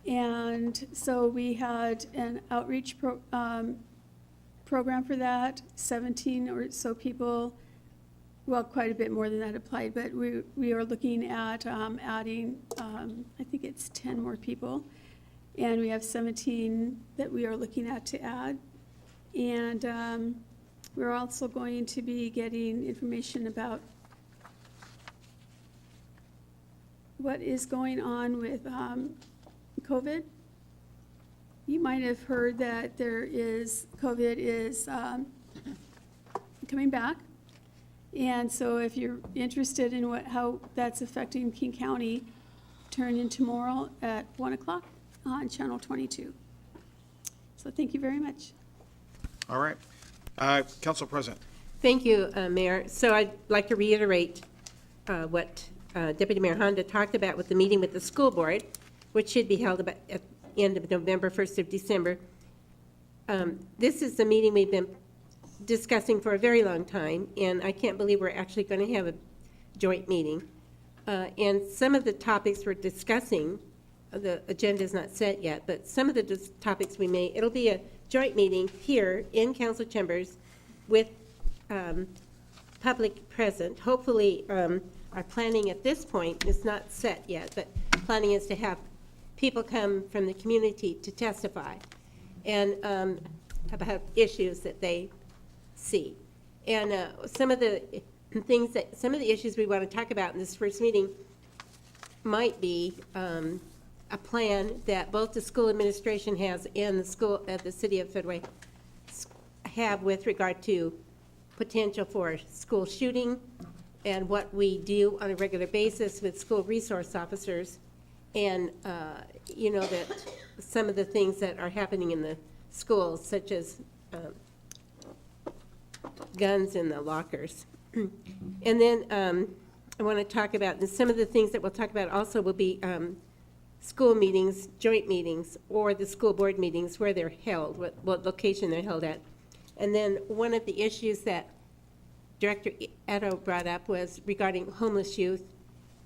And so we had an outreach program for that. 17 or so people, well, quite a bit more than that applied, but we are looking at adding, I think it's 10 more people. And we have 17 that we are looking at to add. And we're also going to be getting information about what is going on with COVID. You might have heard that COVID is coming back. And so if you're interested in how that's affecting King County, turn in tomorrow at 1 o'clock on Channel 22. So thank you very much. All right. Council President. Thank you, Mayor. So I'd like to reiterate what Deputy Mayor Honda talked about with the meeting with the school board, which should be held about at the end of November, 1st of December. This is the meeting we've been discussing for a very long time, and I can't believe we're actually going to have a joint meeting. And some of the topics we're discussing, the agenda is not set yet, but some of the topics we may, it'll be a joint meeting here in council chambers with public present. Hopefully, our planning at this point is not set yet, but planning is to have people come from the community to testify and about issues that they see. And some of the issues we want to talk about in this first meeting might be a plan that both the school administration has and the city of Federway have with regard to potential for school shooting and what we do on a regular basis with school resource officers, and that some of the things that are happening in the schools, such as guns in the lockers. And then I want to talk about, and some of the things that we'll talk about also will be school meetings, joint meetings, or the school board meetings where they're held, what location they're held at. And then one of the issues that Director Edo brought up was regarding homeless youth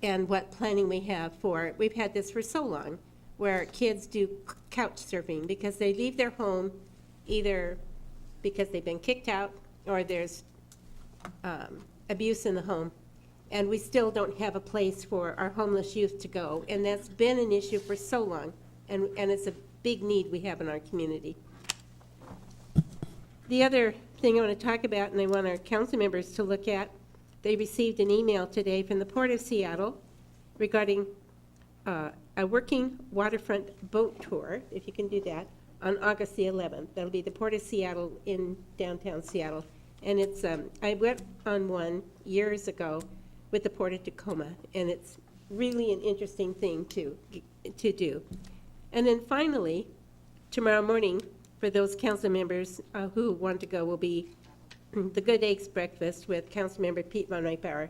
and what planning we have for. We've had this for so long, where kids do couch surfing because they leave their home either because they've been kicked out or there's abuse in the home. And we still don't have a place for our homeless youth to go. And that's been an issue for so long. And it's a big need we have in our community. The other thing I want to talk about, and I want our council members to look at, they received an email today from the Port of Seattle regarding a working waterfront boat tour, if you can do that, on August the 11th. That'll be the Port of Seattle in downtown Seattle. And it's, I went on one years ago with the Port of Tacoma, and it's really an interesting thing to do. And then finally, tomorrow morning, for those council members who want to go, will be the Good Eggs Breakfast with Councilmember Pete Von Reitbauer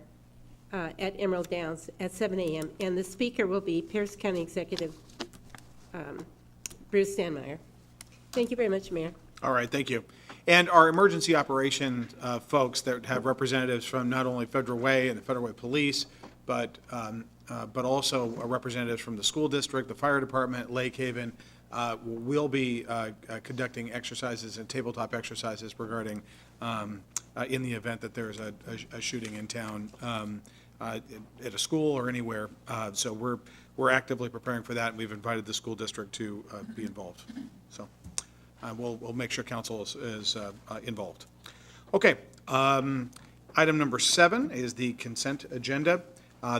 at Emerald Downs at 7 a.m. And the speaker will be Pierce County Executive Bruce Stanmeyer. Thank you very much, Mayor. All right, thank you. And our emergency operation folks that have representatives from not only Federal Way and the Federal Way Police, but also representatives from the school district, the fire department, Lake Haven, will be conducting exercises and tabletop exercises regarding, in the event that there's a shooting in town at a school or anywhere. So we're actively preparing for that, and we've invited the school district to be involved. So we'll make sure council is involved. Okay. Item number 7 is the consent agenda.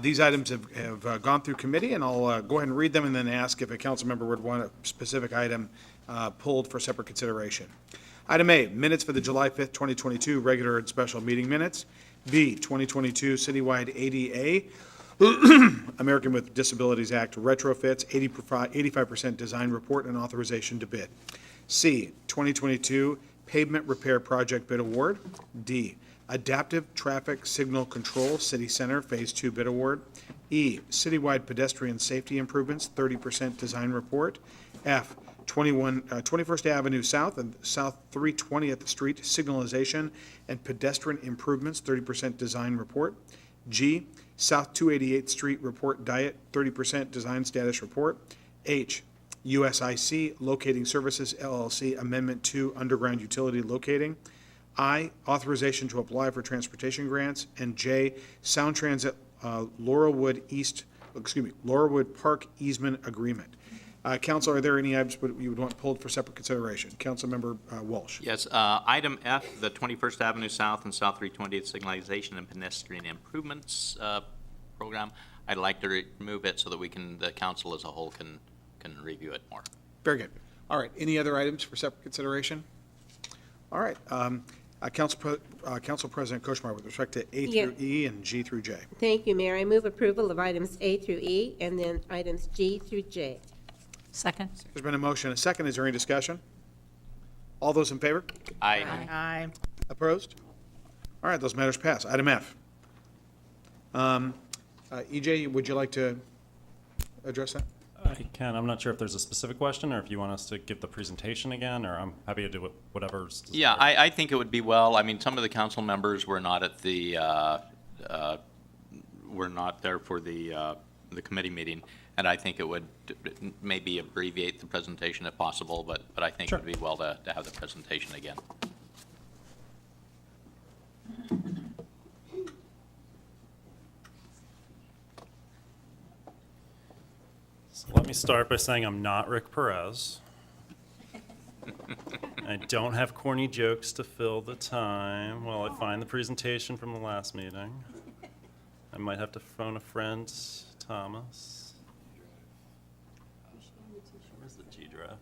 These items have gone through committee, and I'll go ahead and read them and then ask if a council member would want a specific item pulled for separate consideration. Item A, minutes for the July 5th, 2022 regular and special meeting minutes. B, 2022 citywide ADA, American with Disabilities Act retrofits, 85% design report and authorization to bid. C, 2022 pavement repair project bid award. D, adaptive traffic signal control city center phase 2 bid award. E, citywide pedestrian safety improvements 30% design report. F, 21st Avenue South and South 320th Street signalization and pedestrian improvements 30% design report. G, South 288th Street report diet 30% design status report. H, USIC Locating Services LLC Amendment 2 Underground Utility Locating. I, authorization to apply for transportation grants. And J, Sound Transit Laurelwood Park easement agreement. Council, are there any items you would want pulled for separate consideration? Councilmember Walsh. Yes, item F, the 21st Avenue South and South 320th Signalization and Pedestrian Improvements program. I'd like to remove it so that the council as a whole can review it more. Very good. All right, any other items for separate consideration? All right, Council President Koshmar, with respect to A through E and G through J. Thank you, Mayor. I move approval of items A through E and then items G through J. Second. There's been a motion and a second. Is there any discussion? All those in favor? Aye. Aye. Opposed? All right, those matters pass. Item F. EJ, would you like to address that? I can. I'm not sure if there's a specific question or if you want us to give the presentation again, or I'm happy to do whatever's. Yeah, I think it would be well. I mean, some of the council members were not at the were not there for the committee meeting, and I think it would maybe abbreviate the presentation if possible. But I think Sure. it would be well to have the presentation again. So let me start by saying I'm not Rick Perez. I don't have corny jokes to fill the time while I find the presentation from the last meeting. I might have to phone a friend, Thomas. Where's the G drive?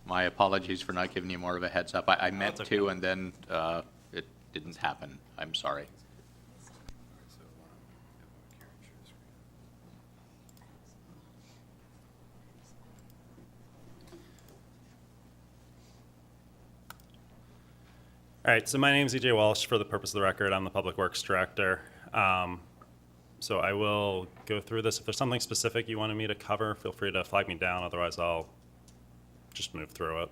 My apologies for not giving you more of a heads up. I meant That's okay. to, and then it didn't happen. I'm sorry. All right, so my name is EJ Walsh. For the purpose of the record, I'm the Public Works Director. So I will go through this. If there's something specific you wanted me to cover, feel free to flag me down. Otherwise, I'll just move through it.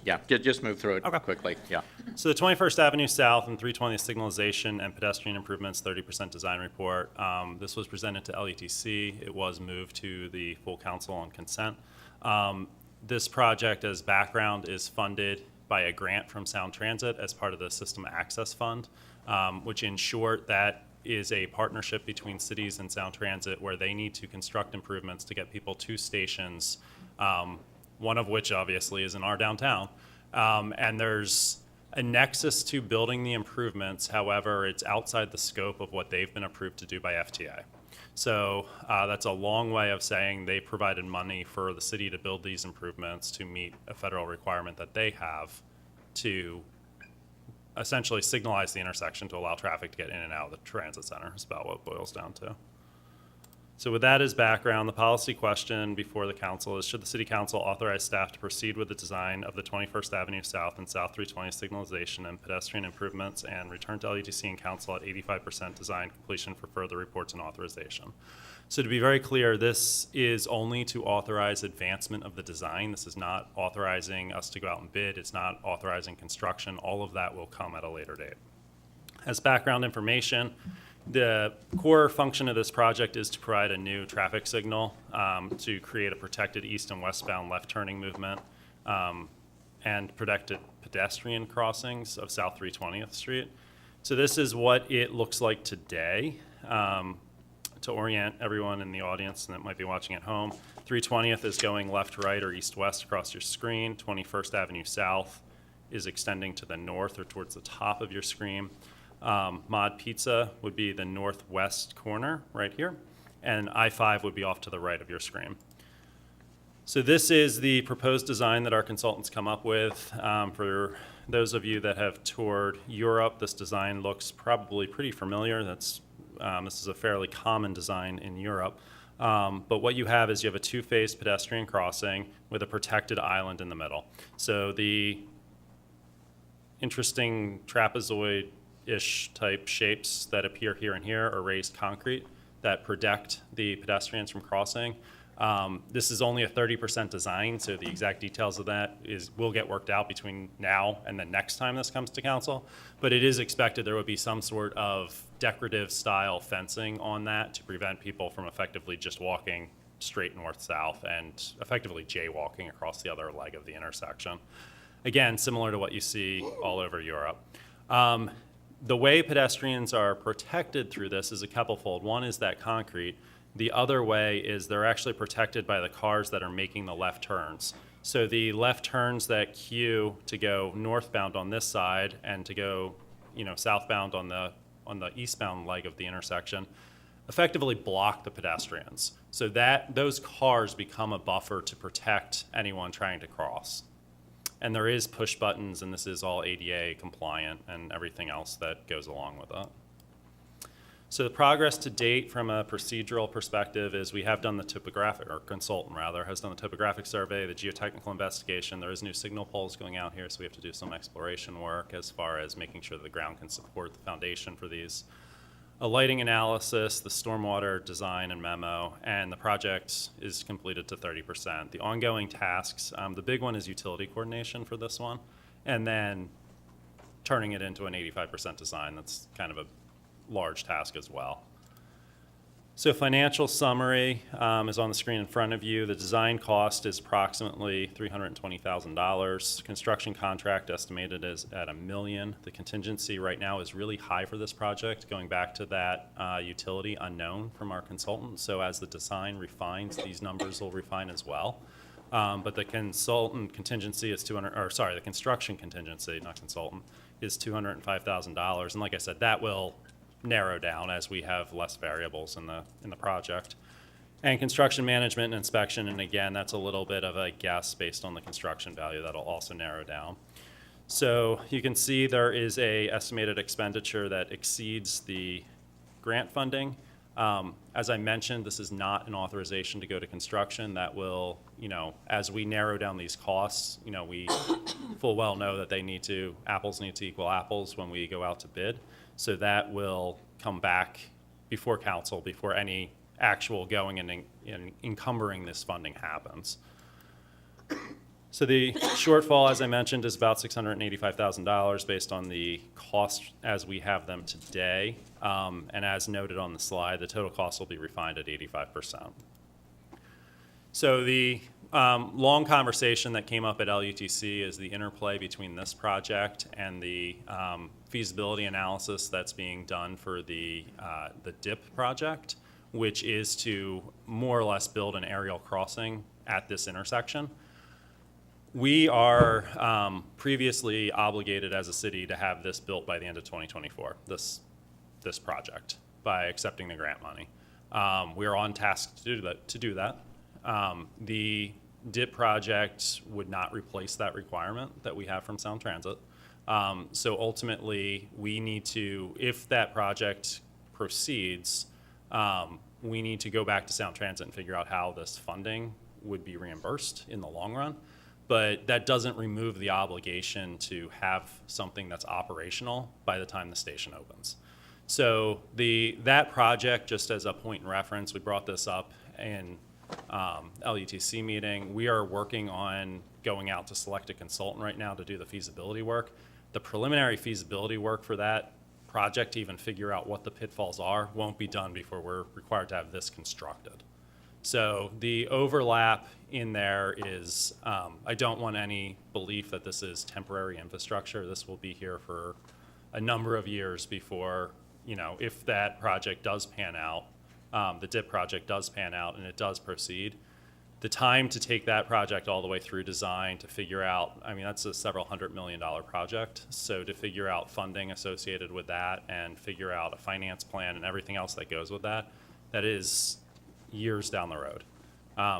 Yeah, just move through it quickly. Yeah. So the 21st Avenue South and 320th signalization and pedestrian improvements 30% design report. This was presented to LETC. It was moved to the full council on consent. This project, as background, is funded by a grant from Sound Transit as part of the System Access Fund, which in short, that is a partnership between cities and Sound Transit where they need to construct improvements to get people to stations, one of which obviously is in our downtown. And there's a nexus to building the improvements. However, it's outside the scope of what they've been approved to do by FTA. So that's a long way of saying they provided money for the city to build these improvements to meet a federal requirement that they have to essentially signalize the intersection to allow traffic to get in and out of the transit center is about what it boils down to. So with that as background, the policy question before the council is, should the city council authorize staff to proceed with the design of the 21st Avenue South and South 320 signalization and pedestrian improvements and return to LUTC and council at 85% design completion for further reports and authorization? So to be very clear, this is only to authorize advancement of the design. This is not authorizing us to go out and bid. It's not authorizing construction. All of that will come at a later date. As background information, the core function of this project is to provide a new traffic signal to create a protected east and westbound left turning movement and protected pedestrian crossings of South 320th Street. So this is what it looks like today. To orient everyone in the audience that might be watching at home, 320th is going left, right, or east-west across your screen. 21st Avenue South is extending to the north or towards the top of your screen. Mod Pizza would be the northwest corner right here, and I-5 would be off to the right of your screen. So this is the proposed design that our consultants come up with. For those of you that have toured Europe, this design looks probably pretty familiar. This is a fairly common design in Europe. But what you have is you have a two-phase pedestrian crossing with a protected island in the middle. So the interesting trapezoid-ish type shapes that appear here and here are raised concrete that protect the pedestrians from crossing. This is only a 30% design, so the exact details of that will get worked out between now and the next time this comes to council. But it is expected there would be some sort of decorative style fencing on that to prevent people from effectively just walking straight north-south and effectively jaywalking across the other leg of the intersection. Again, similar to what you see all over Europe. The way pedestrians are protected through this is a couplefold. One is that concrete. The other way is they're actually protected by the cars that are making the left turns. So the left turns that queue to go northbound on this side and to go, southbound on the eastbound leg of the intersection effectively block the pedestrians. So that those cars become a buffer to protect anyone trying to cross. And there is push buttons, and this is all ADA compliant and everything else that goes along with it. So the progress to date from a procedural perspective is we have done the topographic, or consultant rather, has done the topographic survey, the geotechnical investigation. There is new signal poles going out here, so we have to do some exploration work as far as making sure that the ground can support the foundation for these. A lighting analysis, the stormwater design and memo, and the project is completed to 30%. The ongoing tasks, the big one is utility coordination for this one, and then turning it into an 85% design. That's kind of a large task as well. So financial summary is on the screen in front of you. The design cost is approximately $320,000. Construction contract estimated is at $1 million. The contingency right now is really high for this project, going back to that utility unknown from our consultant. So as the design refines, these numbers will refine as well. But the consultant contingency is the construction contingency, not consultant, is $205,000. And like I said, that will narrow down as we have less variables in the project. And construction management and inspection, and again, that's a little bit of a guess based on the construction value. That'll also narrow down. So you can see there is a estimated expenditure that exceeds the grant funding. As I mentioned, this is not an authorization to go to construction. That will, as we narrow down these costs, we full well know that apples need to equal apples when we go out to bid. So that will come back before council, before any actual going and encumbering this funding happens. So the shortfall, as I mentioned, is about $685,000 based on the costs as we have them today. And as noted on the slide, the total cost will be refined at 85%. So the long conversation that came up at LUTC is the interplay between this project and the feasibility analysis that's being done for the DIP project, which is to more or less build an aerial crossing at this intersection. We are previously obligated as a city to have this built by the end of 2024, this project, by accepting the grant money. We are on task to do that. The DIP project would not replace that requirement that we have from Sound Transit. So ultimately, we need to, if that project proceeds, we need to go back to Sound Transit and figure out how this funding would be reimbursed in the long run. But that doesn't remove the obligation to have something that's operational by the time the station opens. So that project, just as a point in reference, we brought this up in LUTC meeting. We are working on going out to select a consultant right now to do the feasibility work. The preliminary feasibility work for that project to even figure out what the pitfalls are won't be done before we're required to have this constructed. So the overlap in there is, I don't want any belief that this is temporary infrastructure. This will be here for a number of years before, if that project does pan out, the DIP project does pan out and it does proceed, the time to take that project all the way through design to figure out, that's a several $100 million project. So to figure out funding associated with that and figure out a finance plan and everything else that goes with that, that is years down the road.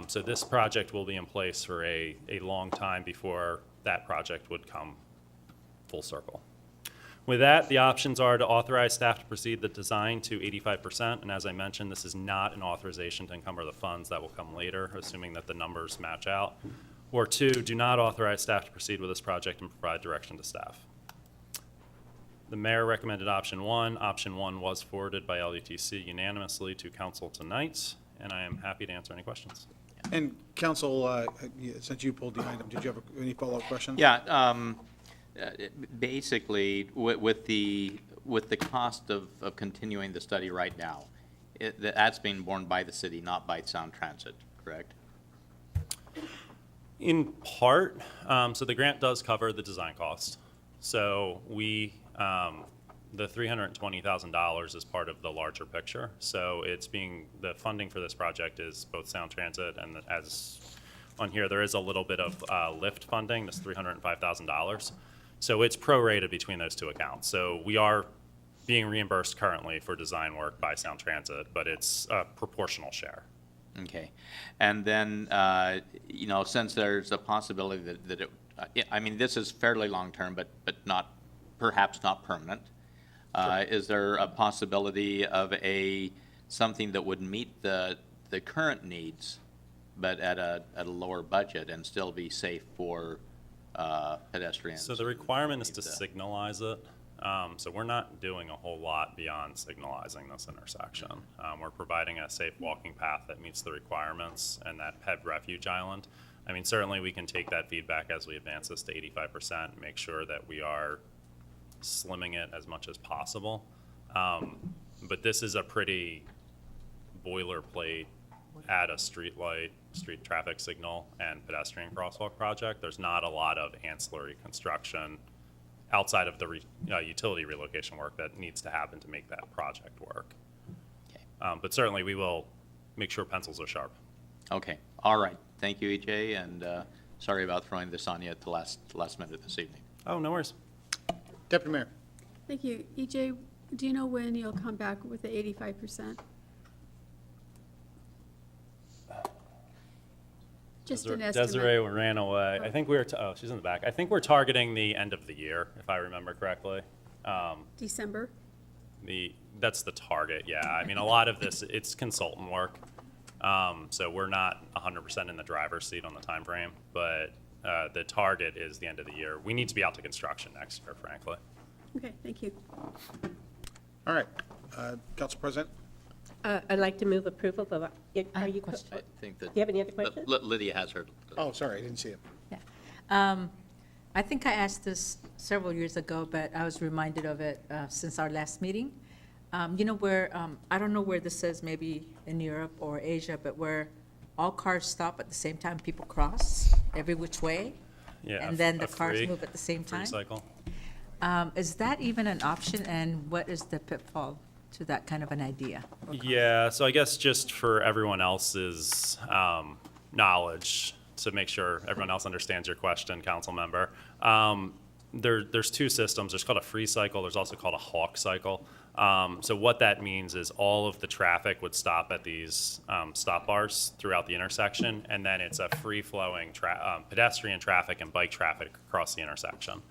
So this project will be in place for a long time before that project would come full circle. With that, the options are to authorize staff to proceed the design to 85%, and as I mentioned, this is not an authorization to encumber the funds. That will come later, assuming that the numbers match out. Or 2, do not authorize staff to proceed with this project and provide direction to staff. The mayor recommended option 1. Option 1 was forwarded by LUTC unanimously to council tonight, and I am happy to answer any questions. And council, since you pulled the item, did you have any follow-up questions? Yeah, basically, with the cost of continuing the study right now, that's being borne by the city, not by Sound Transit, correct? In part, so the grant does cover the design cost. So we, the $320,000 is part of the larger picture. So the funding for this project is both Sound Transit and as on here, there is a little bit of lift funding, this $305,000. So it's prorated between those two accounts. So we are being reimbursed currently for design work by Sound Transit, but it's a proportional share. Okay. And then, since there's a possibility that this is fairly long-term, but perhaps not permanent, sure. Is there a possibility of something that would meet the current needs, but at a lower budget and still be safe for pedestrians? So the requirement is to signalize it. So we're not doing a whole lot beyond signalizing this intersection. We're providing a safe walking path that meets the requirements and that ped refuge island. Certainly we can take that feedback as we advance this to 85%, make sure that we are slimming it as much as possible. But this is a pretty boilerplate, add a street light, street traffic signal, and pedestrian crosswalk project. There's not a lot of ancillary construction outside of the utility relocation work that needs to happen to make that project work. Okay. But certainly we will make sure pencils are sharp. Okay. All right. Thank you, EJ, and sorry about throwing this on you at the last minute this evening. Oh, no worries. Deputy Mayor. Thank you. EJ, do you know when you'll come back with the 85%? Just an estimate. Desiree ran away. I think we were, she's in the back. I think we're targeting the end of the year, if I remember correctly. December? That's the target, yeah. A lot of this, it's consultant work. So we're not 100% in the driver's seat on the time frame, but the target is the end of the year. We need to be out to construction next year, frankly. Okay, thank you. All right. Council President? I'd like to move approval of, I think that. Do you have any other questions? Lydia has her. Oh, sorry, I didn't see it. Yeah. I think I asked this several years ago, but I was reminded of it since our last meeting. Where, I don't know where this is, maybe in Europe or Asia, but where all cars stop at the same time, people cross every which way? Yeah, And then a the cars free- move at the same free time? cycle. Is that even an option, and what is the pitfall to that kind of an idea? Yeah, so I guess just for everyone else's knowledge, to make sure everyone else understands your question, council member, there's two systems. There's called a free cycle. There's also called a hawk cycle. So what that means is all of the traffic would stop at these stop bars throughout the intersection, and then it's a free-flowing pedestrian traffic and bike traffic across the intersection.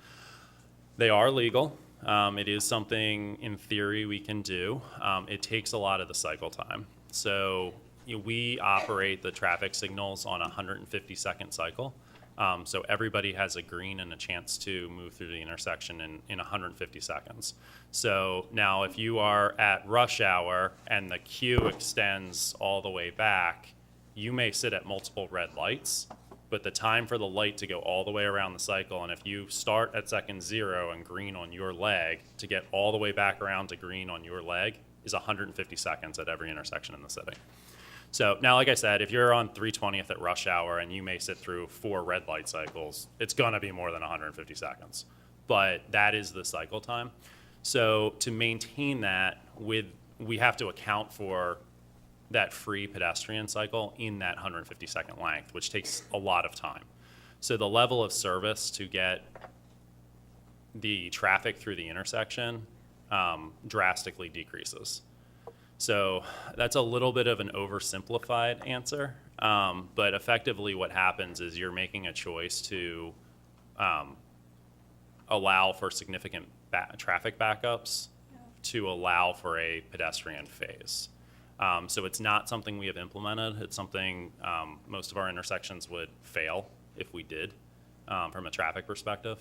They are legal. It is something, in theory, we can do. It takes a lot of the cycle time. So we operate the traffic signals on a 150-second cycle. So everybody has a green and a chance to move through the intersection in 150 seconds. So now if you are at rush hour and the queue extends all the way back, you may sit at multiple red lights, but the time for the light to go all the way around the cycle, and if you start at second 0 and green on your leg, to get all the way back around to green on your leg is 150 seconds at every intersection in the city. So now, like I said, if you're on 320th at rush hour and you may sit through 4 red light cycles, it's gonna be more than 150 seconds. But that is the cycle time. So to maintain that, we have to account for that free pedestrian cycle in that 150-second length, which takes a lot of time. So the level of service to get the traffic through the intersection drastically decreases. So that's a little bit of an oversimplified answer, but effectively what happens is you're making a choice to allow for significant traffic backups to allow for a pedestrian phase. So it's not something we have implemented. It's something most of our intersections would fail if we did from a traffic perspective.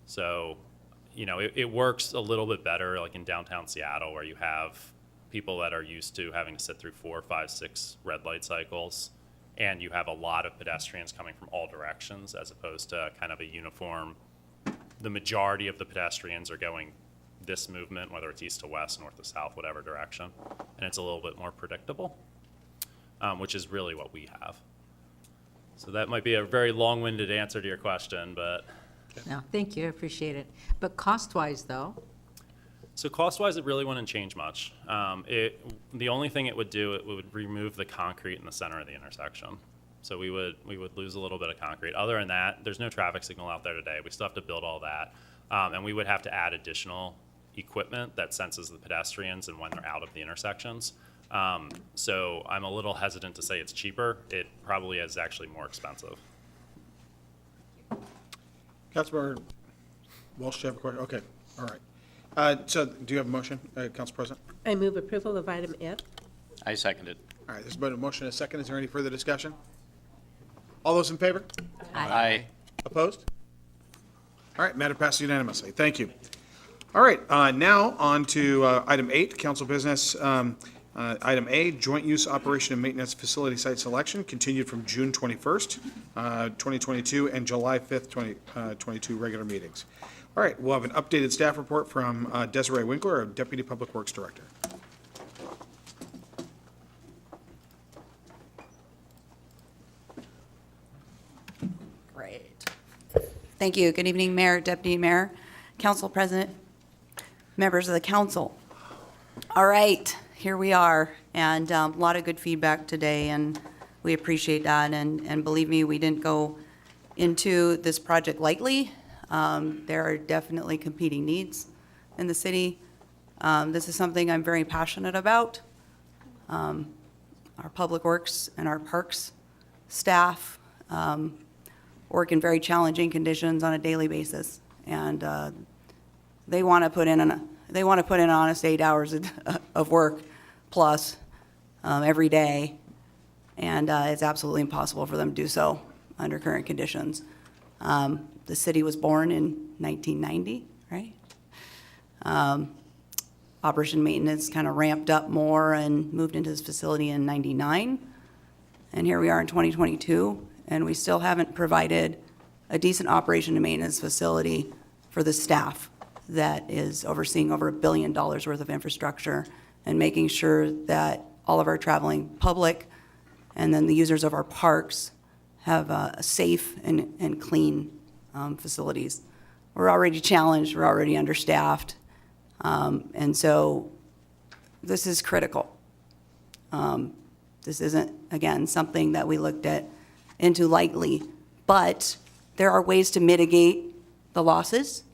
So, you know, it works a little bit better like in downtown Seattle where you have people that are used to having to sit through 4, 5, 6 red light cycles, and you have a lot of pedestrians coming from all directions as opposed to kind of a uniform, the majority of the pedestrians are going this movement, whether it's east to west, north to south, whatever direction, and it's a little bit more predictable, which is really what we have. So that might be a very long-winded answer to your question, but. No, thank you, I appreciate it. But cost-wise, though? So cost-wise, it really wouldn't change much. The only thing it would do, it would remove the concrete in the center of the intersection. So we would lose a little bit of concrete. Other than that, there's no traffic signal out there today. We still have to build all that. And we would have to add additional equipment that senses the pedestrians and when they're out of the intersections. So I'm a little hesitant to say it's cheaper. It probably is actually more expensive. Councilmember Walsh, do you have a question? Okay, all right. So do you have a motion, Council President? I move approval of item F. I second it. All right, there's been a motion and a second. Is there any further discussion? All those in favor? Aye. Opposed? All right, matter passes unanimously. Thank you. All right, now on to item 8, council business. Item A, joint use operation and maintenance facility site selection, continued from June 21st, 2022, and July 5th, 2022 regular meetings. All right, we'll have an updated staff report from Desiree Winkler, our Deputy Public Works Director. Great. Thank you. Good evening, Mayor, Deputy Mayor, Council President, members of the council. All right, here we are, and a lot of good feedback today, and we appreciate that. And believe me, we didn't go into this project lightly. There are definitely competing needs in the city. This is something I'm very passionate about. Our public works and our parks staff work in very challenging conditions on a daily basis, and they want to put in an honest 8 hours of work plus every day, and it's absolutely impossible for them to do so under current conditions. The city was born in 1990, right? Operation maintenance kind of ramped up more and moved into this facility in 99. And here we are in 2022, and we still haven't provided a decent operation and maintenance facility for the staff that is overseeing over $1 billion worth of infrastructure and making sure that all of our traveling public and then the users of our parks have safe and clean facilities. We're already challenged, we're already understaffed, and so this is critical. This isn't, again, something that we looked into lightly, but there are ways to mitigate the losses,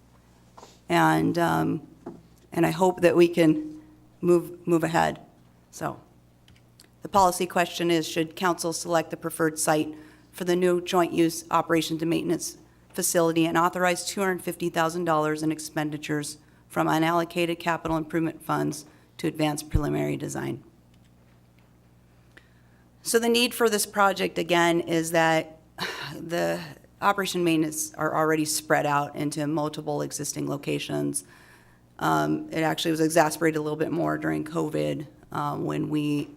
and I hope that we can move ahead. So the policy question is, should council select the preferred site for the new joint use operations and maintenance facility and authorize $250,000 in expenditures from unallocated capital improvement funds to advance preliminary design? So the need for this project, again, is that the operation maintenance are already spread out into multiple existing locations. It actually was exacerbated a little bit more during COVID when we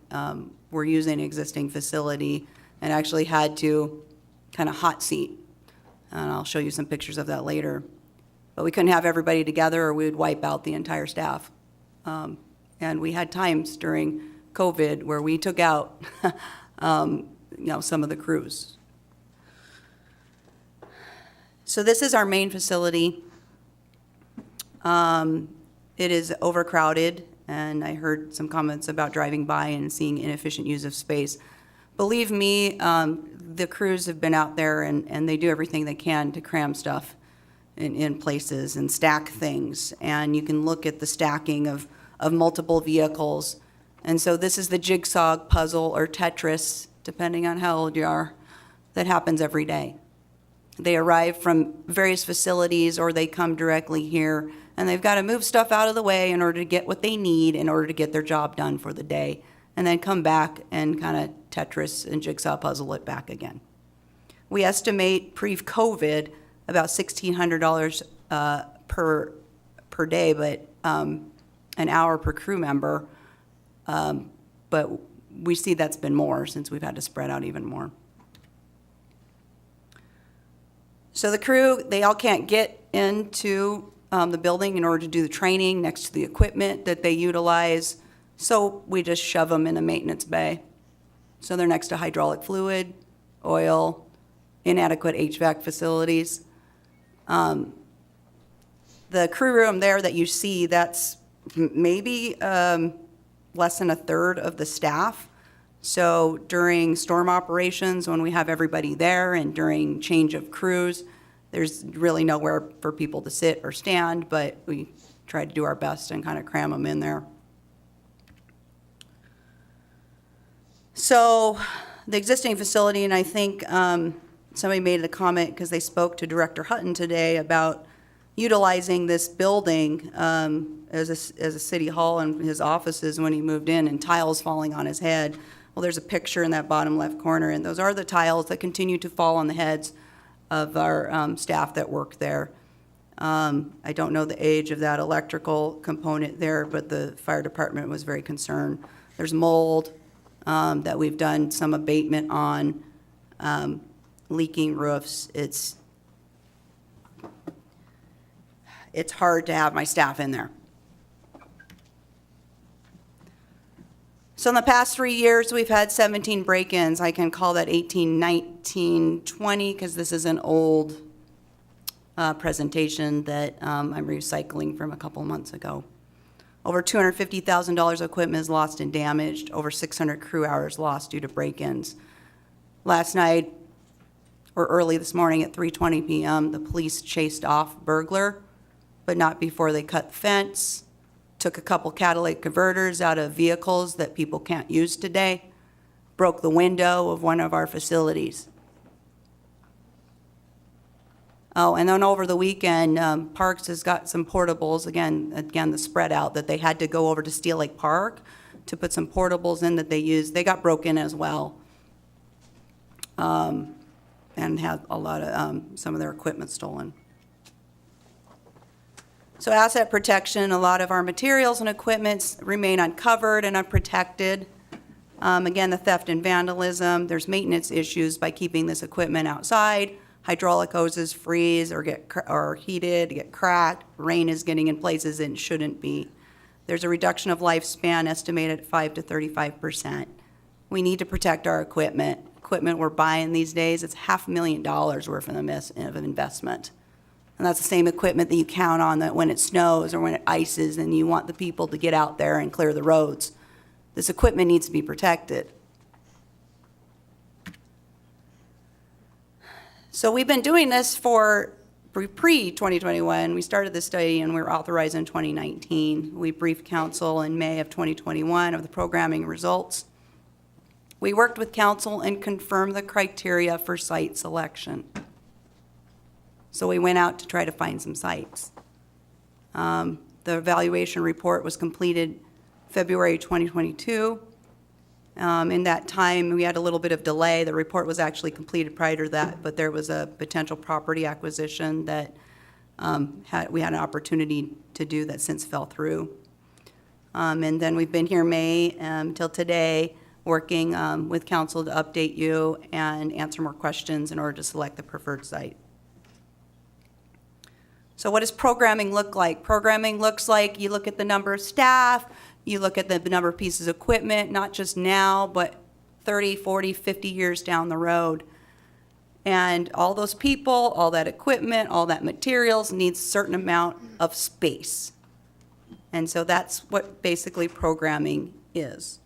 were using an existing facility and actually had to kind of hot seat. And I'll show you some pictures of that later. But we couldn't have everybody together or we would wipe out the entire staff. And we had times during COVID where we took out some of the crews. So this is our main facility. It is overcrowded, and I heard some comments about driving by and seeing inefficient use of space. Believe me, the crews have been out there and they do everything they can to cram stuff in places and stack things. And you can look at the stacking of multiple vehicles. And so this is the jigsaw puzzle or Tetris, depending on how old you are, that happens every day. They arrive from various facilities or they come directly here, and they've got to move stuff out of the way in order to get what they need in order to get their job done for the day, and then come back and kind of Tetris and jigsaw puzzle it back again. We estimate pre-COVID about $1,600 per day, but an hour per crew member. But we see that's been more since we've had to spread out even more. So the crew, they all can't get into the building in order to do the training next to the equipment that they utilize. So we just shove them in a maintenance bay. So they're next to hydraulic fluid, oil, inadequate HVAC facilities. The crew room there that you see, that's maybe less than a third of the staff. So during storm operations, when we have everybody there, and during change of crews, there's really nowhere for people to sit or stand, but we try to do our best and kind of cram them in there. So the existing facility, and I think somebody made a comment because they spoke to Director Hutton today about utilizing this building as a city hall and his offices when he moved in, and tiles falling on his head. Well, there's a picture in that bottom left corner, and those are the tiles that continue to fall on the heads of our staff that work there. I don't know the age of that electrical component there, but the fire department was very concerned. There's mold that we've done some abatement on, leaking roofs. It's hard to have my staff in there. So in the past 3 years, we've had 17 break-ins. I can call that 18, 19, 20, because this is an old presentation that I'm recycling from a couple months ago. Over $250,000 of equipment is lost and damaged. Over 600 crew hours lost due to break-ins. Last night, or early this morning at 3:20 p.m., the police chased off burglar, but not before they cut the fence, took a couple catalytic converters out of vehicles that people can't use today, broke the window of one of our facilities. Oh, and then over the weekend, Parks has got some portables, again, the spread out, that they had to go over to Steel Lake Park to put some portables in that they used. They got broken as well, and had a lot of, some of their equipment stolen. So asset protection, a lot of our materials and equipment remain uncovered and unprotected. Again, the theft and vandalism, there's maintenance issues by keeping this equipment outside. Hydraulic hoses freeze or get heated, get cracked. Rain is getting in places it shouldn't be. There's a reduction of lifespan estimated at 5 to 35%. We need to protect our equipment. Equipment we're buying these days, it's $500,000 worth of investment. And that's the same equipment that you count on that when it snows or when it ices and you want the people to get out there and clear the roads. This equipment needs to be protected. So we've been doing this for pre-2021. We started this study and we were authorized in 2019. We briefed council in May of 2021 of the programming results. We worked with council and confirmed the criteria for site selection. So we went out to try to find some sites. The evaluation report was completed February 2022. In that time, we had a little bit of delay. The report was actually completed prior to that, but there was a potential property acquisition that we had an opportunity to do that since fell through. And then we've been here May till today, working with council to update you and answer more questions in order to select the preferred site. So what does programming look like? Programming looks like you look at the number of staff, you look at the number of pieces of equipment, not just now, but 30, 40, 50 years down the road. And all those people, all that equipment, all that materials needs a certain amount of space. And so that's what basically programming is.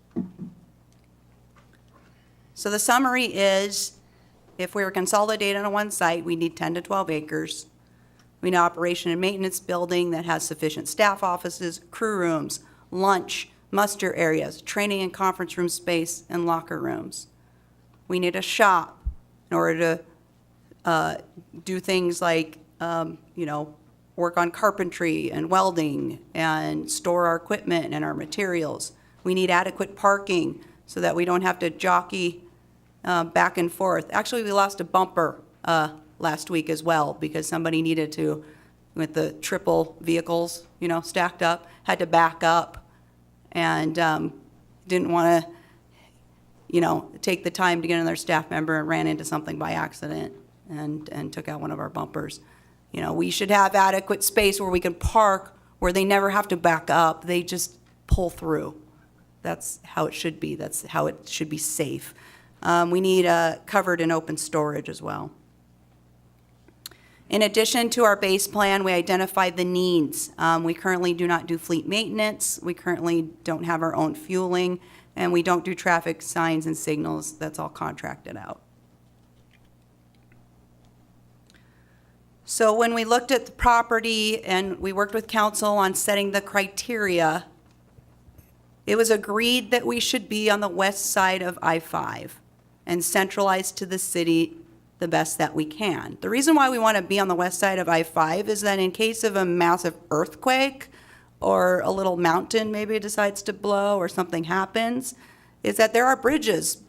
So the summary is, if we were consolidated on one site, we need 10 to 12 acres. We need an operation and maintenance building that has sufficient staff offices, crew rooms, lunch, muster areas, training and conference room space, and locker rooms. We need a shop in order to do things like, work on carpentry and welding and store our equipment and our materials. We need adequate parking so that we don't have to jockey back and forth. Actually, we lost a bumper last week as well because somebody needed to, with the triple vehicles, stacked up, had to back up and didn't want to, take the time to get another staff member and ran into something by accident and took out one of our bumpers. We should have adequate space where we can park, where they never have to back up. They just pull through. That's how it should be. That's how it should be safe. We need covered and open storage as well. In addition to our base plan, we identified the needs. We currently do not do fleet maintenance. We currently don't have our own fueling, and we don't do traffic signs and signals. That's all contracted out. So when we looked at the property and we worked with council on setting the criteria, it was agreed that we should be on the west side of I-5 and centralized to the city the best that we can. The reason why we want to be on the west side of I-5 is that in case of a massive earthquake or a little mountain maybe decides to blow or something happens, is that there are bridges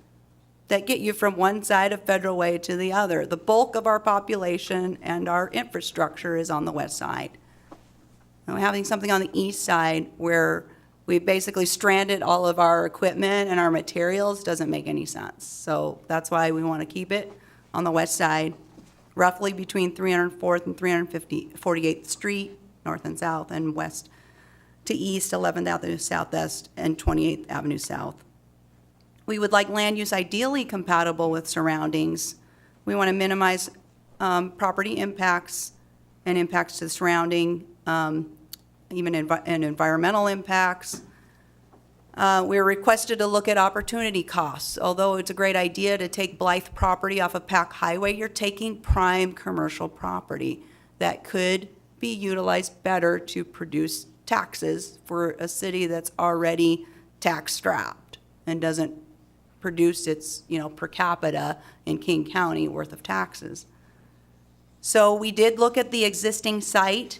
that get you from one side of Federal Way to the other. The bulk of our population and our infrastructure is on the west side. And having something on the east side where we basically stranded all of our equipment and our materials doesn't make any sense. So that's why we want to keep it on the west side, roughly between 304th and 348th Street, north and south, and west to east, 11th Avenue Southwest, and 28th Avenue South. We would like land use ideally compatible with surroundings. We want to minimize property impacts and impacts to the surrounding, even environmental impacts. We were requested to look at opportunity costs. Although it's a great idea to take Blythe property off of Pack Highway, you're taking prime commercial property that could be utilized better to produce taxes for a city that's already tax strapped and doesn't produce its, per capita in King County worth of taxes. So we did look at the existing site.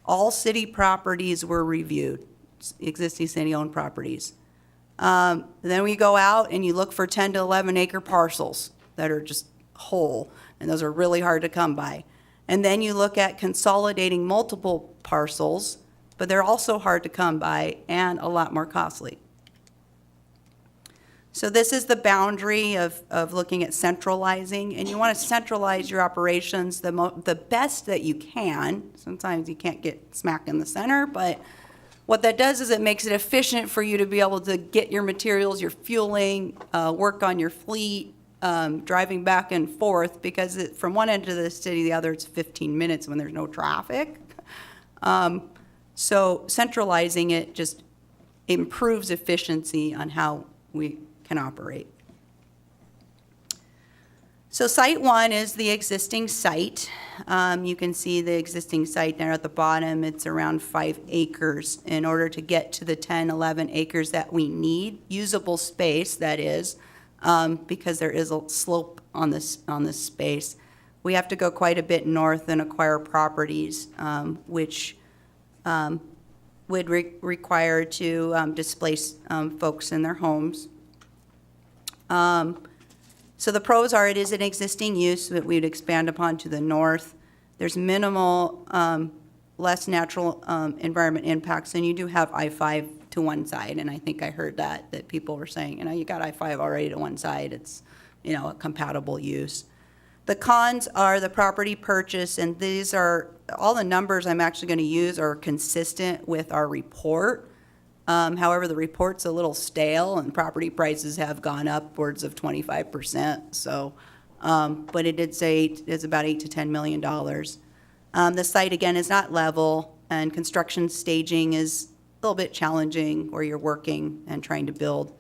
All city properties were reviewed, existing city-owned properties. Then we go out and you look for 10 to 11 acre parcels that are just whole, and those are really hard to come by. And then you look at consolidating multiple parcels, but they're also hard to come by and a lot more costly. So this is the boundary of looking at centralizing, and you want to centralize your operations the best that you can. Sometimes you can't get smack in the center, but What that does is it makes it efficient for you to be able to get your materials, your fueling, work on your fleet, driving back and forth, because from one end of the city to the other, it's 15 minutes when there's no traffic. So centralizing it just improves efficiency on how we can operate. So site 1 is the existing site. You can see the existing site there at the bottom. It's around 5 acres. In order to get to the 10, 11 acres that we need, usable space that is, because there is a slope on this space, we have to go quite a bit north and acquire properties, which would require to displace folks in their homes. So the pros are it is an existing use that we would expand upon to the north. There's minimal, less natural environment impacts, and you do have I-5 to one side, and I think I heard that people were saying, you got I-5 already to one side. It's, a compatible use. The cons are the property purchase, and these are, all the numbers I'm actually going to use are consistent with our report. However, the report's a little stale, and property prices have gone upwards of 25%. So, but it did say it's about $8 to $10 million. The site, again, is not level, and construction staging is a little bit challenging where you're working and trying to build.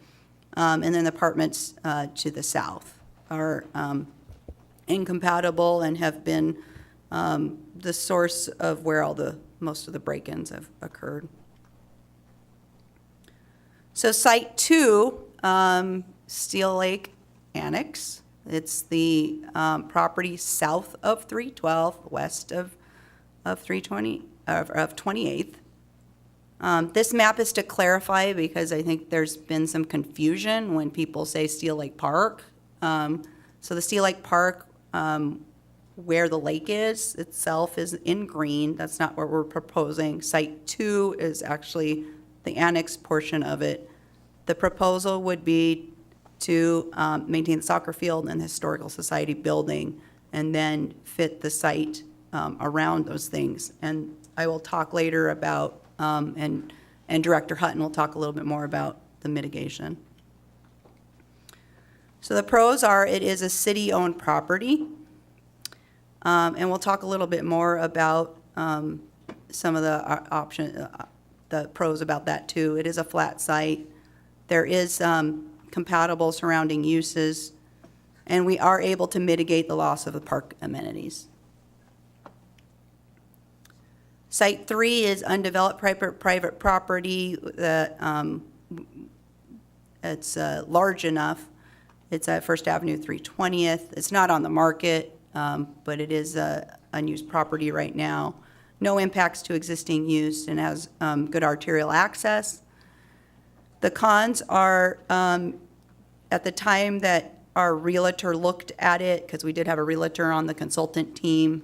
And then the apartments to the south are incompatible and have been the source of where most of the break-ins have occurred. So Site 2, Steel Lake Annex. It's the property south of 312, west of 28th. This map is to clarify because I think there's been some confusion when people say Steel Lake Park. So the Steel Lake Park, where the lake is itself, is in green. That's not what we're proposing. Site 2 is actually the annex portion of it. The proposal would be to maintain the soccer field and the Historical Society building, and then fit the site around those things. And I will talk later about, and Director Hutton will talk a little bit more about the mitigation. So the pros are it is a city-owned property, and we'll talk a little bit more about some of the pros about that too. It is a flat site. There is compatible surrounding uses, and we are able to mitigate the loss of the park amenities. Site 3 is undeveloped private property that it's large enough. It's at First Avenue 320th. It's not on the market, but it is unused property right now. No impacts to existing use and has good arterial access. The cons are, at the time that our realtor looked at it, because we did have a realtor on the consultant team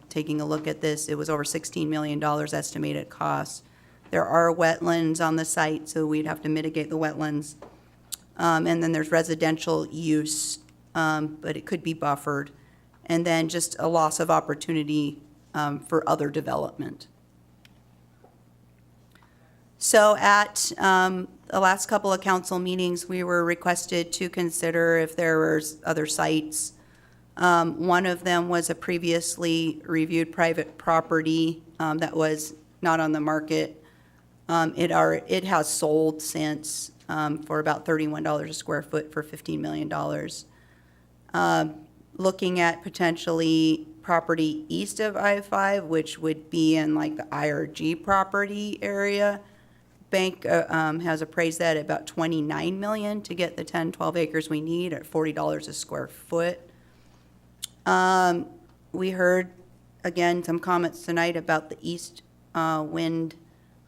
taking a look at this, it was over $16 million estimated cost. There are wetlands on the site, so we'd have to mitigate the wetlands. And then there's residential use, but it could be buffered. And then just a loss of opportunity for other development. So at the last couple of council meetings, we were requested to consider if there were other sites. One of them was a previously reviewed private property that was not on the market. It has sold since for about $31 a square foot for $15 million. Looking at potentially property east of I-5, which would be in like the IRG property area. Bank has appraised that at about $29 million to get the 10, 12 acres we need at $40 a square foot. We heard, again, some comments tonight about the East Wind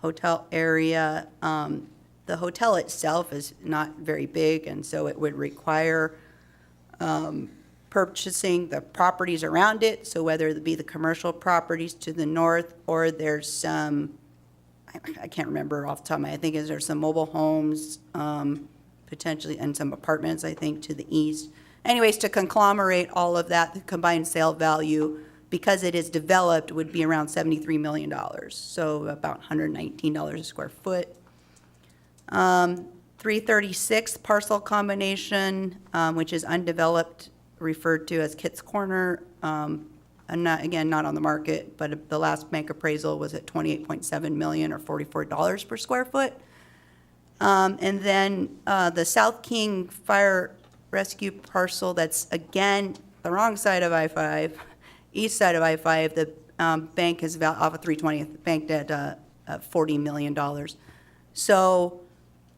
Hotel area. The hotel itself is not very big, and so it would require purchasing the properties around it. So whether it be the commercial properties to the north, or there's some, I can't remember off the top of my head, I think there's some mobile homes potentially, and some apartments, I think, to the east. Anyways, to conglomerate all of that, the combined sale value because it is developed, would be around $73 million, so about $119 a square foot. 336 parcel combination, which is undeveloped, referred to as Kitts Corner, and not, again, not on the market, but the last bank appraisal was at $28.7 million or $44 per square foot. And then the South King Fire Rescue parcel, that's again the wrong side of I-5, east side of I-5, the bank is off of 320th, banked at $40 million. So,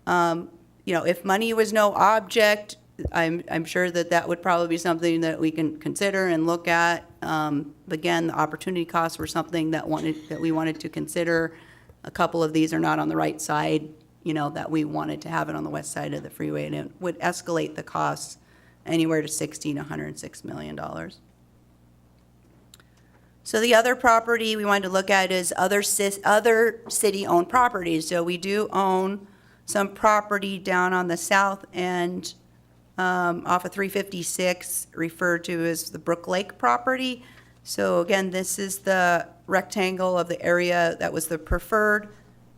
you know, if money was no object, I'm sure that would probably be something that we can consider and look at. Again, the opportunity costs were something that we wanted to consider. A couple of these are not on the right side, you know, that we wanted to have it on the west side of the freeway, and it would escalate the costs anywhere to $60 to $106 million. So the other property we wanted to look at is other city-owned properties. So we do own some property down on the south end off of 356, referred to as the Brook Lake property. So again, this is the rectangle of the area that was the preferred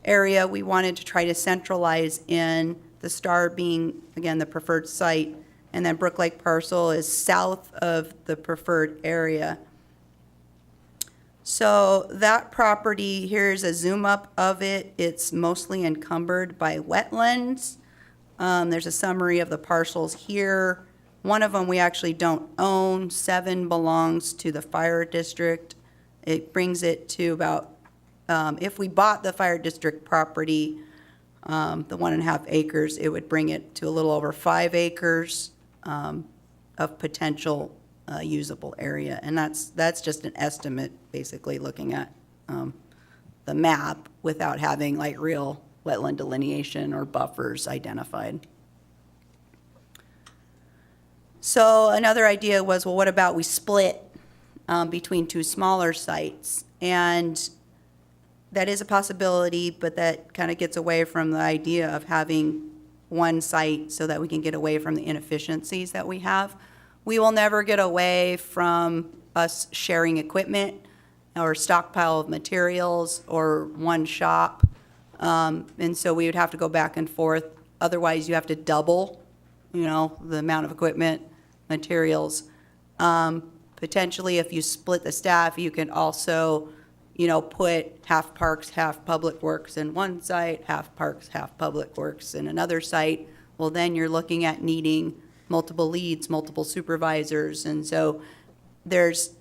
area we wanted to try to centralize in, the star being, again, the preferred site, and then Brook Lake parcel is south of the preferred area. So that property, here's a zoom up of it. It's mostly encumbered by wetlands. There's a summary of the parcels here. One of them we actually don't own. 7 belongs to the fire district. It brings it to about, if we bought the fire district property, the 1.5 acres, it would bring it to a little over 5 acres of potential usable area. And that's just an estimate, basically looking at the map without having like real wetland delineation or buffers identified. So another idea was, well, what about we split between 2 smaller sites? And that is a possibility, but that kind of gets away from the idea of having one site so that we can get away from the inefficiencies that we have. We will never get away from us sharing equipment or stockpile of materials or one shop. And so we would have to go back and forth. Otherwise, you have to double, you know, the amount of equipment, materials. Potentially, if you split the staff, you can also, you know, put half parks, half public works in one site, half parks, half public works in another site. Well, then you're looking at needing multiple leads, multiple supervisors. And so there's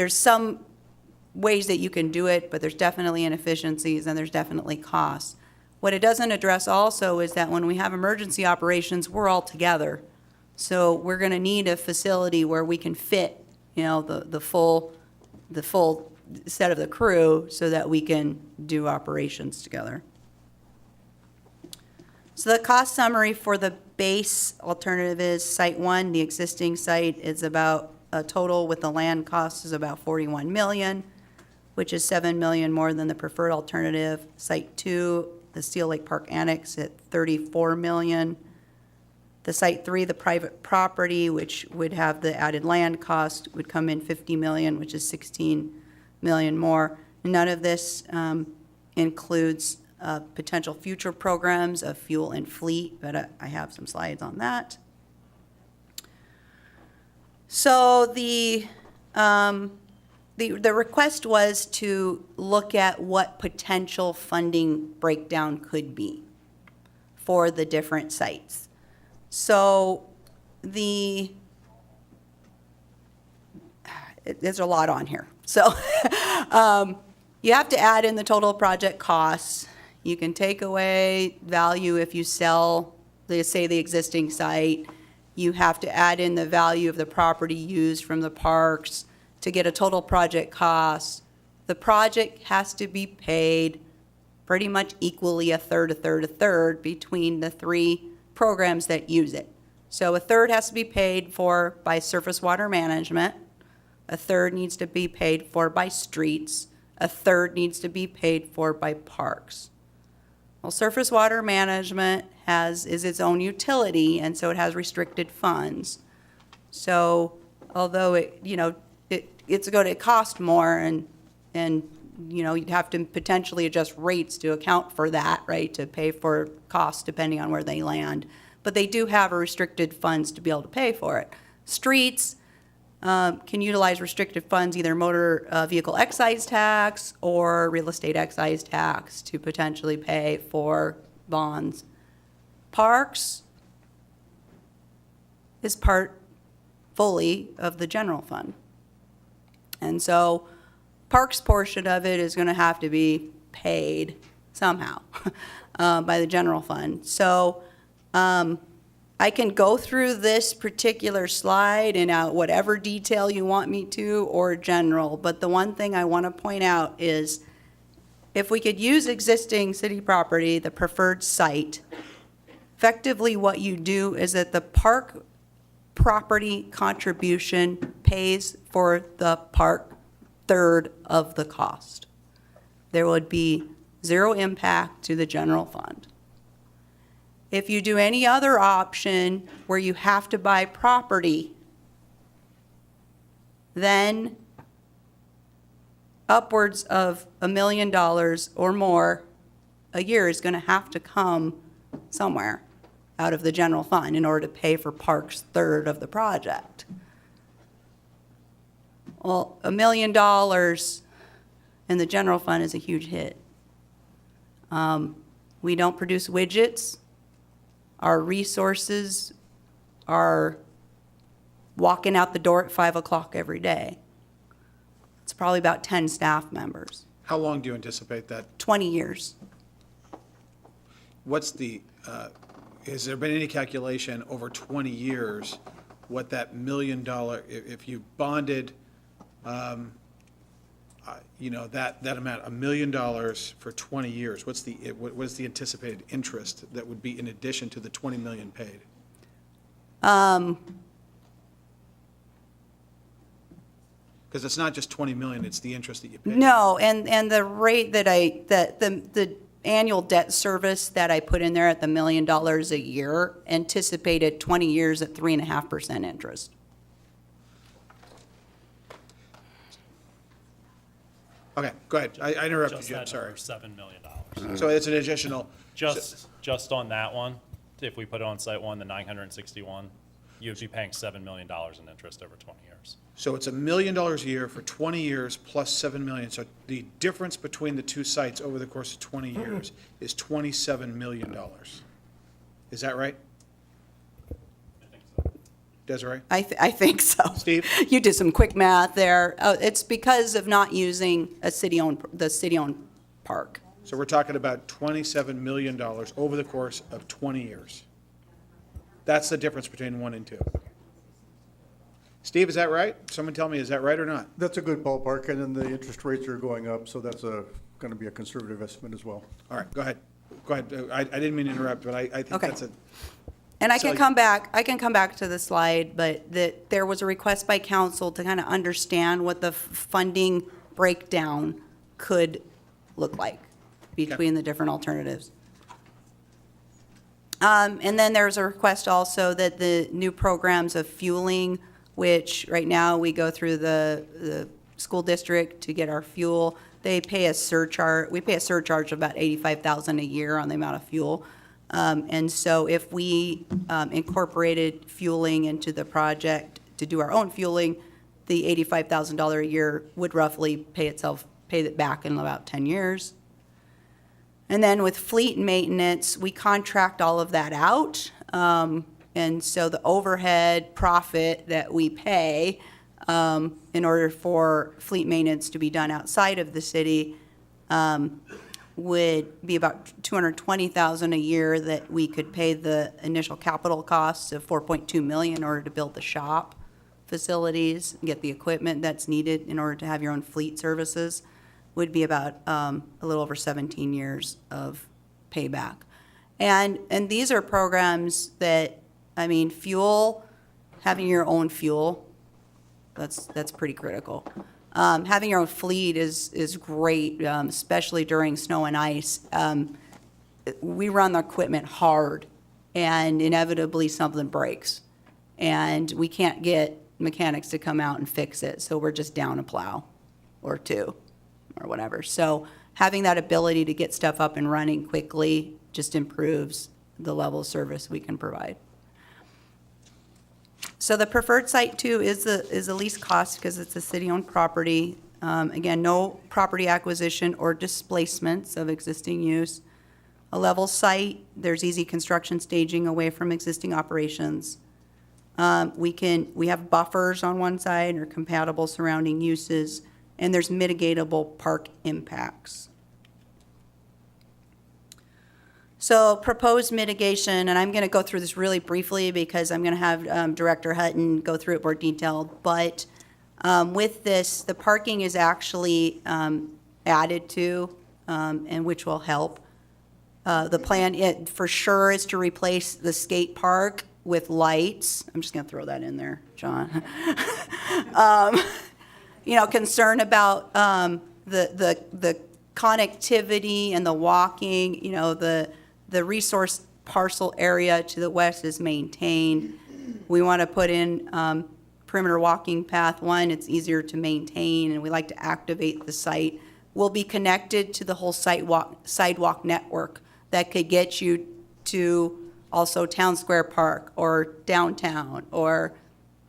some ways that you can do it, but there's definitely inefficiencies and there's definitely costs. What it doesn't address also is that when we have emergency operations, we're all together. So we're going to need a facility where we can fit, you know, the full set of the crew so that we can do operations together. So the cost summary for the base alternative is Site 1, the existing site, is about a total with the land cost is about $41 million, which is $7 million more than the preferred alternative. Site 2, the Steel Lake Park Annex, at $34 million. The Site 3, the private property, which would have the added land cost, would come in $50 million, which is $16 million more. None of this includes potential future programs of fuel and fleet, but I have some slides on that. So the request was to look at what potential funding breakdown could be for the different sites. So there's a lot on here. So you have to add in the total project costs. You can take away value if you sell, say, the existing site. You have to add in the value of the property used from the parks to get a total project cost. The project has to be paid pretty much equally, a third between the 3 programs that use it. So a third has to be paid for by surface water management. A third needs to be paid for by streets. A third needs to be paid for by parks. Well, surface water management is its own utility, and so it has restricted funds. So although it, you know, it's going to cost more, and, you know, you'd have to potentially adjust rates to account for that, right, to pay for costs depending on where they land. But they do have a restricted funds to be able to pay for it. Streets can utilize restricted funds, either motor vehicle excise tax or real estate excise tax, to potentially pay for bonds. Parks is part fully of the general fund. And so parks portion of it is going to have to be paid somehow by the general fund. So I can go through this particular slide in whatever detail you want me to, or general, but the one thing I want to point out is if we could use existing city property, the preferred site, effectively what you do is that the park property contribution pays for the park third of the cost. There would be zero impact to the general fund. If you do any other option where you have to buy property, then upwards of $1 million or more a year is going to have to come somewhere out of the general fund in order to pay for Parks' third of the project. Well, $1 million in the general fund is a huge hit. We don't produce widgets. Our resources are walking out the door at 5 o'clock every day. It's probably about 10 staff members. How long do you anticipate that? 20 years. What's the, has there been any calculation over 20 years what that $1 million, if you bonded, you know, that amount, $1 million for 20 years, what's the anticipated interest that would be in addition to the 20 million paid? Because it's not just 20 million, it's the interest that you pay. No, and the rate that the annual debt service that I put in there at the $1 million a year anticipated 20 years at 3.5% interest. Okay, go ahead. I interrupted Just you, I'm that sorry. number, $7 million. So it's an additional. Just on that one, if we put it on site one, the 961, you would be paying $7 million in interest over 20 years. So it's $1 million a year for 20 years plus 7 million. So the difference between the two sites over the course of 20 years is $27 million. Is that right? Desiree? I think so. Steve? You did some quick math there. It's because of not using the city-owned park. So we're talking about $27 million over the course of 20 years. That's the difference between 1 and 2. Steve, is that right? Someone tell me, is that right or not? That's a good ballpark, and then the interest rates are going up, so that's going to be a conservative estimate as well. All right, go ahead. Go ahead. I didn't mean to interrupt, but I think Okay. that's a. And I So- can come back to the slide, but that there was a request by council to kind of understand what the funding breakdown could look like between the different alternatives. And then there's a request also that the new programs of fueling, which right now we go through the school district to get our fuel, they pay a surcharge. We pay a surcharge of about $85,000 a year on the amount of fuel. And so if we incorporated fueling into the project to do our own fueling, the $85,000 a year would roughly pay it back in about 10 years. And then with fleet maintenance, we contract all of that out. And so the overhead profit that we pay in order for fleet maintenance to be done outside of the city would be about $220,000 a year that we could pay the initial capital costs of $4.2 million in order to build the shop facilities, get the equipment that's needed in order to have your own fleet services, would be about a little over 17 years of payback. And these are programs that, I mean, fuel, having your own fuel, that's pretty critical. Having your own fleet is great, especially during snow and ice. We run the equipment hard, and inevitably something breaks. And we can't get mechanics to come out and fix it, so we're just down a plow or two or whatever. So having that ability to get stuff up and running quickly just improves the level of service we can provide. So the preferred site too is the least cost because it's a city-owned property. Again, no property acquisition or displacements of existing use. A level site, there's easy construction staging away from existing operations. We have buffers on one side or compatible surrounding uses, and there's mitigatable park impacts. So proposed mitigation, and I'm going to go through this really briefly because I'm going to have Director Hutton go through it more detailed. But with this, the parking is actually added to, and which will help. The plan, for sure, is to replace the skate park with lights. I'm just going to throw that in there, John. Concern about the connectivity and the walking, the resource parcel area to the west is maintained. We want to put in perimeter walking path. One, it's easier to maintain, and we like to activate the site. We'll be connected to the whole sidewalk network that could get you to also Town Square Park or downtown, or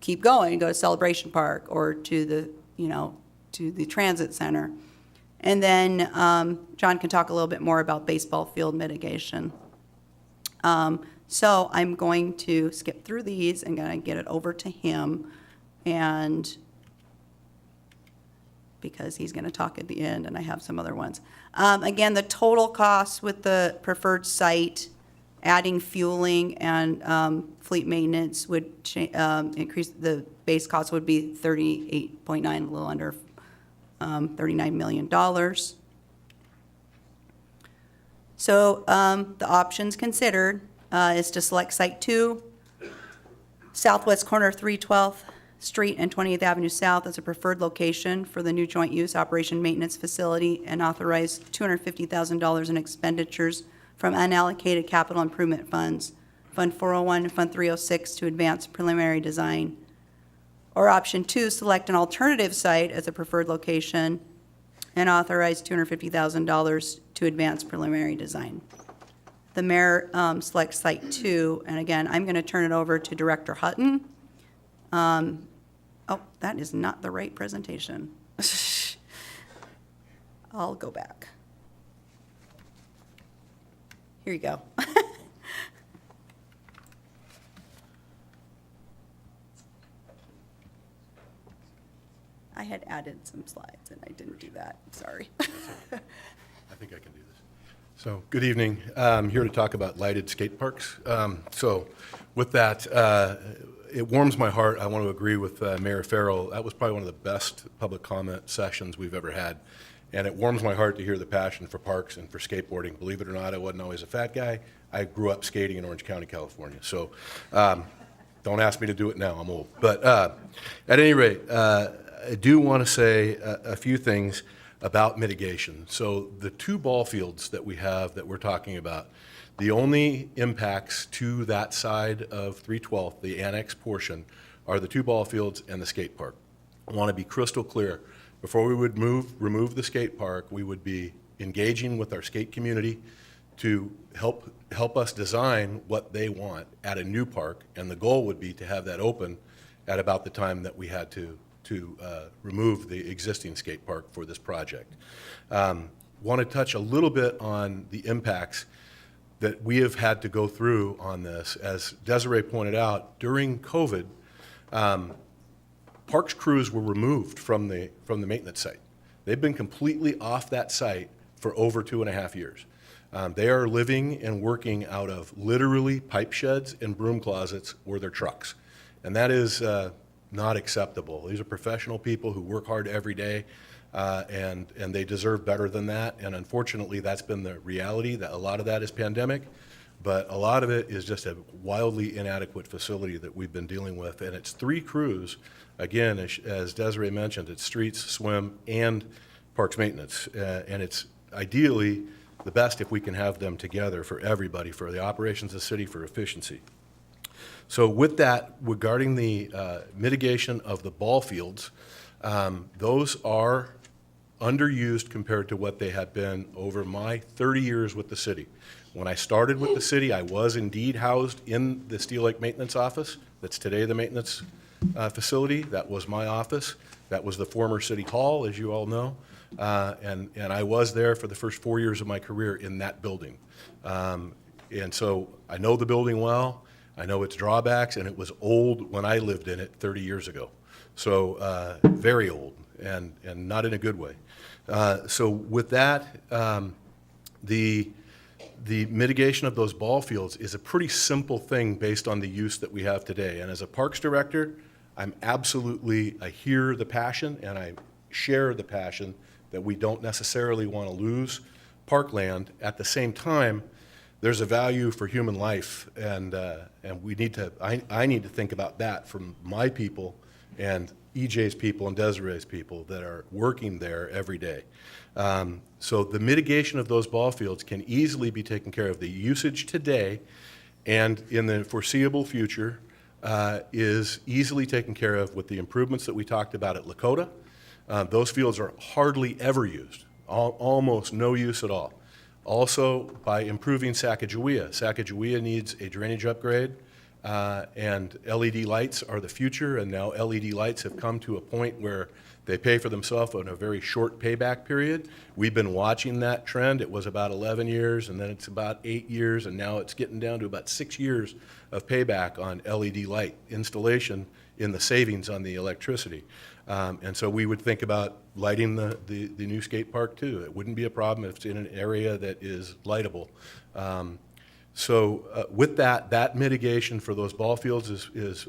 keep going, go to Celebration Park, or to the transit center. And then John can talk a little bit more about baseball field mitigation. So I'm going to skip through these and going to get it over to him, and because he's going to talk at the end, and I have some other ones. Again, the total cost with the preferred site, adding fueling and fleet maintenance would increase, the base cost would be 38.9, a little under $39 million. So the options considered is to select Site 2, southwest corner of 312th Street and 28th Avenue South as a preferred location for the new joint use operation maintenance facility, and authorize $250,000 in expenditures from unallocated capital improvement funds, Fund 401 and Fund 306, to advance preliminary design. Or option 2, select an alternative site as a preferred location and authorize $250,000 to advance preliminary design. The mayor selects Site 2, and again, I'm going to turn it over to Director Hutton. Oh, that is not the right presentation. I'll go back. Here you go. I had added some slides and I didn't do that, sorry. I think I can do this. So, good evening. I'm here to talk about lighted skate parks. So, with that, it warms my heart. I want to agree with Mayor Farrell. That was probably one of the best public comment sessions we've ever had. And it warms my heart to hear the passion for parks and for skateboarding. Believe it or not, I wasn't always a fat guy. I grew up skating in Orange County, California. So, don't ask me to do it now, I'm old. But at any rate, I do want to say a few things about mitigation. So the two ball fields that we have that we're talking about, the only impacts to that side of 312th, the annex portion, are the two ball fields and the skate park. I want to be crystal clear. Before we would remove the skate park, we would be engaging with our skate community to help us design what they want at a new park, and the goal would be to have that open at about the time that we had to remove the existing skate park for this project. Want to touch a little bit on the impacts that we have had to go through on this. As Desiree pointed out, during COVID, parks crews were removed from the maintenance site. They've been completely off that site for over 2.5 years. They are living and working out of literally pipe sheds and broom closets or their trucks. And that is not acceptable. These are professional people who work hard every day, and they deserve better than that. And unfortunately, that's been the reality. That a lot of that is pandemic, but a lot of it is just a wildly inadequate facility that we've been dealing with. And it's 3 crews. Again, as Desiree mentioned, it's streets, swim, and parks maintenance. And it's ideally the best if we can have them together for everybody, for the operations of the city, for efficiency. So with that, regarding the mitigation of the ball fields, those are underused compared to what they have been over my 30 years with the city. When I started with the city, I was indeed housed in the Steel Lake Maintenance Office. That's today the maintenance facility. That was my office. That was the former City Hall, as you all know. And I was there for the first 4 years of my career in that building. And so I know the building well. I know its drawbacks, and it was old when I lived in it 30 years ago. So very old, and not in a good way. So with that, the mitigation of those ball fields is a pretty simple thing based on the use that we have today. And as a Parks Director, I hear the passion and I share the passion that we don't necessarily want to lose parkland. At the same time, there's a value for human life, and we need to, I need to think about that from my people and EJ's people and Desiree's people that are working there every day. So the mitigation of those ball fields can easily be taken care of. The usage today and in the foreseeable future is easily taken care of with the improvements that we talked about at Lakota. Those fields are hardly ever used, almost no use at all. Also, by improving Sacagawea. Sacagawea needs a drainage upgrade, and LED lights are the future, and now LED lights have come to a point where they pay for themselves in a very short payback period. We've been watching that trend. It was about 11 years, and then it's about 8 years, and now it's getting down to about 6 years of payback on LED light installation in the savings on the electricity. And so we would think about lighting the new skate park too. It wouldn't be a problem if it's in an area that is lightable. So with that mitigation for those ball fields is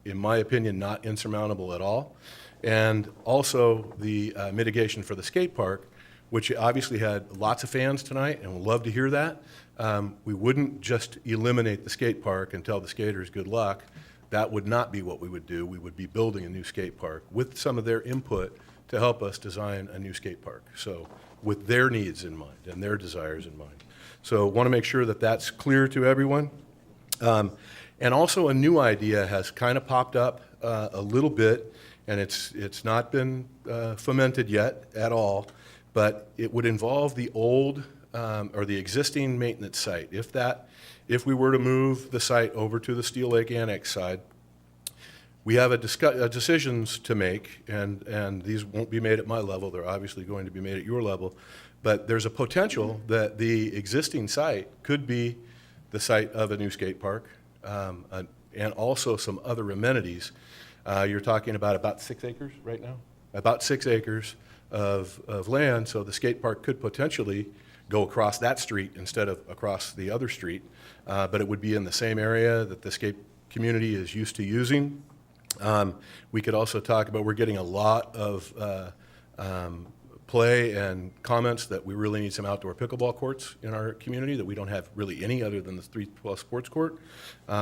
in my opinion, not insurmountable at all. And also the mitigation for the skate park, which obviously had lots of fans tonight, and we'd love to hear that. We wouldn't just eliminate the skate park and tell the skaters good luck. That would not be what we would do. We would be building a new skate park with some of their input to help us design a new skate park. So with their needs in mind and their desires in mind. So want to make sure that that's clear to everyone. And also a new idea has kind of popped up a little bit, and it's not been fomented yet at all, but it would involve the old or the existing maintenance site. If we were to move the site over to the Steel Lake Annex side, we have decisions to make, and these won't be made at my level. They're obviously going to be made at your level. But there's a potential that the existing site could be the site of a new skate park, and also some other amenities. You're talking about 6 acres right now? About 6 acres of land, so the skate park could potentially go across that street instead of across the other street, but it would be in the same area that the skate community is used to using. We could also talk about, we're getting a lot of play and comments that we really need some outdoor pickleball courts in our community, that we don't have really any other than the 312 sports court.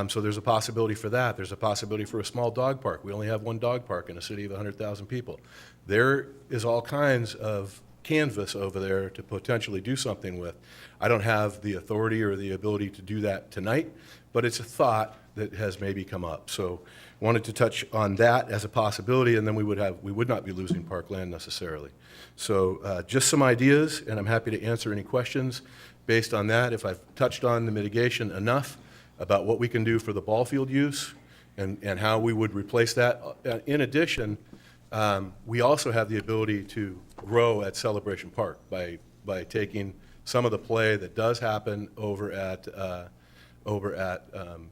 So there's a possibility for that. There's a possibility for a small dog park. We only have one dog park in a city of 100,000 people. There is all kinds of canvas over there to potentially do something with. I don't have the authority or the ability to do that tonight, but it's a thought that has maybe come up. So wanted to touch on that as a possibility, and then we would not be losing parkland necessarily. So just some ideas, and I'm happy to answer any questions based on that. If I've touched on the mitigation enough about what we can do for the ball field use and how we would replace that. In addition, we also have the ability to grow at Celebration Park by taking some of the play that does happen over at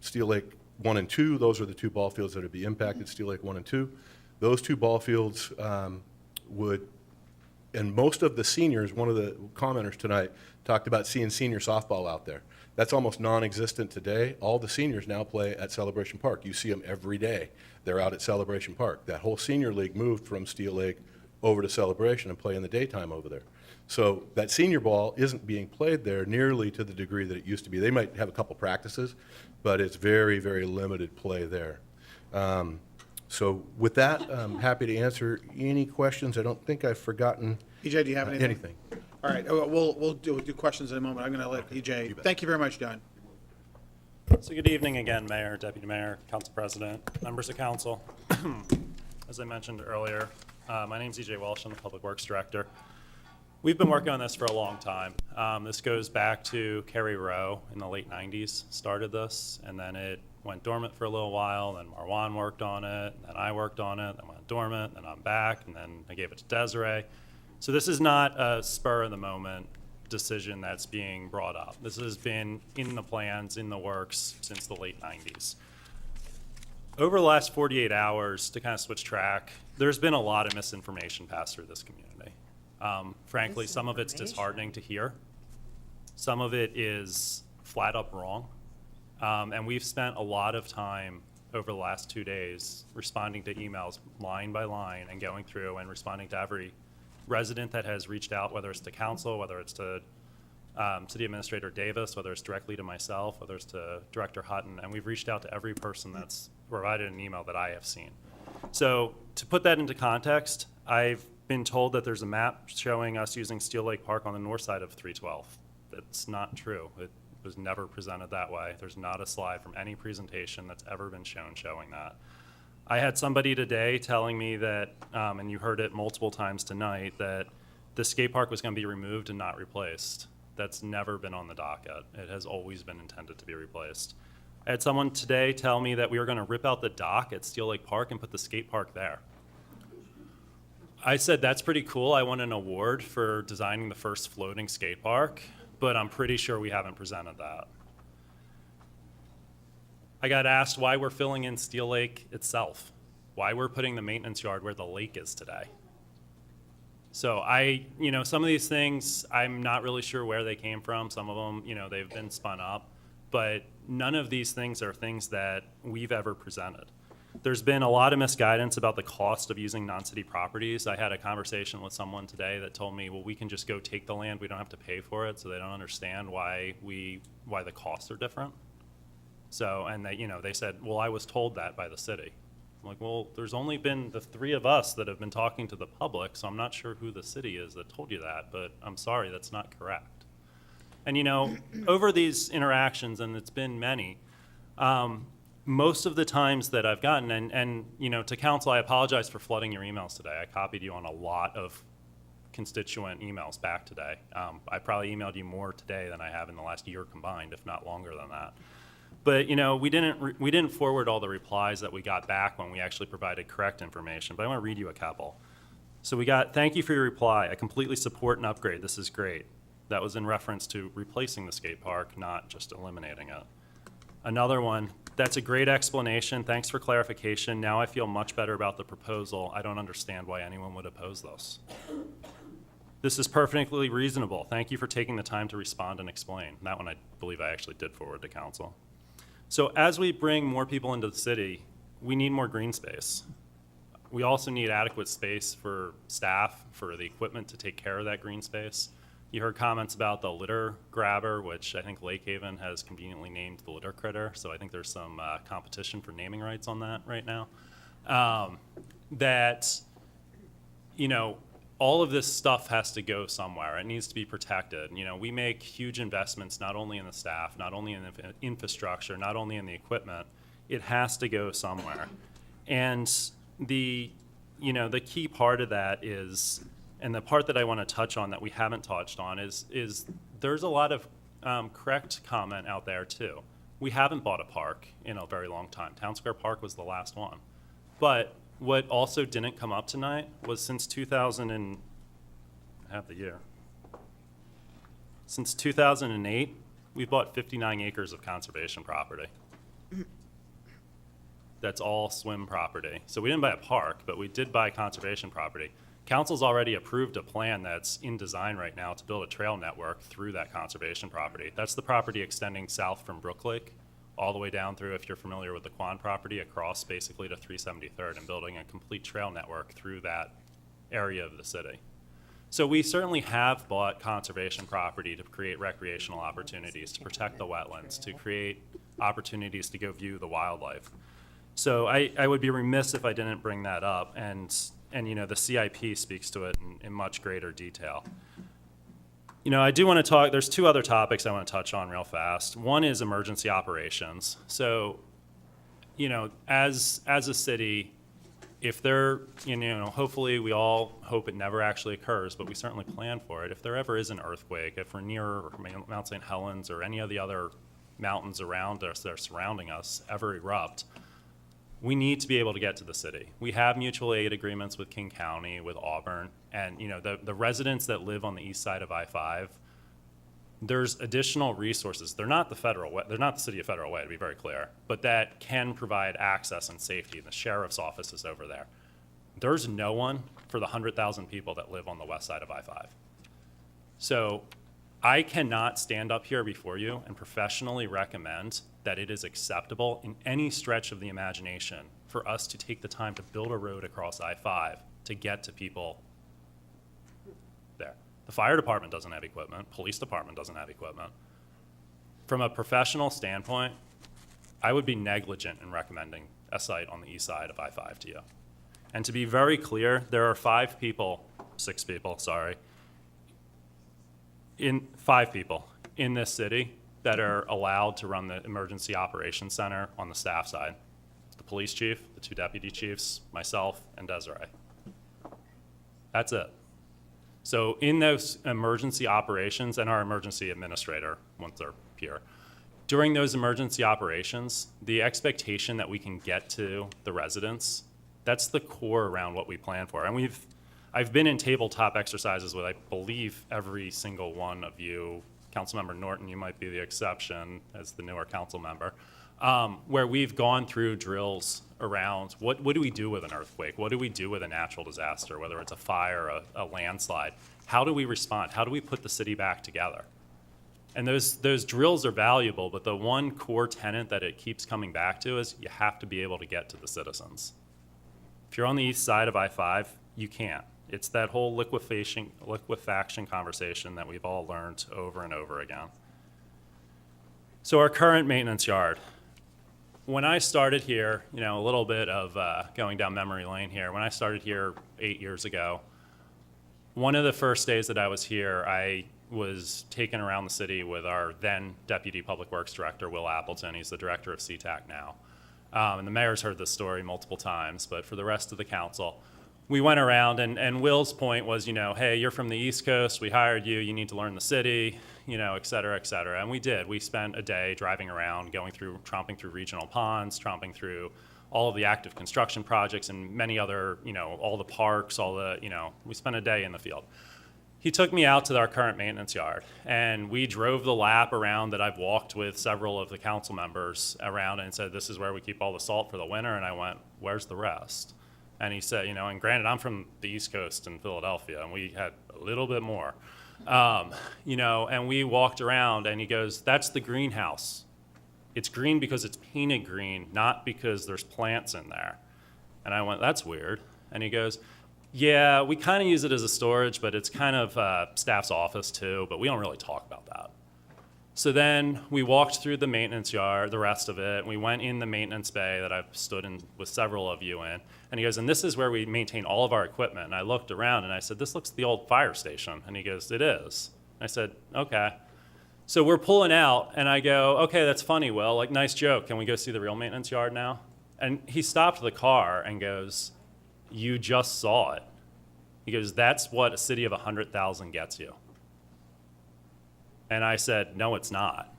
Steel Lake 1 and 2. Those are the two ball fields that would be impacted, Steel Lake 1 and 2. Those two ball fields would, and most of the seniors, one of the commenters tonight talked about seeing senior softball out there. That's almost non-existent today. All the seniors now play at Celebration Park. You see them every day. They're out at Celebration Park. That whole senior league moved from Steel Lake over to Celebration and play in the daytime over there. So that senior ball isn't being played there nearly to the degree that it used to be. They might have a couple practices, but it's very, very limited play there. So with that, I'm happy to answer any questions. I don't think I've forgotten EJ, do you have anything? anything. All right, we'll do questions in a moment. I'm going to let EJ. Thank you very much, Don. So good evening again, Mayor, Deputy Mayor, Council President, members of council. As I mentioned earlier, my name's EJ Welsh. I'm the Public Works Director. We've been working on this for a long time. This goes back to Kerry Rowe in the late 90s, started this, and then it went dormant for a little while, then Marwan worked on it, and then I worked on it, then went dormant, then I'm back, and then I gave it to Desiree. So this is not a spur-of-the-moment decision that's being brought up. This has been in the plans, in the works since the late 90s. Over the last 48 hours, to kind of switch track, there's been a lot of misinformation passed through this community. Frankly, some of it's disheartening to hear. Some of it is flat up wrong. And we've spent a lot of time over the last 2 days responding to emails line by line and going through and responding to every resident that has reached out, whether it's to council, whether it's to City Administrator Davis, whether it's directly to myself, whether it's to Director Hutton, and we've reached out to every person that's provided an email that I have seen. So to put that into context, I've been told that there's a map showing us using Steel Lake Park on the north side of 312. That's not true. It was never presented that way. There's not a slide from any presentation that's ever been shown showing that. I had somebody today telling me that, and you heard it multiple times tonight, that the skate park was going to be removed and not replaced. That's never been on the docket. It has always been intended to be replaced. I had someone today tell me that we were going to rip out the dock at Steel Lake Park and put the skate park there. I said, that's pretty cool. I won an award for designing the first floating skate park, but I'm pretty sure we haven't presented that. I got asked why we're filling in Steel Lake itself, why we're putting the maintenance yard where the lake is today. So some of these things, I'm not really sure where they came from. Some of them, they've been spun up, but none of these things are things that we've ever presented. There's been a lot of misguidance about the cost of using non-city properties. I had a conversation with someone today that told me, well, we can just go take the land, we don't have to pay for it, so they don't understand why the costs are different. So, and they said, well, I was told that by the city. I'm like, well, there's only been the three of us that have been talking to the public, so I'm not sure who the city is that told you that, but I'm sorry, that's not correct. And over these interactions, and it's been many, most of the times that I've gotten, and to council, I apologize for flooding your emails today. I copied you on a lot of constituent emails back today. I probably emailed you more today than I have in the last year combined, if not longer than that. But we didn't forward all the replies that we got back when we actually provided correct information. But I want to read you a couple. So we got, thank you for your reply. I completely support an upgrade. This is great. That was in reference to replacing the skate park, not just eliminating it. Another one, that's a great explanation. Thanks for clarification. Now I feel much better about the proposal. I don't understand why anyone would oppose this. This is perfectly reasonable. Thank you for taking the time to respond and explain. That one I believe I actually did forward to council. So as we bring more people into the city, we need more green space. We also need adequate space for staff, for the equipment to take care of that green space. You heard comments about the litter grabber, which I think Lake Haven has conveniently named the litter critter. So I think there's some competition for naming rights on that right now. All of this stuff has to go somewhere. It needs to be protected. We make huge investments not only in the staff, not only in the infrastructure, not only in the equipment. It has to go somewhere. And the key part of that is, and the part that I want to touch on that we haven't touched on is there's a lot of correct comment out there too. We haven't bought a park in a very long time. Town Square Park was the last one. But what also didn't come up tonight was since 2008, we've bought 59 acres of conservation property. That's all swim property. So we didn't buy a park, but we did buy conservation property. Council's already approved a plan that's in design right now to build a trail network through that conservation property. That's the property extending south from Brook Lake all the way down through, if you're familiar with the Quan property, across basically to 373rd and building a complete trail network through that area of the city. So we certainly have bought conservation property to create recreational opportunities, to protect the wetlands, to create opportunities to go view the wildlife. So I would be remiss if I didn't bring that up, and the CIP speaks to it in much greater detail. You know, I do want to talk, there's two other topics I want to touch on real fast. One is emergency operations. So, you know, as a city, if there, you know, hopefully we all hope it never actually occurs, but we certainly plan for it. If there ever is an earthquake, if we're near Mount St. Helens or any of the other mountains around us that are surrounding us ever erupt, we need to be able to get to the city. We have mutual aid agreements with King County, with Auburn, and you know, the residents that live on the east side of I-5, there's additional resources. They're not the Federal Way, they're not the city of Federal Way, to be very clear, but that can provide access and safety. The sheriff's office is over there. There's no one for the 100,000 people that live on the west side of I-5. So I cannot stand up here before you and professionally recommend that it is acceptable in any stretch of the imagination for us to take the time to build a road across I-5 to get to people there. The fire department doesn't have equipment. Police department doesn't have equipment. From a professional standpoint, I would be negligent in recommending a site on the east side of I-5 to you. And to be very clear, there are 5 people in this city that are allowed to run the emergency operations center on the staff side. The police chief, the 2 deputy chiefs, myself, and Desiree. That's it. So in those emergency operations, and our emergency administrator, once they're here, during those emergency operations, the expectation that we can get to the residents, that's the core around what we plan for. And I've been in tabletop exercises with, I believe, every single one of you. Councilmember Norton, you might be the exception as the newer council member, where we've gone through drills around what do we do with an earthquake? What do we do with a natural disaster, whether it's a fire, a landslide? How do we respond? How do we put the city back together? And those drills are valuable, but the one core tenet that it keeps coming back to is you have to be able to get to the citizens. If you're on the east side of I-5, you can't. It's that whole liquefaction conversation that we've all learned over and over again. So our current maintenance yard. When I started here, you know, a little bit of going down memory lane here. When I started here 8 years ago, one of the first days that I was here, I was taken around the city with our then Deputy Public Works Director, Will Appleton. He's the director of CTAC now. And the mayor's heard this story multiple times, but for the rest of the council, we went around, and Will's point was, you know, hey, you're from the East Coast, we hired you, you need to learn the city, you know, et cetera, et cetera. And we did. We spent a day driving around, tromping through regional ponds, tromping through all of the active construction projects and many other, you know, all the parks, we spent a day in the field. He took me out to our current maintenance yard, and we drove the lap around that I've walked with several of the council members around and said, this is where we keep all the salt for the winter. And I went, where's the rest? And he said, you know, and granted, I'm from the East Coast in Philadelphia, and we had a little bit more, you know, and we walked around, and he goes, that's the greenhouse. It's green because it's painted green, not because there's plants in there. And I went, that's weird. And he goes, yeah, we kind of use it as a storage, but it's kind of staff's office too, but we don't really talk about that. So then we walked through the maintenance yard, the rest of it. We went in the maintenance bay that I've stood in with several of you in. And he goes, and this is where we maintain all of our equipment. And I looked around and I said, this looks like the old fire station. And he goes, it is. And I said, okay. So we're pulling out and I go, okay, that's funny, Will, like nice joke. Can we go see the real maintenance yard now? And he stopped the car and goes, you just saw it. He goes, that's what a city of 100,000 gets you. And I said, no, it's not.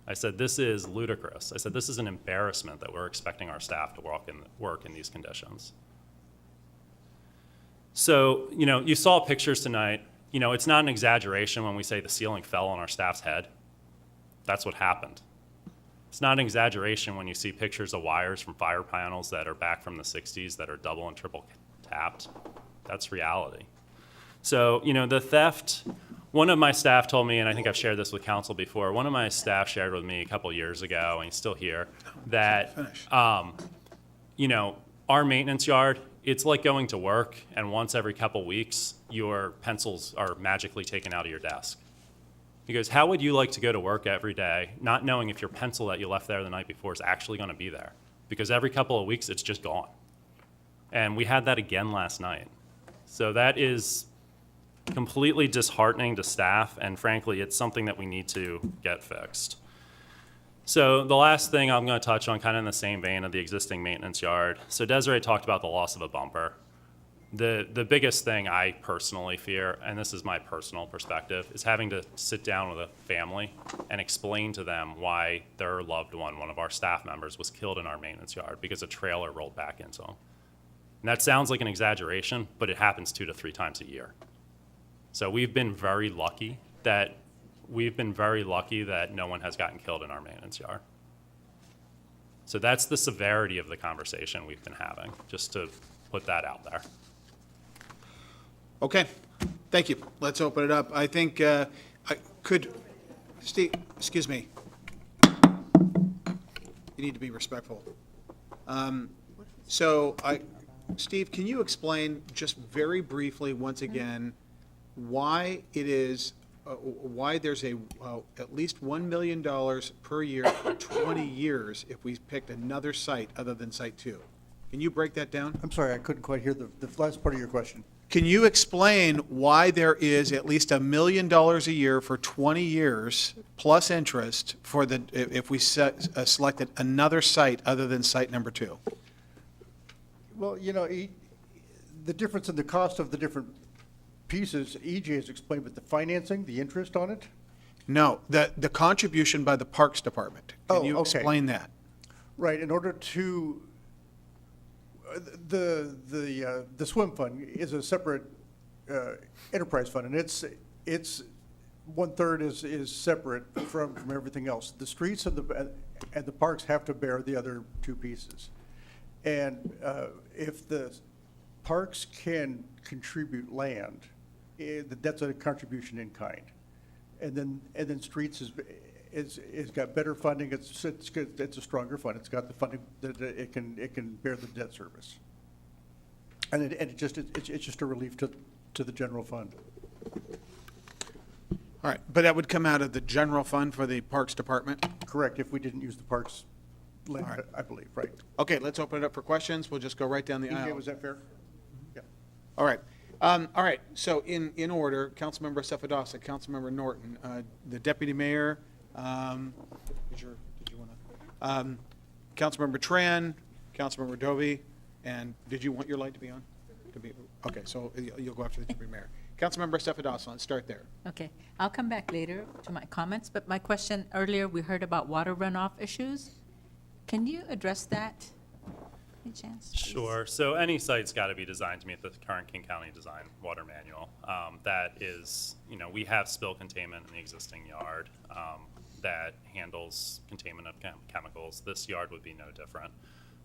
I said, this is ludicrous. I said, this is an embarrassment that we're expecting our staff to work in these conditions. So, you know, you saw pictures tonight. You know, it's not an exaggeration when we say the ceiling fell on our staff's head. That's what happened. It's not an exaggeration when you see pictures of wires from fire panels that are back from the 60s that are double and triple tapped. That's reality. So, you know, the theft, one of my staff told me, and I think I've shared this with council before, one of my staff shared with me a couple years ago, and he's still here, that, you know, our maintenance yard, it's like going to work, and once every couple weeks, your pencils are magically taken out of your desk. He goes, how would you like to go to work every day, not knowing if your pencil that you left there the night before is actually going to be there? Because every couple of weeks, it's just gone. And we had that again last night. So that is completely disheartening to staff, and frankly, it's something that we need to get fixed. So the last thing I'm going to touch on, kind of in the same vein of the existing maintenance yard. So Desiree talked about the loss of a bumper. The biggest thing I personally fear, and this is my personal perspective, is having to sit down with a family and explain to them why their loved one of our staff members, was killed in our maintenance yard because a trailer rolled back into them. And that sounds like an exaggeration, but it happens 2 to 3 times a year. So we've been very lucky that no one has gotten killed in our maintenance yard. So that's the severity of the conversation we've been having, just to put that out there. Okay, thank you. Let's open it up. I think, Steve, excuse me. You need to be respectful. Steve, can you explain just very briefly, once again, why it is, why there's at least $1 million per year for 20 years if we picked another site other than Site 2? Can you break that down? I'm sorry, I couldn't quite hear the last part of your question. Can you explain why there is at least $1 million a year for 20 years plus interest for if we selected another site other than site number 2? Well, the difference in the cost of the different pieces, EJ has explained, but the financing, the interest on it? No, the contribution by the Parks Department. Can you explain that? Right, in order to, the swim fund is a separate enterprise fund, and it's 1/3 is separate from everything else. The streets and the parks have to bear the other 2 pieces. And if the parks can contribute land, that's a contribution in kind. And then streets is got better funding. It's a stronger fund. It's got the funding that it can bear the debt service. And it's just a relief to the general fund. All right, but that would come out of the general fund for the Parks Department? Correct, if we didn't use the parks land, All right. I believe, right. Okay, let's open it up for questions. We'll just go right down the aisle. EJ, was that fair? Yeah. All right. All right, so in order, Councilmember Cefadosa, Councilmember Norton, the Deputy Mayor, did you want to? Councilmember Tran, Councilmember Dovey, and did you want your light to be on? Okay, so you'll go after the Deputy Mayor. Councilmember Cefadosa, let's start there. Okay, I'll come back later to my comments, but my question earlier, we heard about water runoff issues. Can you address that? Any chance? Please? Sure. So any site's got to be designed to meet the current King County Design Water Manual. That is, we have spill containment in the existing yard that handles containment of chemicals. This yard would be no different.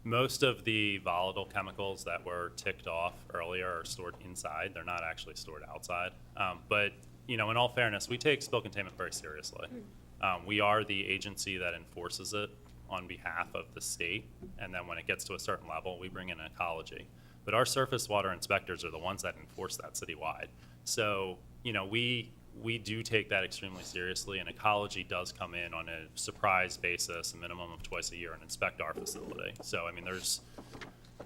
Most of the volatile chemicals that were ticked off earlier are stored inside. They're not actually stored outside. But, in all fairness, we take spill containment very seriously. We are the agency that enforces it on behalf of the state, and then when it gets to a certain level, we bring in ecology. But our surface water inspectors are the ones that enforce that citywide. So, we do take that extremely seriously, and ecology does come in on a surprise basis, a minimum of twice a year, and inspect our facility. So,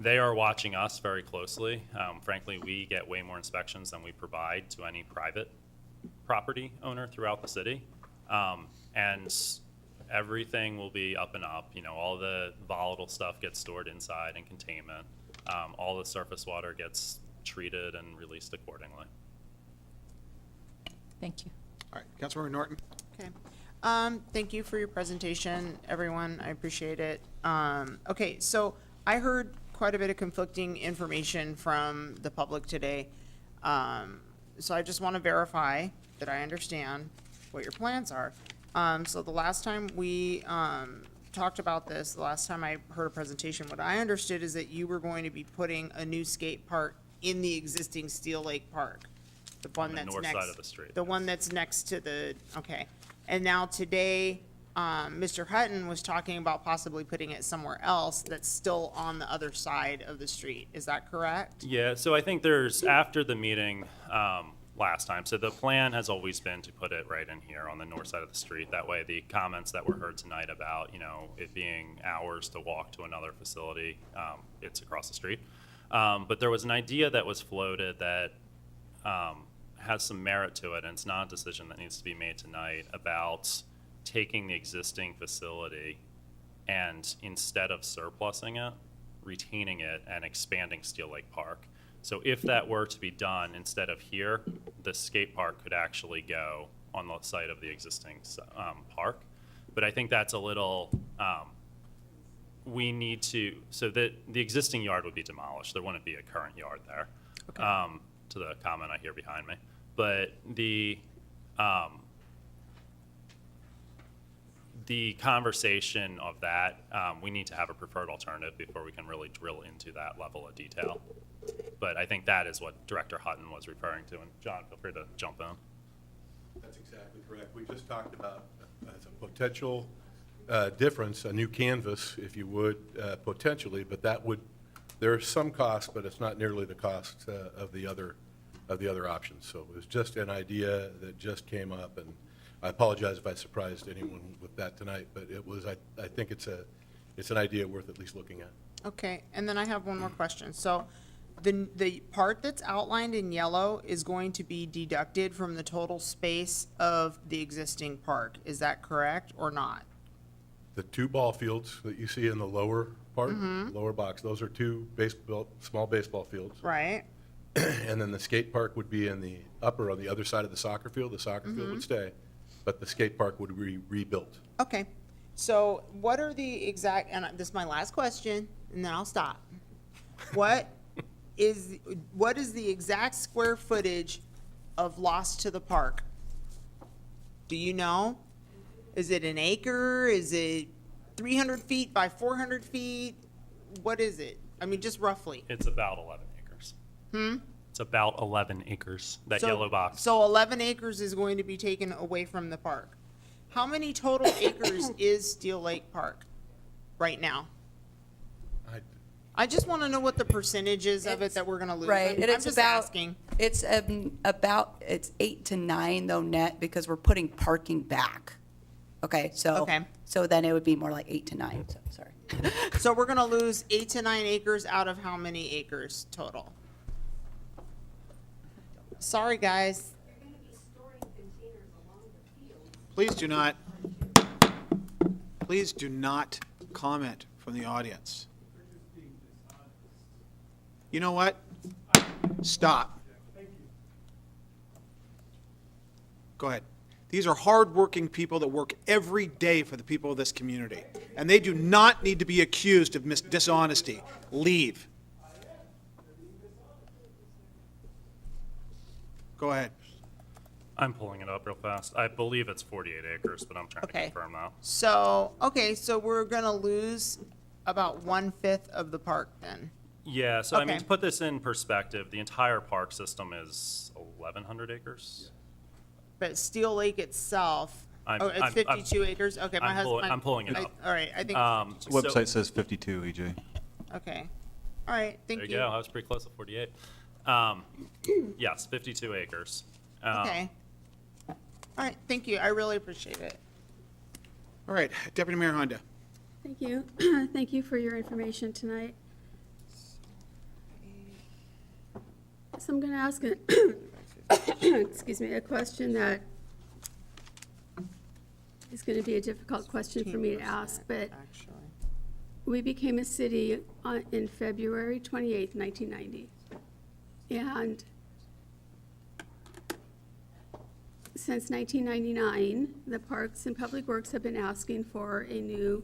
they are watching us very closely. Frankly, we get way more inspections than we provide to any private property owner throughout the city. And everything will be up and up. All the volatile stuff gets stored inside in containment. All the surface water gets treated and released accordingly. Thank you. All right, Councilmember Norton. Okay. Thank you for your presentation, everyone. I appreciate it. Okay, so I heard quite a bit of conflicting information from the public today. So I just want to verify that I understand what your plans are. So the last time we talked about this, the last time I heard a presentation, what I understood is that you were going to be putting a new skate park in the existing Steel Lake Park. The one On the that's north next, side of the street, the one that's next to the, okay. And now today, Mr. Hutton was talking about possibly putting it somewhere else that's still on the other side of the street. Is that correct? Yeah, so I think there's, after the meeting last time, so the plan has always been to put it right in here on the north side of the street. That way the comments that were heard tonight about, it being hours to walk to another facility, it's across the street. But there was an idea that was floated that has some merit to it, and it's not a decision that needs to be made tonight, about taking the existing facility and instead of surplusing it, retaining it and expanding Steel Lake Park. So if that were to be done instead of here, the skate park could actually go on the site of the existing park. But I think that's a little, we need to, so that the existing yard would be demolished. There wouldn't be a current yard there, to the comment I hear behind me. But the conversation of that, we need to have a preferred alternative before we can really drill into that level of detail. But I think that is what Director Hutton was referring to, and John, feel free to jump in. That's exactly correct. We just talked about as a potential difference, a new canvas, if you would, potentially, but that would, there's some cost, but it's not nearly the cost of the other options. So it was just an idea that just came up, and I apologize if I surprised anyone with that tonight, but it was, I think it's an idea worth at least looking at. Okay, and then I have one more question. So the part that's outlined in yellow is going to be deducted from the total space of the existing park. Is that correct or not? The two ball fields that you see in the lower part, lower box, those are two small baseball fields. Right. And then the skate park would be in the upper, on the other side of the soccer field. The soccer field would stay, but the skate park would be rebuilt. Okay, so what are the exact, and this is my last question, and then I'll stop. What is the exact square footage of loss to the park? Do you know? Is it an acre? Is it 300 feet by 400 feet? What is it? I mean, just roughly. It's about 11 acres. It's about 11 acres, that yellow box. So 11 acres is going to be taken away from the park. How many total acres is Steel Lake Park right now? I just want to know what the percentage is of it that we're going to lose. Right, and I'm it's just about, asking. it's about, it's 8 to 9 though net, because we're putting parking back. Okay, so then it would be more like 8 to 9, so, sorry. So we're going to lose 8 to 9 acres out of how many acres total? Sorry, guys. Please do not comment from the audience. You know what? Stop. Go ahead. These are hardworking people that work every day for the people of this community, and they do not need to be accused of dishonesty. Leave. Go ahead. I'm pulling it up real fast. I believe it's 48 acres, but I'm trying to confirm that. So, okay, so we're going to lose about 1/5 of the park then. Yeah, so I mean, to put this in perspective, the entire park system is 1,100 acres. But Steel Lake itself, it's 52 acres? Okay, my husband. I'm pulling it up. All right, I think. Website says 52, EJ. Okay. All right, thank you. There you go. I was pretty close to 48. Yes, 52 acres. Okay. All right, thank you. I really appreciate it. All right, Deputy Mayor Honda. Thank you. Thank you for your information tonight. So I'm going to ask excuse me, a question that is going to be a difficult question for me to ask, but we became a city in February 28th, 1990. And since 1999, the Parks and Public Works have been asking for a new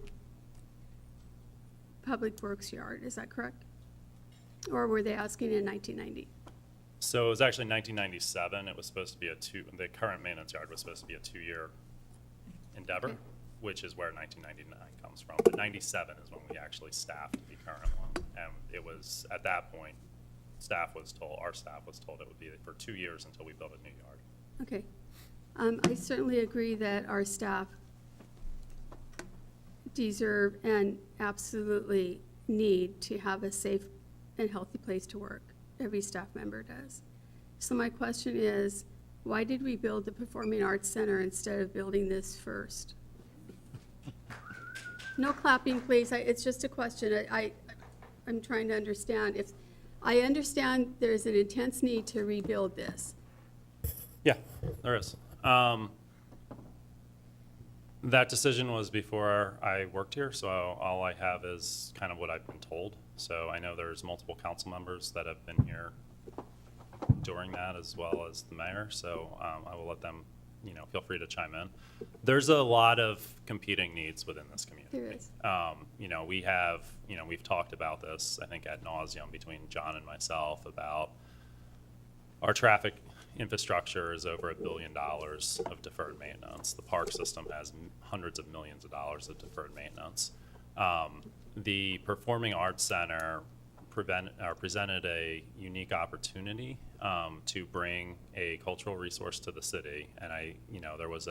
public works yard. Is that correct? Or were they asking in 1990? So it was actually 1997. It was supposed to be the current maintenance yard was supposed to be a 2-year endeavor, which is where 1999 comes from. But 97 is when we actually staffed the current one. And it was, at that point, our staff was told it would be for 2 years until we built a new yard. Okay. I certainly agree that our staff deserve and absolutely need to have a safe and healthy place to work. Every staff member does. So my question is, why did we build the Performing Arts Center instead of building this first? No clapping, please. It's just a question. I'm trying to understand. If I understand there's an intense need to rebuild this, Yeah, there is. That decision was before I worked here, so all I have is kind of what I've been told. So I know there's multiple council members that have been here during that, as well as the mayor, so I will let them, feel free to chime in. There's a lot of competing needs within this community. There is. We've talked about this, I think, ad nauseum between John and myself about our traffic infrastructure is over $1 billion of deferred maintenance. The park system has hundreds of millions of dollars of deferred maintenance. The Performing Arts Center presented a unique opportunity to bring a cultural resource to the city, and there was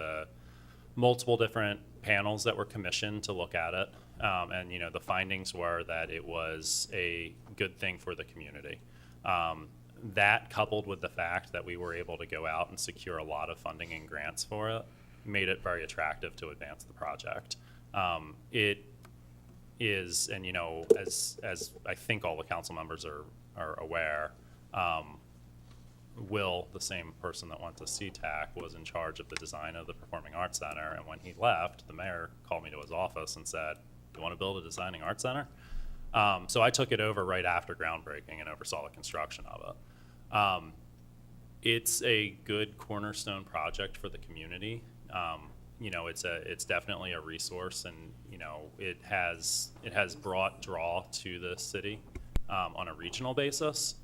multiple different panels that were commissioned to look at it, and the findings were that it was a good thing for the community. That, coupled with the fact that we were able to go out and secure a lot of funding and grants for it, made it very attractive to advance the project. It is, and as I think all the council members are aware, Will, the same person that went to CTAC, was in charge of the design of the Performing Arts Center, and when he left, the mayor called me to his office and said, "Do you want to build a designing arts center?" So I took it over right after groundbreaking and oversaw the construction of it. It's a good cornerstone project for the community. It's definitely a resource, and it has brought draw to the city on a regional basis.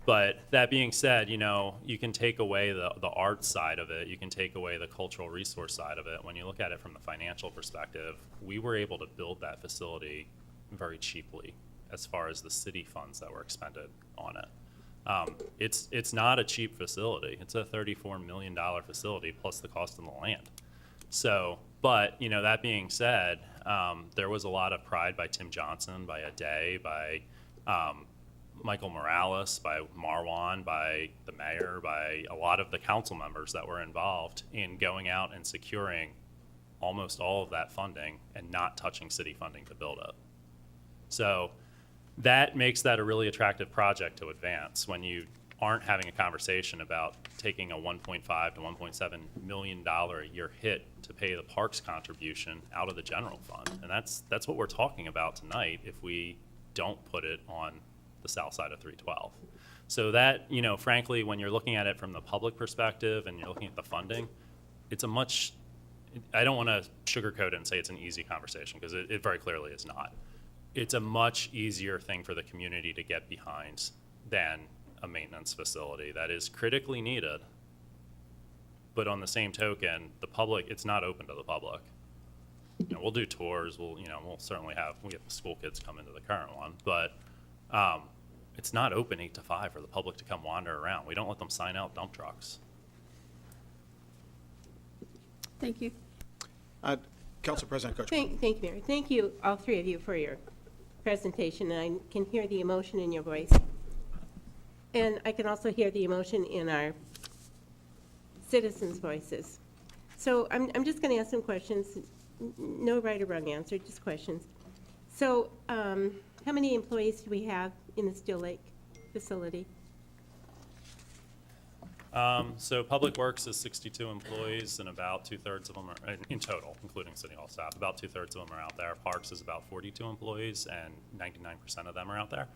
But that being said, you can take away the art side of it, you can take away the cultural resource side of it. When you look at it from the financial perspective, we were able to build that facility very cheaply as far as the city funds that were expended on it. It's not a cheap facility. It's a $34 million facility plus the cost of the land. So, but that being said, there was a lot of pride by Tim Johnson, by Ade, by Michael Morales, by Marwan, by the mayor, by a lot of the council members that were involved in going out and securing almost all of that funding and not touching city funding to build it. So that makes that a really attractive project to advance when you aren't having a conversation about taking a $1.5 to $1.7 million a year hit to pay the parks contribution out of the general fund. And that's what we're talking about tonight if we don't put it on the south side of 312. So that, frankly, when you're looking at it from the public perspective and you're looking at the funding, it's I don't want to sugarcoat it and say it's an easy conversation, because it very clearly is not. It's a much easier thing for the community to get behind than a maintenance facility that is critically needed. But on the same token, it's not open to the public. We'll do tours. We'll certainly we have the school kids come into the current one, but it's not open 8 to 5 for the public to come wander around. We don't let them sign out dump trucks. Thank you. Council President Coach. Thank you, Mayor. Thank you, all three of you, for your presentation. I can hear the emotion in your voice. And I can also hear the emotion in our citizens' voices. So I'm just going to ask some questions. No right or wrong answer, just questions. So how many employees do we have in the Still Lake facility? So Public Works is 62 employees, and about 2/3 of them are, in total, including City Hall staff, about 2/3 of them are out there. Parks is about 42 employees, and 99% of them are out there.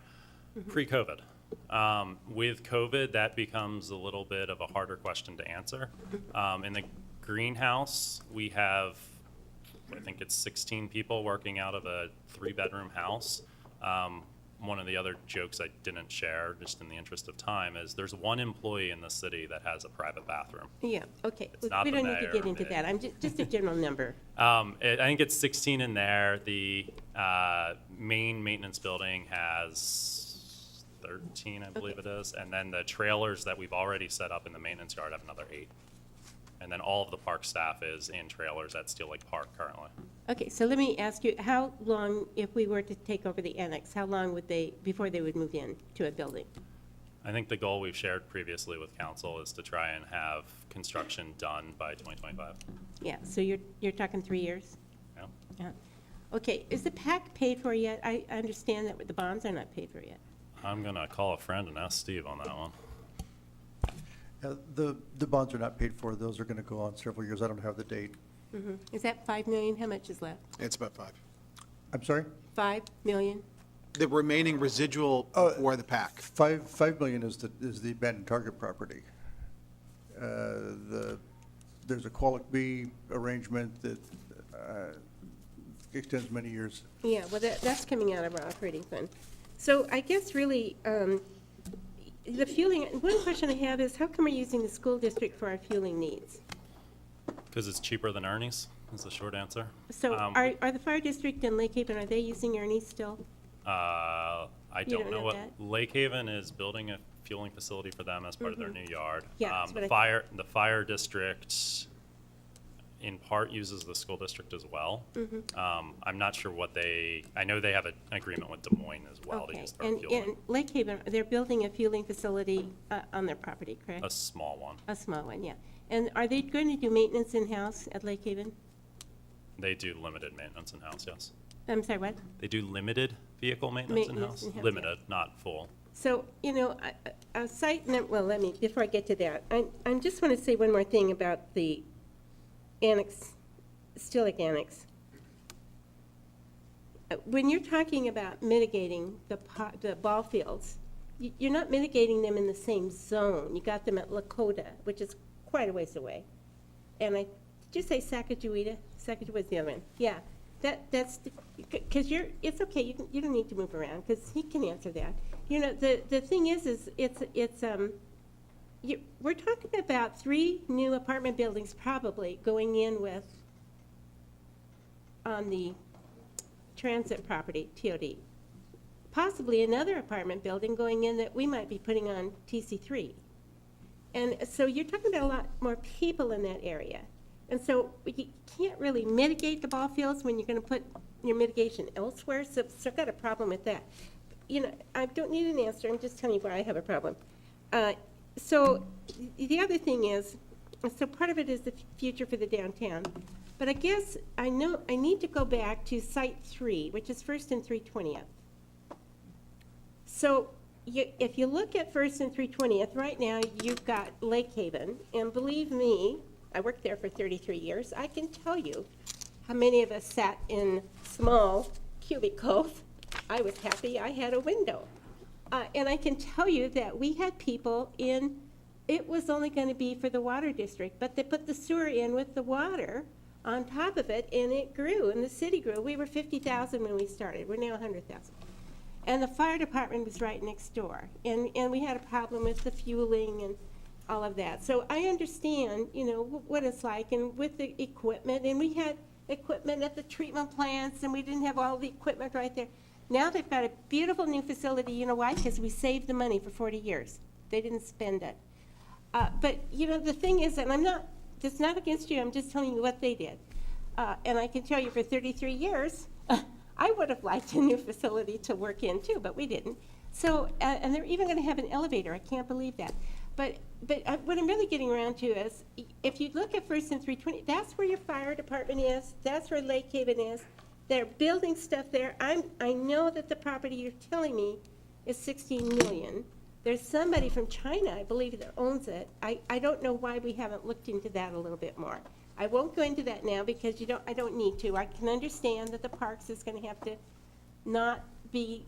Pre-COVID. With COVID, that becomes a little bit of a harder question to answer. In the greenhouse, we have, I think it's 16 people working out of a 3-bedroom house. One of the other jokes I didn't share, just in the interest of time, is there's one employee in the city that has a private bathroom. Yeah, okay. It's not we the don't need to mayor. get into that. I'm just a general number. I think it's 16 in there. The main maintenance building has 13, I believe it is. And then the trailers that we've already set up in the maintenance yard have another 8. And then all of the park staff is in trailers at Steel Lake Park currently. Okay, so let me ask you, how long, if we were to take over the annex, how long would before they would move in to a building? I think the goal we've shared previously with council is to try and have construction done by 2025. Yeah, so you're talking 3 years? Yeah. Yeah. Okay, is the PAC paid for yet? I understand that the bonds are not paid for yet. I'm going to call a friend and ask Steve on that one. The bonds are not paid for. Those are going to go on several years. I don't have the date. Is that 5 million? How much is left? It's about 5. I'm sorry? 5 million? The remaining residual for the PAC. 5 million is the abandoned target property. There's a Qualic B arrangement that extends many years. Yeah, well, that's coming out of our operating fund. So I guess really, the fueling, one question I have is how come we're using the school district for our fueling needs? Because it's cheaper than Ernie's, is the short answer. So are the fire district and Lake Haven, are they using Ernie's still? I You don't know know what, that? Lake Haven is building a fueling facility for them as part of their new yard. Yeah, that's what I The fire district in part uses the school district as well. I'm not sure what I know they have an agreement with Des Moines as well to Okay, use their and fueling. Lake Haven, they're building a fueling facility on their property, correct? A small one. A small one, yeah. And are they going to do maintenance in-house at Lake Haven? They do limited maintenance in-house, yes. I'm sorry, what? They do limited vehicle maintenance Maintenance in-house? in-house, Limited, not full. So, a site, well, before I get to that, I just want to say one more thing about the Annex, Still Lake Annex. When you're talking about mitigating the ball fields, you're not mitigating them in the same zone. You got them at Lakota, which is quite a ways away. And did you say Sacagawea? Sacagawea's the other one. Yeah, that's, because it's okay, you don't need to move around, because he can answer that. The thing is we're talking about 3 new apartment buildings probably going in with, on the transit property, TOD. Possibly another apartment building going in that we might be putting on TC3. And so you're talking about a lot more people in that area. And so you can't really mitigate the ball fields when you're going to put your mitigation elsewhere. So I've got a problem with that. I don't need an answer. I'm just telling you why I have a problem. So the other thing is, so part of it is the future for the downtown. But I guess I need to go back to Site 3, which is First and 320th. So if you look at First and 320th, right now you've got Lake Haven. And believe me, I worked there for 33 years. I can tell you how many of us sat in small cubicles. I was happy I had a window. And I can tell you that we had people in, it was only going to be for the water district, but they put the sewer in with the water on top of it, and it grew, and the city grew. We were 50,000 when we started. We're now 100,000. And the fire department was right next door. And we had a problem with the fueling and all of that. So I understand, what it's like, and with the equipment, and we had equipment at the treatment plants, and we didn't have all the equipment right there. Now they've got a beautiful new facility. You know why? Because we saved the money for 40 years. They didn't spend it. But, the thing is, and it's not against you, I'm just telling you what they did. And I can tell you for 33 years, I would have liked a new facility to work in too, but we didn't. So, and they're even going to have an elevator. I can't believe that. But what I'm really getting around to is, if you look at First and 320, that's where your fire department is. That's where Lake Haven is. They're building stuff there. I know that the property you're telling me is 16 million. There's somebody from China, I believe, that owns it. I don't know why we haven't looked into that a little bit more. I won't go into that now because I don't need to. I can understand that the parks is going to have to not be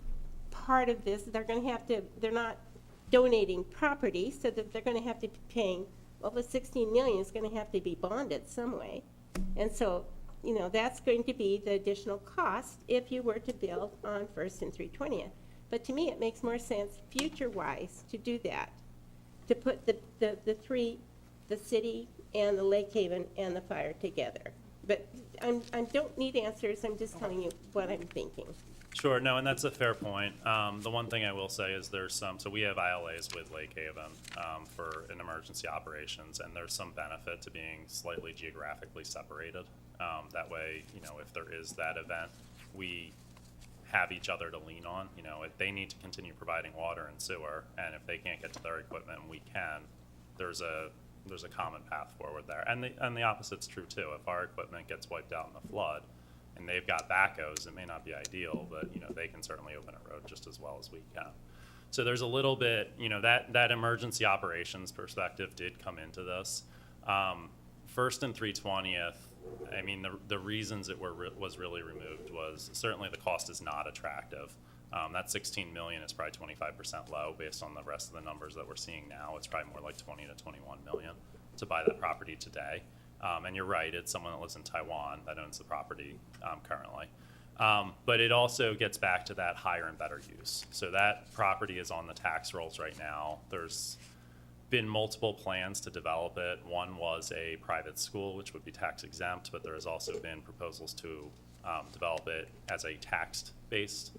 part of this. They're not donating property, so that they're going to have to be paying, well, the 16 million is going to have to be bonded some way. And so, that's going to be the additional cost if you were to build on First and 320th. But to me, it makes more sense future-wise to do that, to put the three, the city and the Lake Haven and the fire together. But I don't need answers. I'm just telling you what I'm thinking. Sure, no, and that's a fair point. The one thing I will say is so we have ILAs with Lake Haven for an emergency operations, and there's some benefit to being slightly geographically separated. That way, if there is that event, we have each other to lean on. If they need to continue providing water and sewer, and if they can't get to their equipment and we can, there's a common path forward there. And the opposite's true too. If our equipment gets wiped out in the flood and they've got backhoes, it may not be ideal, but they can certainly open a road just as well as we can. So there's a little bit, that emergency operations perspective did come into this. First and 320th, I mean, the reasons it was really removed was certainly the cost is not attractive. That 16 million is probably 25% low based on the rest of the numbers that we're seeing now. It's probably more like 20 to 21 million to buy that property today. And you're right, it's someone that lives in Taiwan that owns the property currently. But it also gets back to that higher and better use. So that property is on the tax rolls right now. There's been multiple plans to develop it. One was a private school, which would be tax exempt, but there has also been proposals to develop it as a tax-based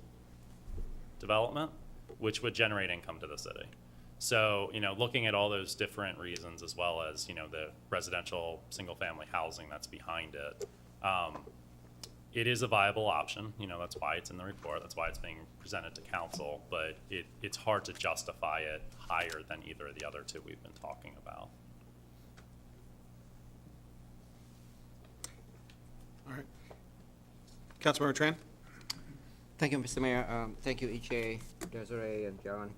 development, which would generate income to the city. So, looking at all those different reasons, as well as, the residential single-family housing that's behind it, it is a viable option. That's why it's in the report. That's why it's being presented to council. But it's hard to justify it higher than either of the other two we've been talking about. All right. Councilmember Tran? Thank you, Mr. Mayor. Thank you, EJ, Desiree, and John.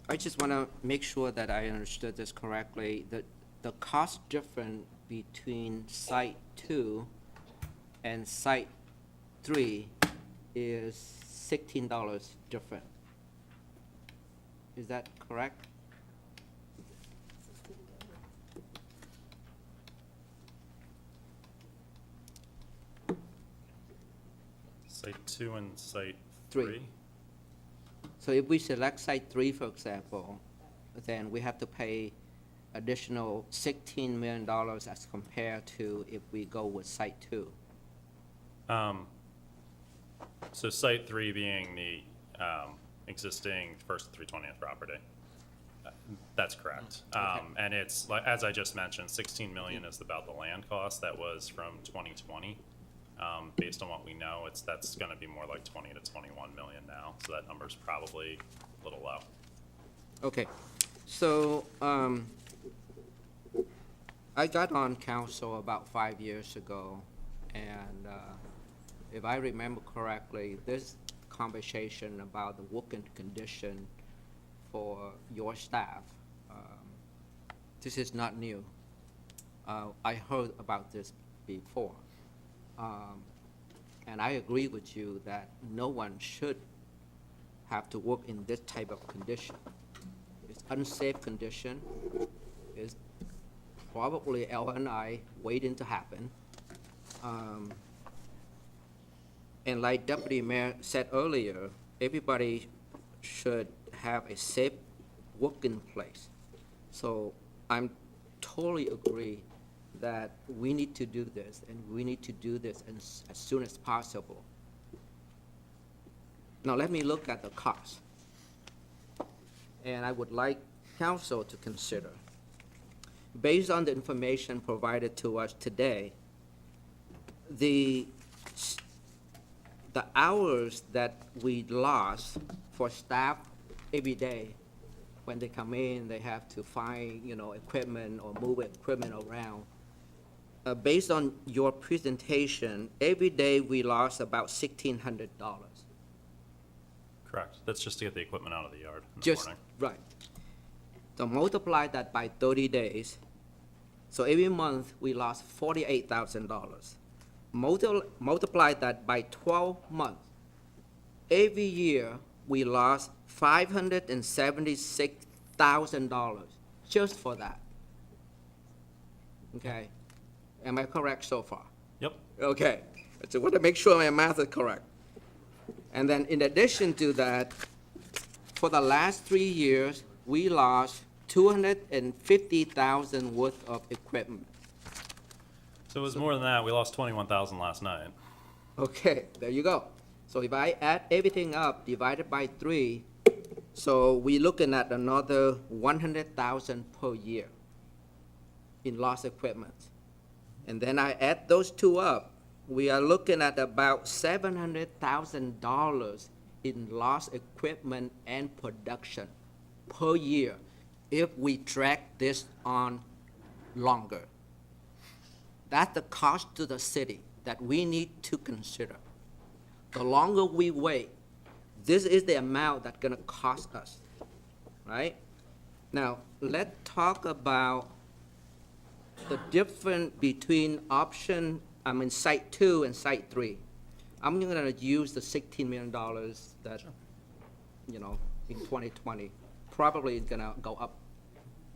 I just want to make sure that I understood this correctly. The cost difference between Site 2 and Site 3 is $16 different. Is that correct? Site 2 and Site 3. 3? So if we select Site 3, for example, then we have to pay additional $16 million as compared to if we go with Site 2. So Site 3 being the existing First 320th property. That's correct. And it's, as I just mentioned, 16 million is about the land cost. That was from 2020. Based on what we know, that's going to be more like 20 to 21 million now. So that number's probably a little low. Okay, so I got on council about 5 years ago, and if I remember correctly, this conversation about the working condition for your staff, this is not new. I heard about this before. And I agree with you that no one should have to work in this type of condition. It's unsafe condition. It's probably L&I waiting to happen. And like Deputy Mayor said earlier, everybody should have a safe working place. So I'm totally agree that we need to do this, and we need to do this as soon as possible. Now let me look at the cost. And I would like council to consider. Based on the information provided to us today, the hours that we lost for staff every day, when they come in, they have to find, equipment or move equipment around. Based on your presentation, every day we lost about $1,600. Correct. That's just to get the equipment out of the yard in the Just, morning. right. So multiply that by 30 days. So every month we lost $48,000. Multiply that by 12 months. Every year we lost $576,000 just for that. Okay. Am I correct so far? Yep. Okay, so I want to make sure my math is correct. And then in addition to that, for the last 3 years, we lost $250,000 worth of equipment. So it was more than that. We lost 21,000 last night. Okay, there you go. So if I add everything up, divided by 3, so we're looking at another $100,000 per year in lost equipment. And then I add those two up, we are looking at about $700,000 in lost equipment and production per year if we drag this on longer. That's the cost to the city that we need to consider. The longer we wait, This is the amount that's gonna cost us, right? Now, let's talk about the difference between site 2 and site 3. I'm gonna use the $16 million that, in 2020. Probably it's gonna go up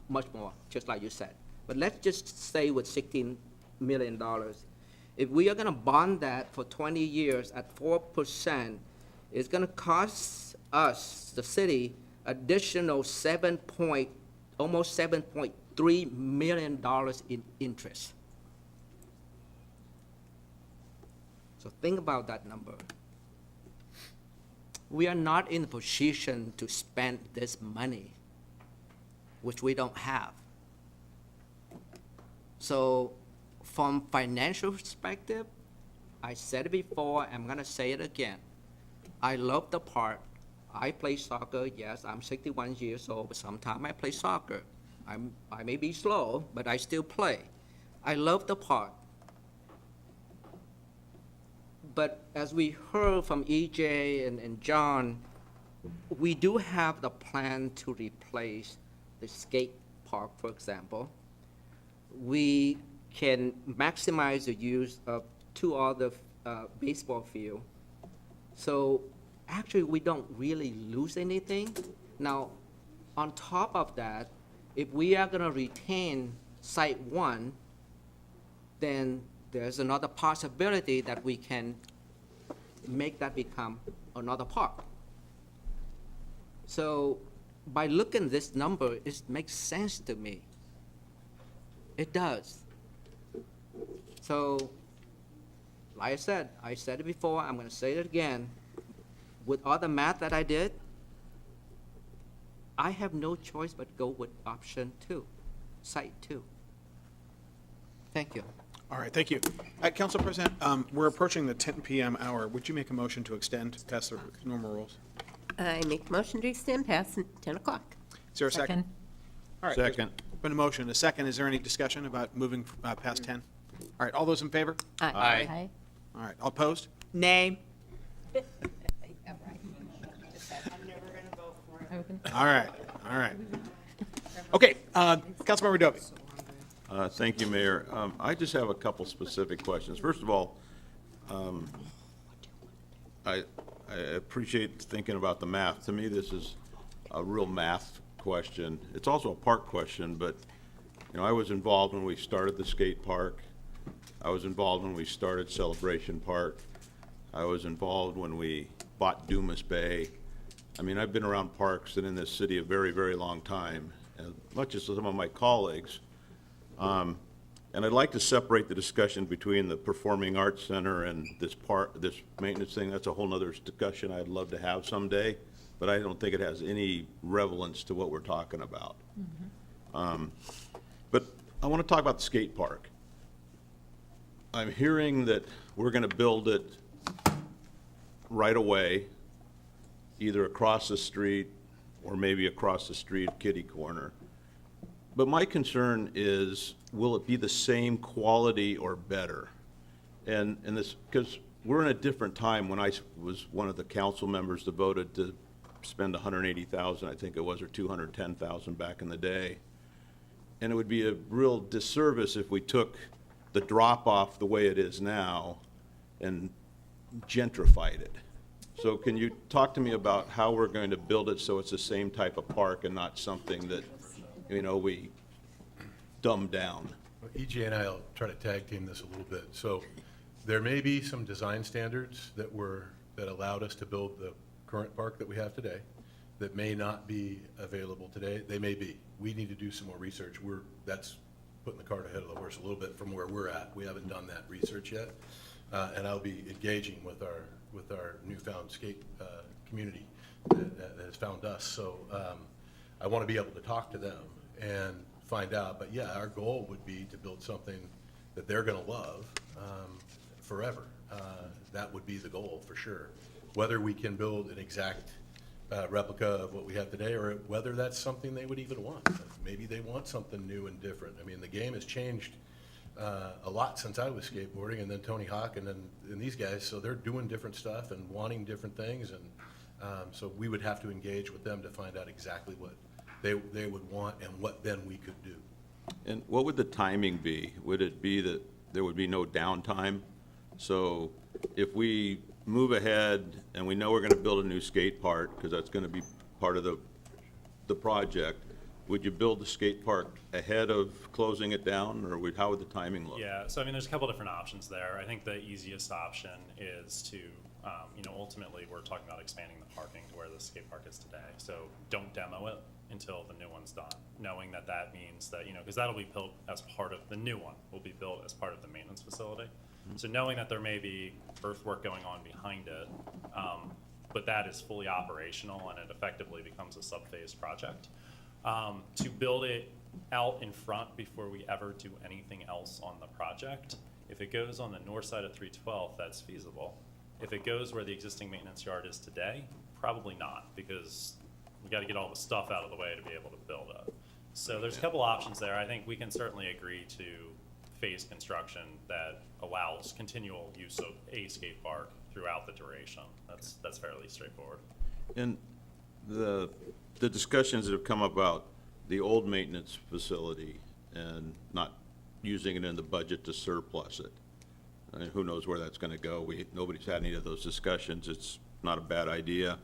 much more, just like you said. But let's just stay with $16 million. If we are gonna bond that for 20 years at 4%, it's gonna cost us, the city, additional almost $7.3 million in interest. So think about that number. We are not in a position to spend this money, which we don't have. So from financial perspective, I said it before, I'm gonna say it again. I love the park. I play soccer, yes, I'm 61 years old, but sometimes I play soccer. I may be slow, but I still play. I love the park. But as we heard from EJ and John, we do have the plan to replace the skate park, for example. We can maximize the use of 2 other baseball fields. So actually, we don't really lose anything. Now, on top of that, if we are gonna retain site 1, then there's another possibility that we can make that become another park. So by looking at this number, it makes sense to me. It does. So, like I said it before, I'm gonna say it again. With all the math that I did, I have no choice but go with option 2, site 2. Thank you. All right, thank you. Council President, we're approaching the 10 p.m. hour. Would you make a motion to extend past the normal rules? I make a motion to extend past 10 o'clock. Is there a second? All right. Second. There's been a motion, a second. Is there any discussion about moving past 10? All right, all those in favor? Aye. All right, all opposed? Nay. All right, all right. Okay, Councilmember Dovey. Thank you, Mayor. I just have a couple specific questions. First of all, I appreciate thinking about the math. To me, this is a real math question. It's also a park question, but, I was involved when we started the skate park. I was involved when we started Celebration Park. I was involved when we bought Dumas Bay. I've been around parks and in this city a very, very long time, as much as some of my colleagues. And I'd like to separate the discussion between the Performing Arts Center and this maintenance thing. That's a whole nother discussion I'd love to have someday, but I don't think it has any relevance to what we're talking about. But I want to talk about the skate park. I'm hearing that we're going to build it right away, either across the street or maybe across the street, kitty corner. But my concern is, will it be the same quality or better? And this, because we're in a different time. When I was one of the council members that voted to spend $180,000, I think it was, or $210,000 back in the day. And it would be a real disservice if we took the drop-off the way it is now and gentrified it. So can you talk to me about how we're going to build it so it's the same type of park and not something that, we dumb down? EJ and I will try to tag team this a little bit. So there may be some design standards that allowed us to build the current park that we have today that may not be available today. They may be. We need to do some more research. That's putting the cart ahead of the horse a little bit from where we're at. We haven't done that research yet. And I'll be engaging with our newfound skate community that has found us. So I want to be able to talk to them and find out. But yeah, our goal would be to build something that they're going to love forever. That would be the goal for sure. Whether we can build an exact replica of what we have today, or whether that's something they would even want. Maybe they want something new and different. The game has changed a lot since I was skateboarding, and then Tony Hawk, and these guys. So they're doing different stuff and wanting different things, and So we would have to engage with them to find out exactly what they would want and what then we could do. And what would the timing be? Would it be that there would be no downtime? So if we move ahead and we know we're gonna build a new skate park, because that's gonna be part of the project, would you build the skate park ahead of closing it down, or how would the timing look? Yeah, so I mean, there's a couple different options there. I think the easiest option is to, ultimately, we're talking about expanding the parking to where the skate park is today. So don't demo it until the new one's done, knowing that that means that, because that'll be built as part of, the new one will be built as part of the maintenance facility. So knowing that there may be earthwork going on behind it, but that is fully operational and it effectively becomes a sub-phase project. To build it out in front before we ever do anything else on the project, if it goes on the north side of 312, that's feasible. If it goes where the existing maintenance yard is today, probably not, because we got to get all the stuff out of the way to be able to build it. So there's a couple options there. I think we can certainly agree to phase construction that allows continual use of a skate park throughout the duration. That's fairly straightforward. And the discussions that have come about the old maintenance facility and not using it in the budget to surplus it. And who knows where that's gonna go. Nobody's had any of those discussions. It's not a bad idea.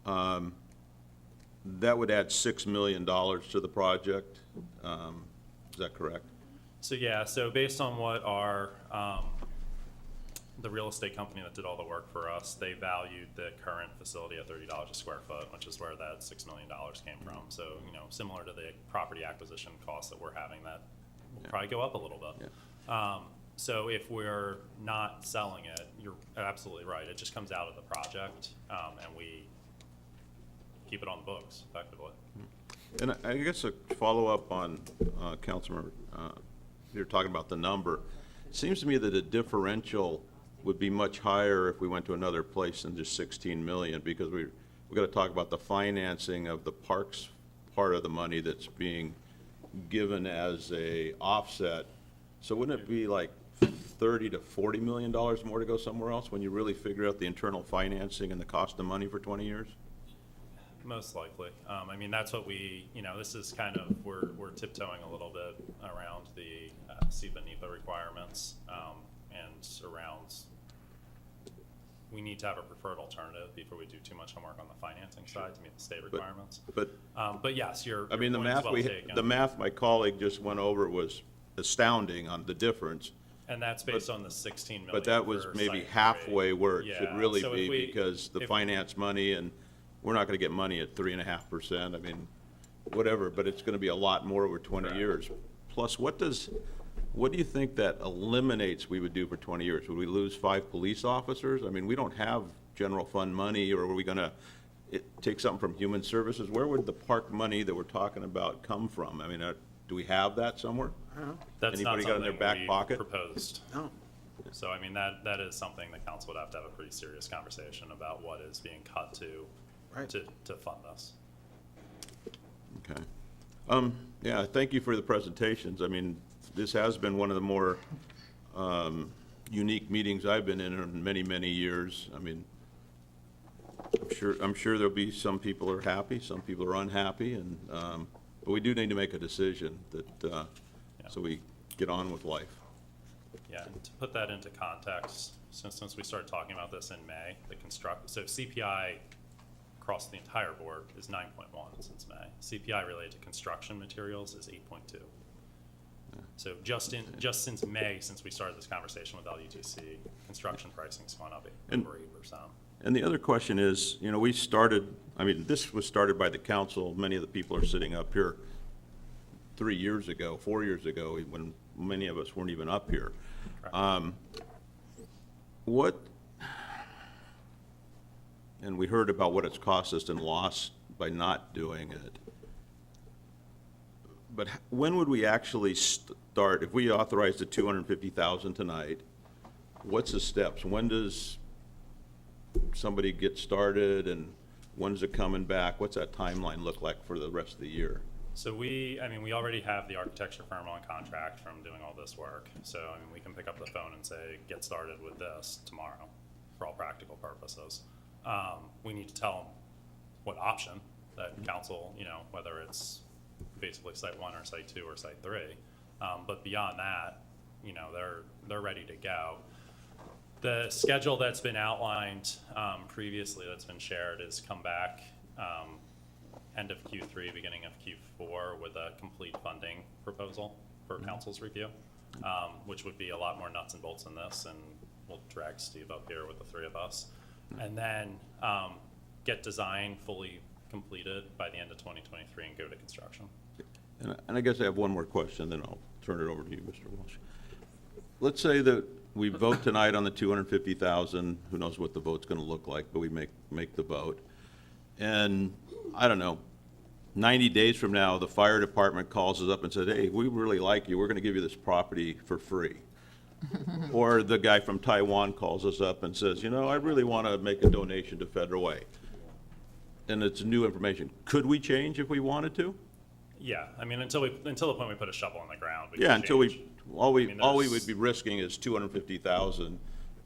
That would add $6 million to the project. Is that correct? So yeah, so based on what our, the real estate company that did all the work for us, they valued the current facility at $30 a square foot, which is where that $6 million came from. So, similar to the property acquisition costs that we're having, that will probably go up a little bit. Yeah. So if we're not selling it, you're absolutely right. It just comes out of the project, and we keep it on the books effectively. And I guess a follow-up on Councilmember, you're talking about the number. It seems to me that a differential would be much higher if we went to another place than just 16 million, because we've got to talk about the financing of the parks part of the money that's being given as a offset. So wouldn't it be like $30 to $40 million more to go somewhere else when you really figure out the internal financing and the cost of money for 20 years? Most likely. I mean, that's what we, this is kind of, we're tiptoeing a little bit around the SEPA NEPA requirements, and around, we need to have a preferred alternative before we do too much homework on the financing side to meet the state requirements. But yes, I mean, the math my colleague just went over was astounding on the difference. And that's based on the 16 million. But that was maybe halfway where it should really so be, because the finance money, and we're not gonna get money at 3.5%. I mean, whatever, but it's gonna be a lot more over 20 years. Plus, what do you think that eliminates we would do for 20 years? Would we lose 5 police officers? I mean, we don't have general fund money, or are we gonna take something from human services? Where would the park money that we're talking about come from? I mean, do we have that somewhere? That's Anybody got in their back pocket? Proposed. No. So, I mean, that is something the council would have to have a pretty serious conversation about what is being cut to fund this. Okay. Yeah, thank you for the presentations. I mean, this has been one of the more unique meetings I've been in many, many years. I mean, I'm sure there'll be some people are happy, some people are unhappy, and but we do need to make a decision that so we get on with life. Yeah, and to put that into context, since we started talking about this in May, so CPI across the entire board is 9.1 since May. CPI related to construction materials is 8.2. So just since May, since we started this conversation with LUTC, construction pricing's gone up over 8%. And the other question is, we started, I mean, this was started by the council. Many of the people are sitting up here 4 years ago, when many of us weren't even up here. And we heard about what it's cost us in loss by not doing it. But when would we actually start? If we authorize the $250,000 tonight, what's the steps? When does somebody get started, and when's it coming back? What's that timeline look like for the rest of the year? So we already have the architecture firm on contract from doing all this work. So, I mean, we can pick up the phone and say, get started with this tomorrow, for all practical purposes. We need to tell them what option that council, whether it's basically site 1 or site 2 or site 3. But beyond that, they're ready to go. The schedule that's been outlined previously, that's been shared, is come back end of Q3, beginning of Q4 with a complete funding proposal for council's review, which would be a lot more nuts and bolts than this, and we'll drag Steve up here with the 3 of us. And then get design fully completed by the end of 2023 and go to construction. And I guess I have one more question, then I'll turn it over to you, Mr. Walsh. Let's say that we vote tonight on the 250,000, who knows what the vote's gonna look like, but we make the vote. And, I don't know, 90 days from now, the fire department calls us up and says, hey, we really like you, we're gonna give you this property for free. Or the guy from Taiwan calls us up and says, I really wanna make a donation to Federal Way. And it's new information. Could we change if we wanted to? Yeah, I mean, until the point we put a shovel on the ground. Yeah, can until change. all we there's- would be risking is 250,000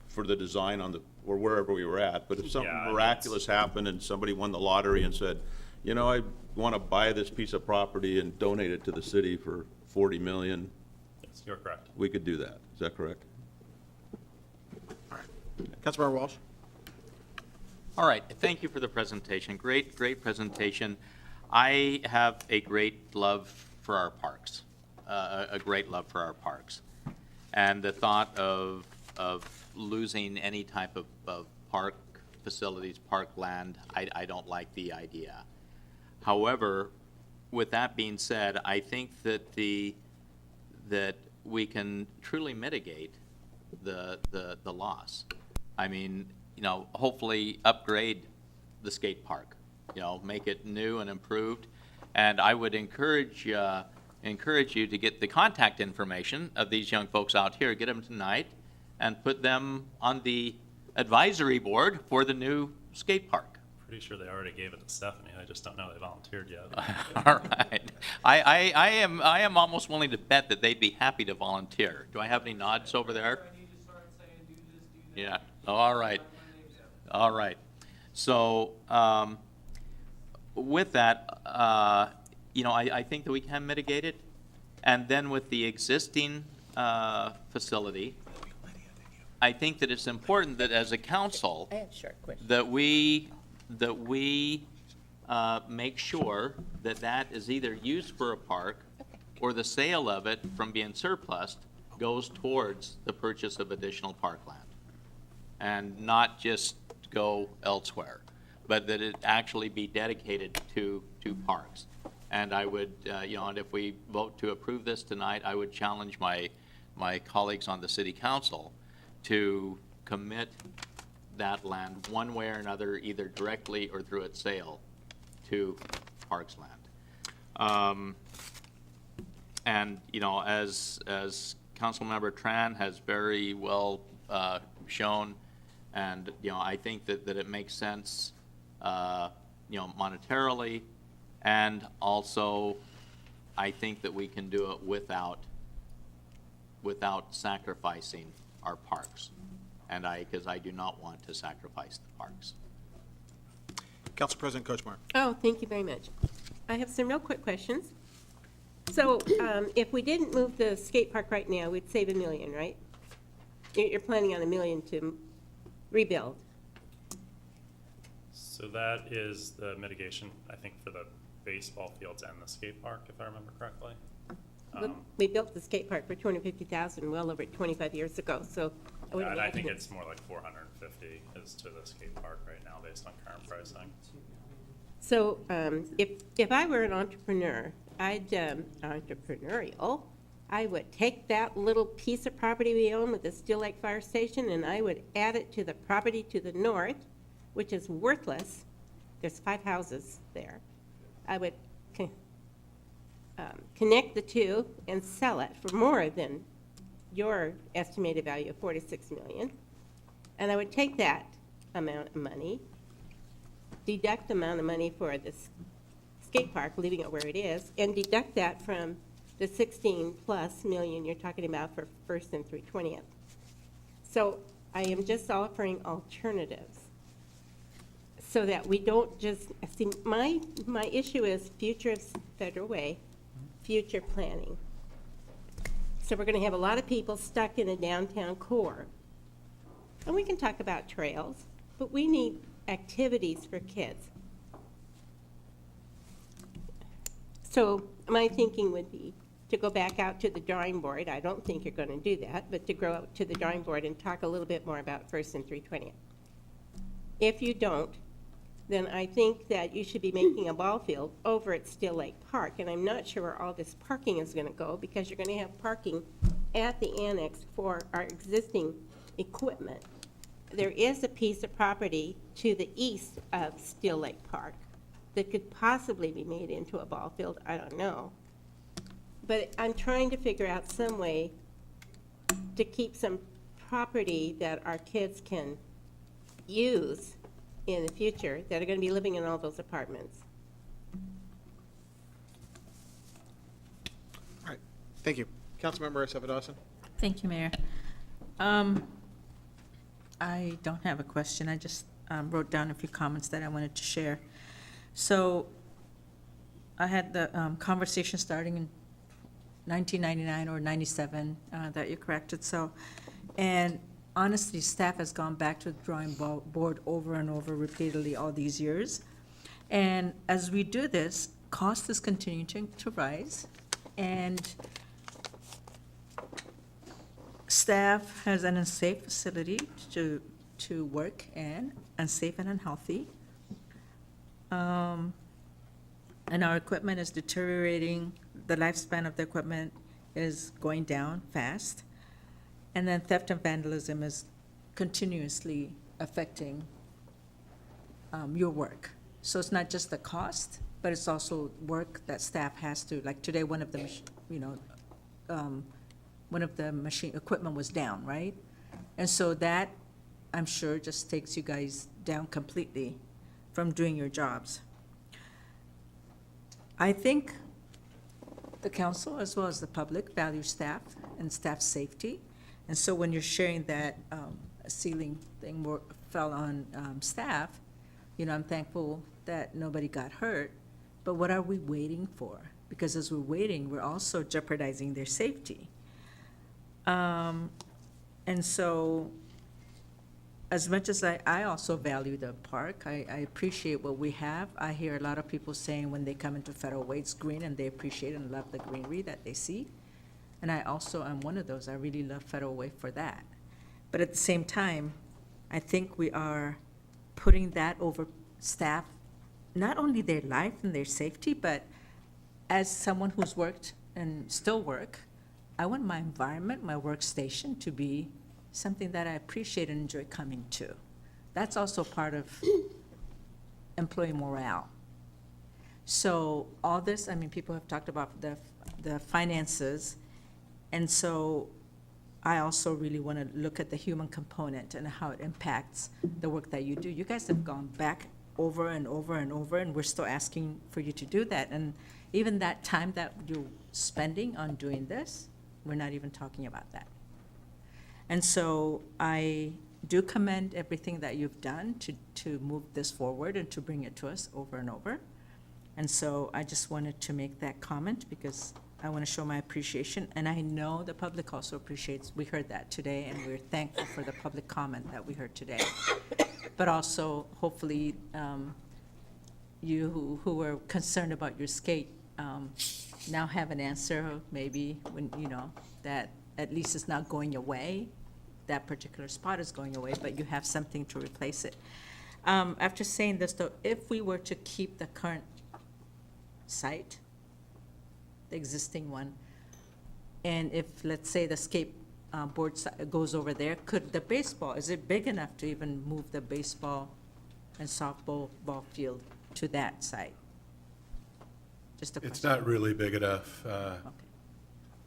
for the design or wherever we were at. But if something Yeah, I mean, miraculous happened and somebody won the lottery and said, I want to buy this piece of property and donate it to the city for 40 million, Yes, you're correct. we could do that. Is that correct? Councilmember Walsh? All right, thank you for the presentation. Great presentation. I have a great love for our parks, a great love for our parks. And the thought of losing any type of park facilities, park land, I don't like the idea. However, with that being said, I think that that we can truly mitigate the loss. I mean, hopefully upgrade the skate park, make it new and improved. And I would encourage you to get the contact information of these young folks out here, get them tonight, and put them on the advisory board for the new skate park. Pretty sure they already gave it to Stephanie. I just don't know they volunteered yet. All right. I am almost willing to bet that they'd be happy to volunteer. Do I have any nods over there? Yeah. All right. All right. So with that, I think that we can mitigate it. And then with the existing facility, I think that it's important that as a council, that we make sure that that is either used for a park or the sale of it from being surplus goes towards the purchase of additional parkland. And not just go elsewhere, but that it actually be dedicated to parks. And I would, and if we vote to approve this tonight, I would challenge my colleagues on the city council to commit that land one way or another, either directly or through its sale to parks land. And, as Councilmember Tran has very well shown, and, I think that it makes sense, monetarily, and also I think that we can do it without sacrificing our parks. And because I do not want to sacrifice the parks. Council President Kochmar. Oh, thank you very much. I have some real quick questions. So if we didn't move the skate park right now, we'd save $1 million, right? You're planning on $1 million to rebuild. So that is the mitigation, I think, for the baseball fields and the skate park, if I remember correctly. We built the skate park for $250,000 well over 25 years ago, so I would And I think imagine it's more like 450 is to the skate park right now, based on current pricing. So if I were an entrepreneur, entrepreneurial, I would take that little piece of property we own with the Still Lake Fire Station, and I would add it to the property to the north, which is worthless. There's 5 houses there. I would connect the two and sell it for more than your estimated value of $46 million. And I would take that amount of money, deduct the amount of money for this skate park, leaving it where it is, and deduct that from the 16+ million you're talking about for First and 320th. So I am just offering alternatives. so that we don't just, see, my issue is future of Federal Way, future planning. So we're gonna have a lot of people stuck in a downtown core. And we can talk about trails, but we need activities for kids. So my thinking would be to go back out to the drawing board. I don't think you're gonna do that, but to go out to the drawing board and talk a little bit more about First and 320th. If you don't, then I think that you should be making a ball field over at Still Lake Park. And I'm not sure where all this parking is gonna go, because you're gonna have parking at the annex for our existing equipment. There is a piece of property to the east of Still Lake Park that could possibly be made into a ball field, I don't know. But I'm trying to figure out some way to keep some property that our kids can use in the future that are gonna be living in all those apartments. All right, thank you. Councilmember Dawson. Thank you, Mayor. I don't have a question. I just wrote down a few comments that I wanted to share. So I had the conversation starting in 1999 or 97 that you corrected. So, and honestly, staff has gone back to the drawing board over and over repeatedly all these years. And as we do this, cost is continuing to rise, and staff has an unsafe facility to work in, unsafe and unhealthy. And our equipment is deteriorating. The lifespan of the equipment is going down fast. And then theft and vandalism is continuously affecting your work. So it's not just the cost, but it's also work that staff has to, like today, one of the, one of the machine equipment was down, right? And so that, I'm sure, just takes you guys down completely from doing your jobs. I think the council, as well as the public, value staff and staff safety. And so when you're sharing that ceiling thing fell on staff, I'm thankful that nobody got hurt. But what are we waiting for? Because as we're waiting, we're also jeopardizing their safety. And so, as much as I also value the park, I appreciate what we have. I hear a lot of people saying when they come into Federal Way, it's green, and they appreciate and love the greenery that they see. And I also am one of those. I really love Federal Way for that. But at the same time, I think we are putting that over staff, not only their life and their safety, but as someone who's worked and still work, I want my environment, my workstation to be something that I appreciate and enjoy coming to. That's also part of employee morale. So all this, people have talked about the finances, and so I also really want to look at the human component and how it impacts the work that you do. You guys have gone back over and over and over, and we're still asking for you to do that. And even that time that you're spending on doing this, we're not even talking about that. And so I do commend everything that you've done to move this forward and to bring it to us over and over. And so I just wanted to make that comment because I want to show my appreciation. And I know the public also appreciates, we heard that today, and we're thankful for the public comment that we heard today. But also, hopefully, you who were concerned about your skate now have an answer, maybe, when that at least it's not going away. That particular spot is going away, but you have something to replace it. After saying this, though, if we were to keep the current site, the existing one, and if, let's say, the skateboard goes over there, could the baseball, is it big enough to even move the baseball and softball ball field to that site? Just a question. It's not really big enough.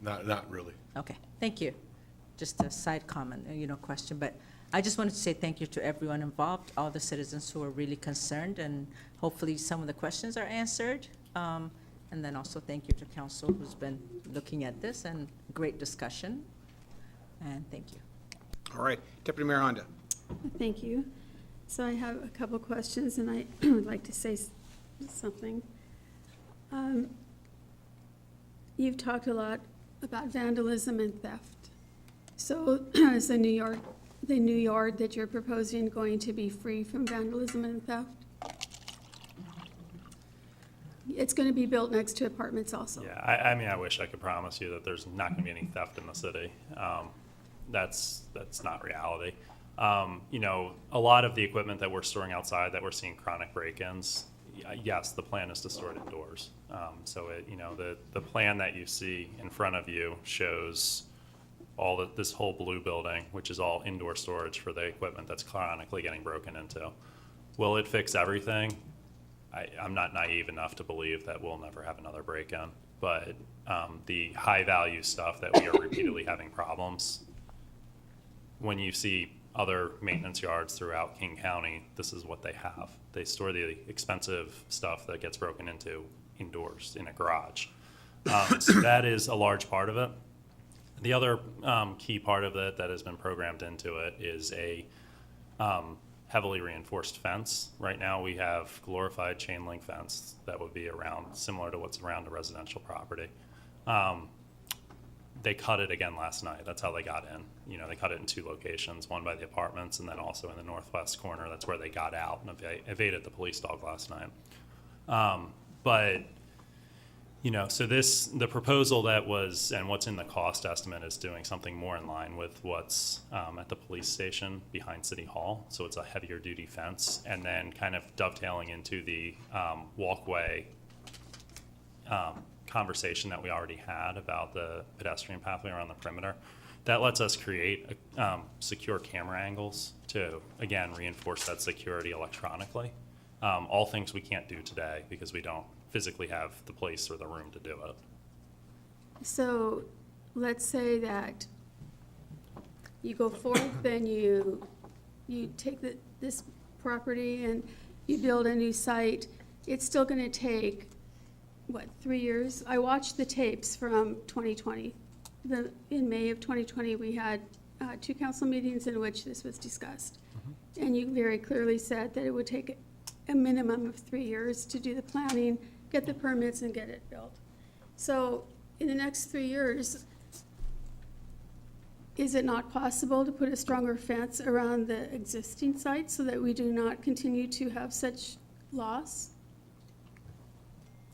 Not really. Okay, thank you. Just a side comment, question, but I just wanted to say thank you to everyone involved, all the citizens who are really concerned, and hopefully some of the questions are answered. And then also thank you to council who's been looking at this, and great discussion, and thank you. All right, Deputy Mayor Honda. Thank you. So I have a couple questions, and I would like to say something. You've talked a lot about vandalism and theft. So is the new yard that you're proposing going to be free from vandalism and theft? It's going to be built next to apartments also. Yeah, I mean, I wish I could promise you that there's not going to be any theft in the city. That's not reality. You know, a lot of the equipment that we're storing outside that we're seeing chronic break-ins, yes, the plan is to store it indoors. So you know, the plan that you see in front of you shows this whole blue building, which is all indoor storage for the equipment that's chronically getting broken into. Will it fix everything? I'm not naive enough to believe that we'll never have another break-in, but the high-value stuff that we are repeatedly having problems, when you see other maintenance yards throughout King County, this is what they have. They store the expensive stuff that gets broken into indoors in a garage. So that is a large part of it. The other key part of it that has been programmed into it is a heavily reinforced fence. Right now we have glorified chain link fence that would be around, similar to what's around a residential property. They cut it again last night. That's how they got in. You know, they cut it in 2 locations, one by the apartments and then also in the northwest corner. That's where they got out and evaded the police dog last night. But, you know, so the proposal that was, and what's in the cost estimate is doing something more in line with what's at the police station behind City Hall. So it's a heavier duty fence, and then kind of dovetailing into the walkway conversation that we already had about the pedestrian pathway around the perimeter. That lets us create secure camera angles to, again, reinforce that security electronically. All things we can't do today because we don't physically have the place or the room to do it. So let's say that you go forth, then you take this property and you build a new site. It's still going to take, what, 3 years? I watched the tapes from 2020. In May of 2020, we had 2 council meetings in which this was discussed. Mm-hmm. And you very clearly said that it would take a minimum of 3 years to do the planning, get the permits, and get it built. So in the next 3 years, is it not possible to put a stronger fence around the existing site so that we do not continue to have such loss?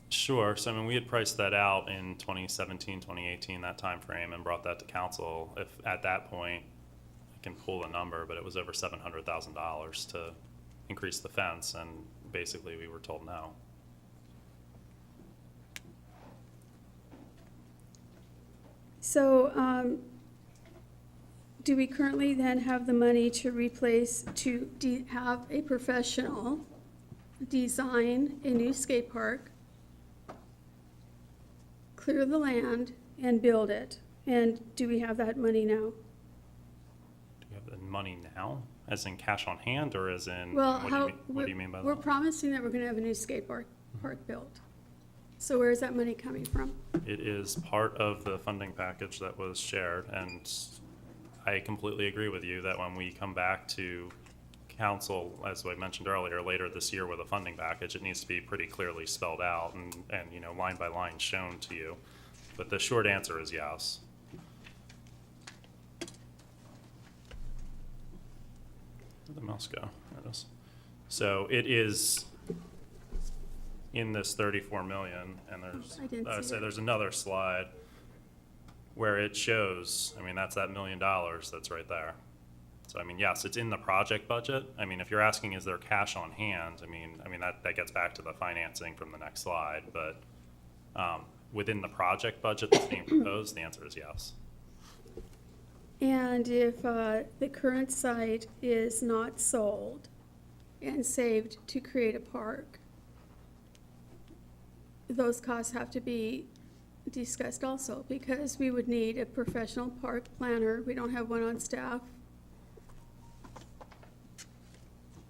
Sure. So, I mean, we had priced that out in 2017, 2018, that time frame, and brought that to council. If at that point, I can pull the number, but it was over $700,000 to increase the fence, and basically we were told no. So do we currently then have the money to have a professional design a new skate park, clear the land, and build it? And do we have that money now? Do we have the money now? As in cash on hand, or as in, Well, what do you mean by that? We're promising that we're going to have a new skate park built. So where is that money coming from? It is part of the funding package that was shared, and I completely agree with you that when we come back to council, as I mentioned earlier, later this year with a funding package, it needs to be pretty clearly spelled out and you know, line by line shown to you. But the short answer is yes. Where'd the mouse go? There it is. So it is in this 34 million, and there's another slide where it shows, I mean, that's that $1 million that's right there. So, I mean, yes, it's in the project budget. I mean, if you're asking, is there cash on hand? I mean, that gets back to the financing from the next slide, but within the project budget that's being proposed, the answer is yes. And if the current site is not sold and saved to create a park, those costs have to be discussed also, because we would need a professional park planner. We don't have one on staff.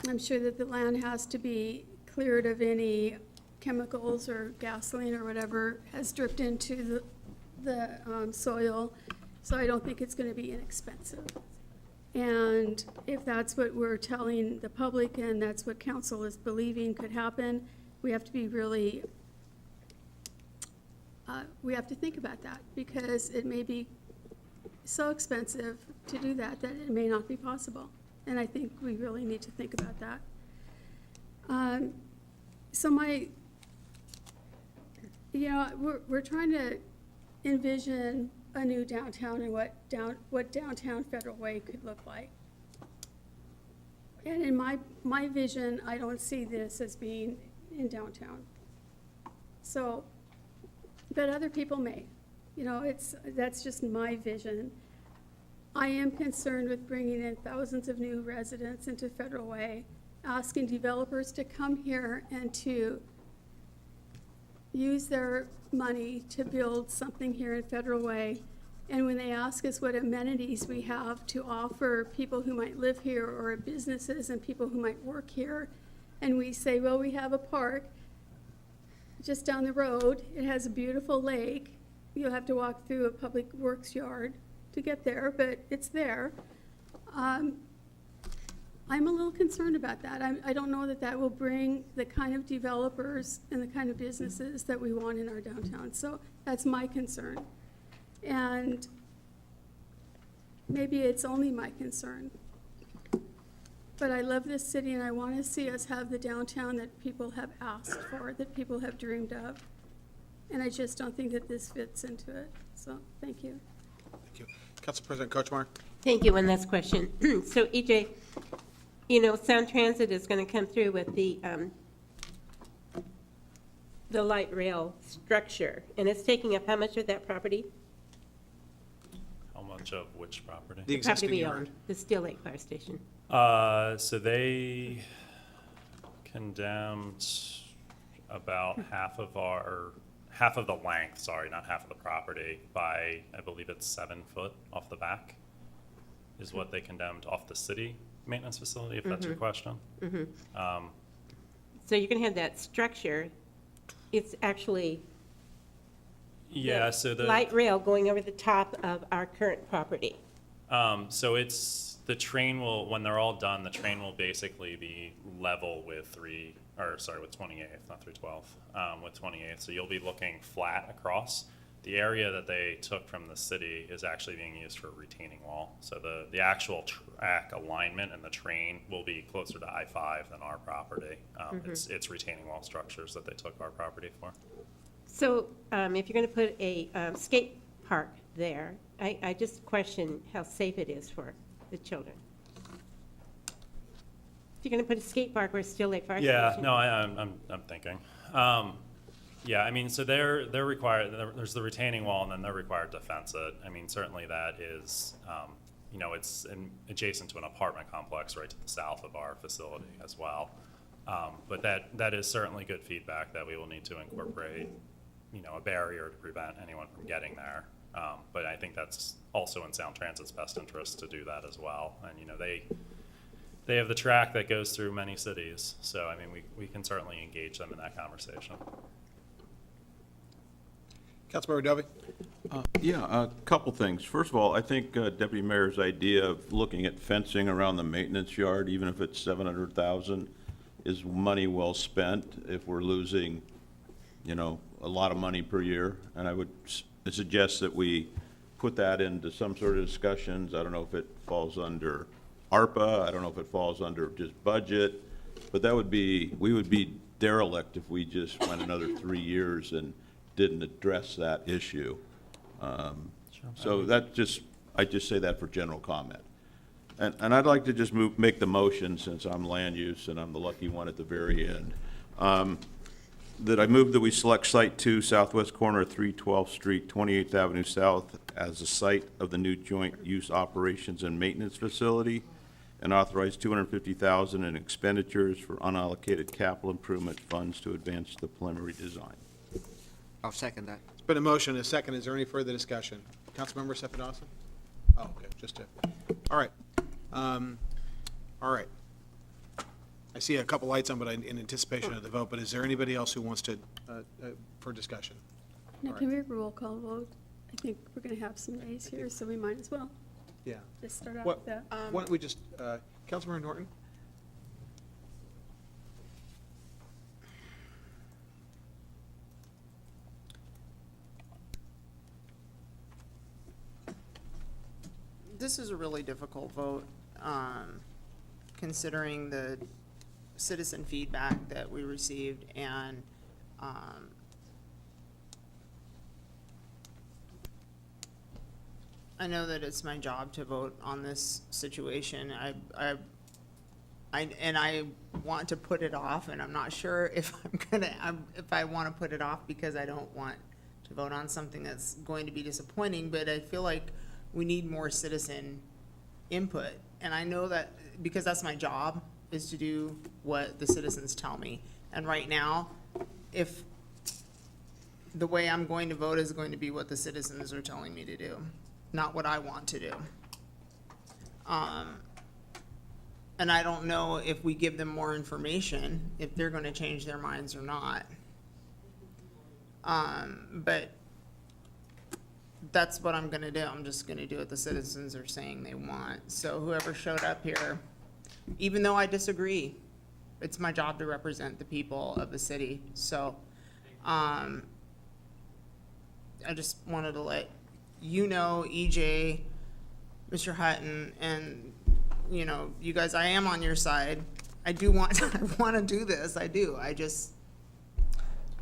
I'm sure that the land has to be cleared of any chemicals or gasoline or whatever has dripped into the soil. So I don't think it's going to be inexpensive. And if that's what we're telling the public and that's what council is believing could happen, we have to be really, we have to think about that, because it may be so expensive to do that it may not be possible. And I think we really need to think about that. So we're trying to envision a new downtown and what downtown Federal Way could look like. And in my vision, I don't see this as being in downtown. So, but other people may. That's just my vision. I am concerned with bringing in thousands of new residents into Federal Way, asking developers to come here and to use their money to build something here in Federal Way. And when they ask us what amenities we have to offer people who might live here or businesses and people who might work here, and we say, well, we have a park just down the road. It has a beautiful lake. You'll have to walk through a public works yard to get there, but it's there. I'm a little concerned about that. I don't know that will bring the kind of developers and the kind of businesses that we want in our downtown. So that's my concern. And maybe it's only my concern. But I love this city and I want to see us have the downtown that people have asked for, that people have dreamed of. And I just don't think that this fits into it. So thank you. Thank you. Council President Kochmar. Thank you. One last question. So EJ, Sound Transit is going to come through with the light rail structure, and it's taking up how much of that property? How much of which property? The existing Property we yard. own, the Steel Lake Fire Station. So they condemned about half of the length, sorry, not half of the property, by, I believe it's 7 foot off the back, is what they condemned off the city maintenance facility, if that's your question. So you're going to have that structure. It's actually Yeah, so the light rail going over the top of our current property. So it's, the train will, when they're all done, the train will basically be level with 28th, not 312, with 28th. So you'll be looking flat across. The area that they took from the city is actually being used for a retaining wall. So the actual track alignment and the train will be closer to I-5 than our property. It's retaining wall structures that they took our property for. So if you're going to put a skate park there, I just question how safe it is for the children. If you're going to put a skate park where it's Steel Lake Fire Yeah, Station. no, I'm thinking. Yeah, I mean, so they're required, there's the retaining wall, and then they're required to fence it. I mean, certainly that is, it's adjacent to an apartment complex right to the south of our facility as well. But that is certainly good feedback that we will need to incorporate, a barrier to prevent anyone from getting there. But I think that's also in Sound Transit's best interest to do that as well. And, they have the track that goes through many cities. So, I mean, we can certainly engage them in that conversation. Councilmember Dovey. Yeah, a couple things. First of all, I think Deputy Mayor's idea of looking at fencing around the maintenance yard, even if it's $700,000, is money well spent if we're losing, a lot of money per year. And I would suggest that we put that into some sort of discussions. I don't know if it falls under ARPA. I don't know if it falls under just budget. But we would be derelict if we just went another 3 years and didn't address that issue. So I just say that for general comment. And I'd like to just make the motion, since I'm land use and I'm the lucky one at the very end, that I move that we select Site 2, southwest corner of 312th Street, 28th Avenue South, as the site of the new joint use operations and maintenance facility, and authorize $250,000 in expenditures for unallocated capital improvement funds to advance the preliminary design. I'll second that. It's been a motion, a second. Is there any further discussion? Councilmember Sepidawson? Oh, okay, just two. All right. All right. I see a couple lights on, but in anticipation of the vote, but is there anybody else who wants to, for discussion? Now, can we have a roll call vote? I think we're going to have some nays here, so we might as well. Yeah. Just start off What, with that. why don't we just, Councilmember Norton? This is a really difficult vote, considering the citizen feedback that we received and, I know that it's my job to vote on this situation. I want to put it off, and I'm not sure if if I want to put it off because I don't want to vote on something that's going to be disappointing, but I feel like we need more citizen input. And I know that because that's my job, is to do what the citizens tell me. And right now, if the way I'm going to vote is going to be what the citizens are telling me to do, not what I want to do. And I don't know if we give them more information, if they're gonna change their minds or not. But that's what I'm gonna do. I'm just gonna do what the citizens are saying they want. So whoever showed up here, even though I disagree, it's my job to represent the people of the city. So, I just wanted to let you know, EJ, Mr. Hutton, and, you know, you guys, I am on your side. I do want, I want to do this, I do. I just,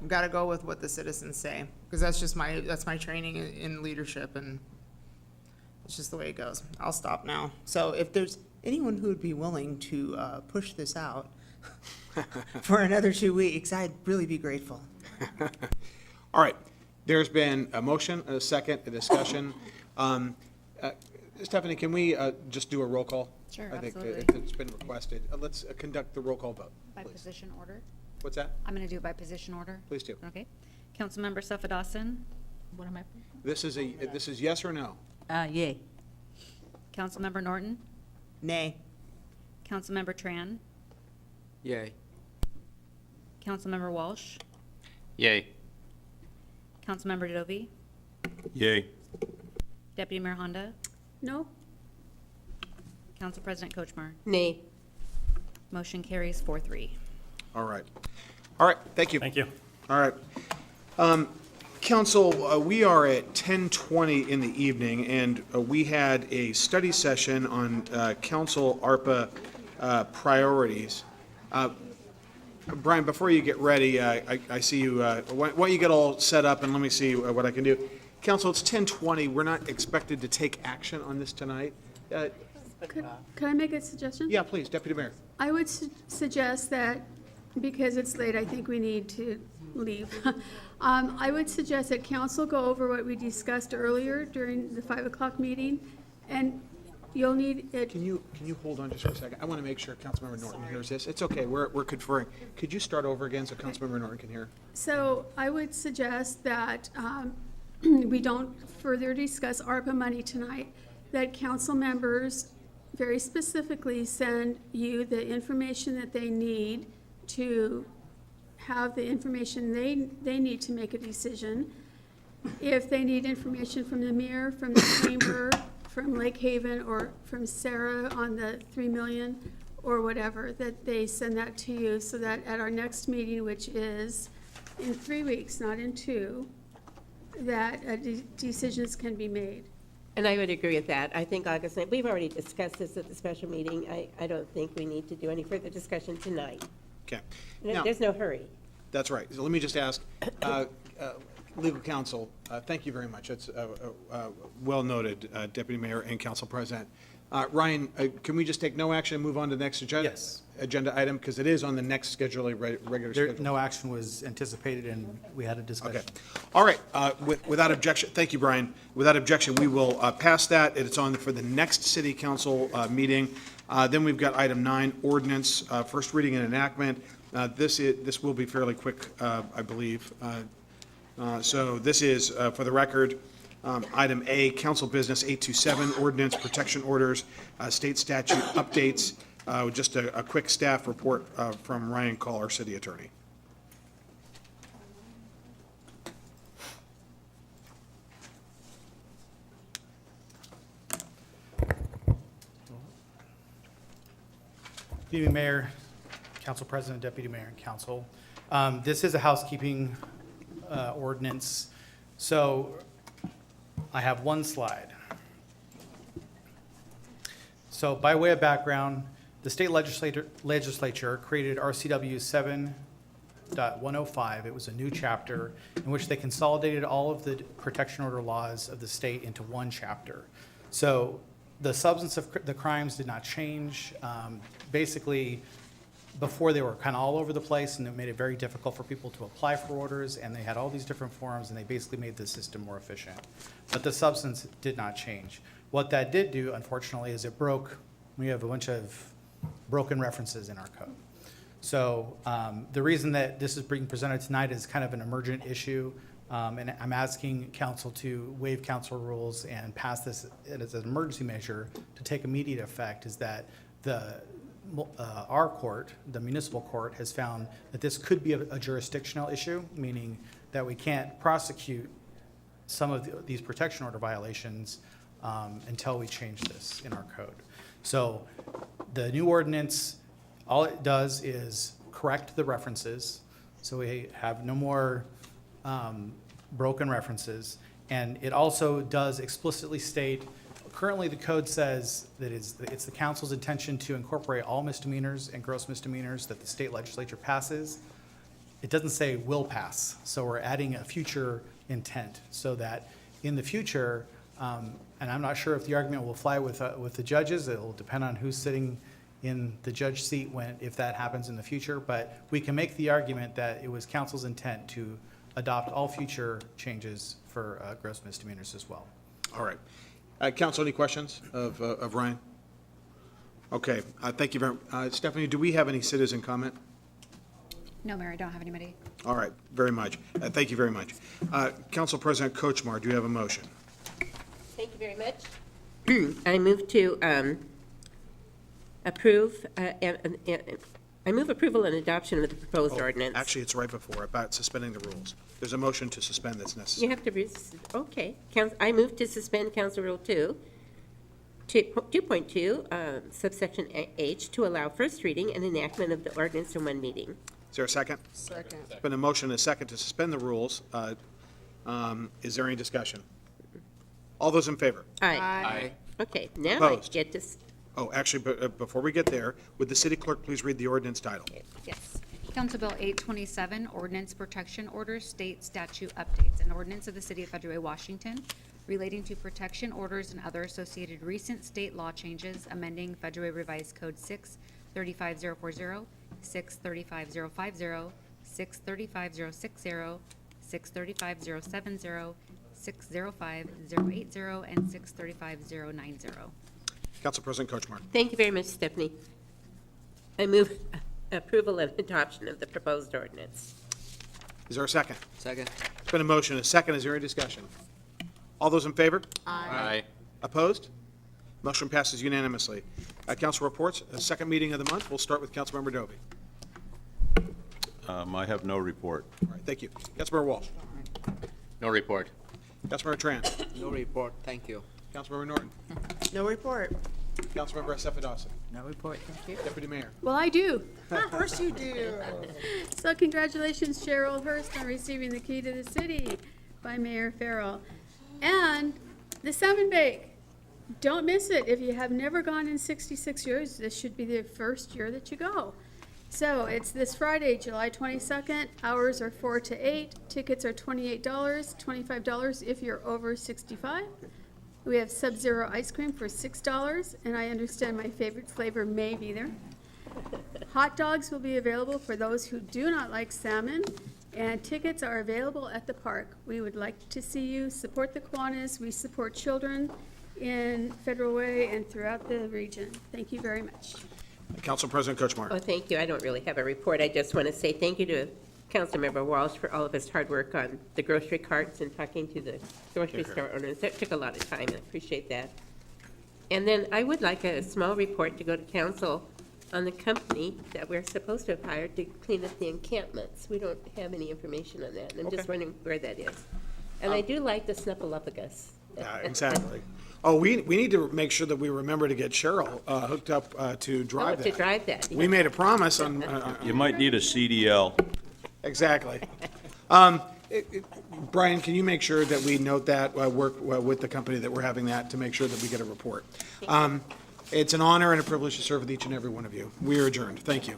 I've got to go with what the citizens say, because that's just that's my training in leadership, and it's just the way it goes. I'll stop now. So if there's anyone who would be willing to push this out for another 2 weeks, I'd really be grateful. All right. There's been a motion, a second, a discussion. Stephanie, can we just do a roll call? Sure, I think absolutely. if it's been requested. Let's conduct the roll call vote. By please. position order? What's that? I'm going to do it by position order. Please do. Okay. Councilmember Suffolk-Dawson? What am I? This is yes or no? Yay. Councilmember Norton? Nay. Councilmember Tran? Yay. Councilmember Walsh? Yay. Councilmember Dovey? Yay. Deputy Mayor Honda? No? Council President Kochmar? Nay. Motion carries 4-3. All right. All right, thank you. Thank you. All right. Council, we are at 10:20 in the evening, and we had a study session on council ARPA priorities. Brian, before you get ready, I see you, why don't you get all set up and let me see what I can do. Council, it's 10:20. We're not expected to take action on this tonight. Could I make a suggestion? Yeah, please, Deputy Mayor. I would suggest that, because it's late, I think we need to leave. I would suggest that council go over what we discussed earlier during the 5 o'clock meeting, and you'll need it. Can you hold on just for a second? I want to make sure Councilmember Norton hears this. It's okay, we're conferring. Could you start over again so Councilmember Norton can hear? So I would suggest that we don't further discuss ARPA money tonight, that council members very specifically send you the information that they need to have the information they need to make a decision. If they need information from the mayor, from the chamber, from Lake Haven, or from Sarah on the 3 million, or whatever, that they send that to you, so that at our next meeting, which is in 3 weeks, not in 2, that decisions can be made. And I would agree with that. I think August 9th, we've already discussed this at the special meeting. I don't think we need to do any further discussion tonight. Okay. Now, There's no hurry. that's right. So let me just ask, legal counsel, thank you very much. That's well noted, Deputy Mayor and Council President. Ryan, can we just take no action and move on to the next agenda? Yes. Agenda item, because it is on the next schedule, regular schedule. No action was anticipated, and we had a discussion. Okay. All right. Without objection, thank you, Brian. Without objection, we will pass that. It's on for the next city council meeting. Then we've got item 9, ordinance, first reading and enactment. This will be fairly quick, I believe. So this is, for the record, item A, council business 827, ordinance protection orders, state statute updates. Just a quick staff report from Ryan Call, our city attorney. Good evening, Mayor, Council President, Deputy Mayor, and Council. This is a housekeeping ordinance, so I have one slide. So by way of background, the state legislature created RCW 7.105. It was a new chapter in which they consolidated all of the protection order laws of the state into one chapter. So the substance of the crimes did not change. Basically, before they were kind of all over the place, and it made it very difficult for people to apply for orders, and they had all these different forms, and they basically made the system more efficient. But the substance did not change. What that did do, unfortunately, is it broke. We have a bunch of broken references in our code. So the reason that this is being presented tonight is kind of an emergent issue, and I'm asking council to waive council rules and pass this as an emergency measure to take immediate effect. Is that our court, the municipal court, has found that this could be a jurisdictional issue, meaning that we can't prosecute some of these protection order violations until we change this in our code. So the new ordinance, all it does is correct the references, so we have no more broken references, and it also does explicitly state, currently the code says that it's the council's intention to incorporate all misdemeanors and gross misdemeanors that the state legislature passes. It doesn't say will pass, so we're adding a future intent, so that in the future, and I'm not sure if the argument will fly with the judges. It will depend on who's sitting in the judge seat if that happens in the future. But we can make the argument that it was council's intent to adopt all future changes for gross misdemeanors as well. All right. Council, any questions of Ryan? Okay, thank you very much. Stephanie, do we have any citizen comment? No, Mayor, I don't have anybody. All right, very much. Thank you very much. Council President Kochmar, do you have a motion? Thank you very much. I move to approve, I move approval and adoption of the proposed ordinance. Actually, it's right before, about suspending the rules. There's a motion to suspend that's necessary. You have to, okay. I move to suspend Council Rule 2.2, subsection H, to allow first reading and enactment of the ordinance in one meeting. Is there a second? Second. There's been a motion and a second to suspend the rules. Is there any discussion? All those in favor? Aye. Okay, now Opposed? I get to, Oh, actually, but before we get there, would the city clerk please read the ordinance title? Yes. Council Bill 827, Ordinance Protection Orders, State Statute Updates, an ordinance of the City of Federal Way, Washington, relating to protection orders and other associated recent state law changes, amending Federal Way Revised Code 635.040, 635.050, 635.060, 635.070, 605.080, and 635.090. Council President Kochmar. thank you very much, Stephanie. I move approval and adoption of the proposed ordinance. Is there a second? Second. There's been a motion and a second. Is there any discussion? All those in favor? Aye. Opposed? Motion passes unanimously. Council reports, second meeting of the month. We'll start with Councilmember Dovey. I have no report. All right, thank you. Councilmember Walsh. No report. Councilmember Tran. No report, thank you. Councilmember Norton. No report. Councilmember Assefa-Dawson. No report, thank you. Deputy Mayor. Well, I do. Of course you do. So congratulations, Cheryl Hurst, on receiving the key to the city by Mayor Farrell. And the Salmon Bake. Don't miss it. If you have never gone in 66 years, this should be the first year that you go. So it's this Friday, July 22nd. Hours are 4 to 8. Tickets are $28, $25 if you're over 65. We have Sub-Zero ice cream for $6, and I understand my favorite flavor may be there. Hot dogs will be available for those who do not like salmon, and tickets are available at the park. We would like to see you support the Kiwanis. We support children in Federal Way and throughout the region. Thank you very much. Council President Kochmar. Oh, thank you. I don't really have a report. I just want to say thank you to Councilmember Walsh for all of his hard work on the grocery carts and talking to the grocery store owners. That took a lot of time. I appreciate that. And then I would like a small report to go to council on the company that we're supposed to have hired to clean up the encampments. We don't have any information on that, and I'm just wondering where that is. And I do like the Snuffleupagus Yeah, exactly. Oh, we need to make sure that we remember to get Cheryl hooked up to drive that. to drive that, We yeah. made a promise on. You might need a CDL. Exactly. Brian, can you make sure that we note that, work with the company that we're having that, to make sure that we get a report? It's an honor and a privilege to serve with each and every one of you. We are adjourned. Thank you.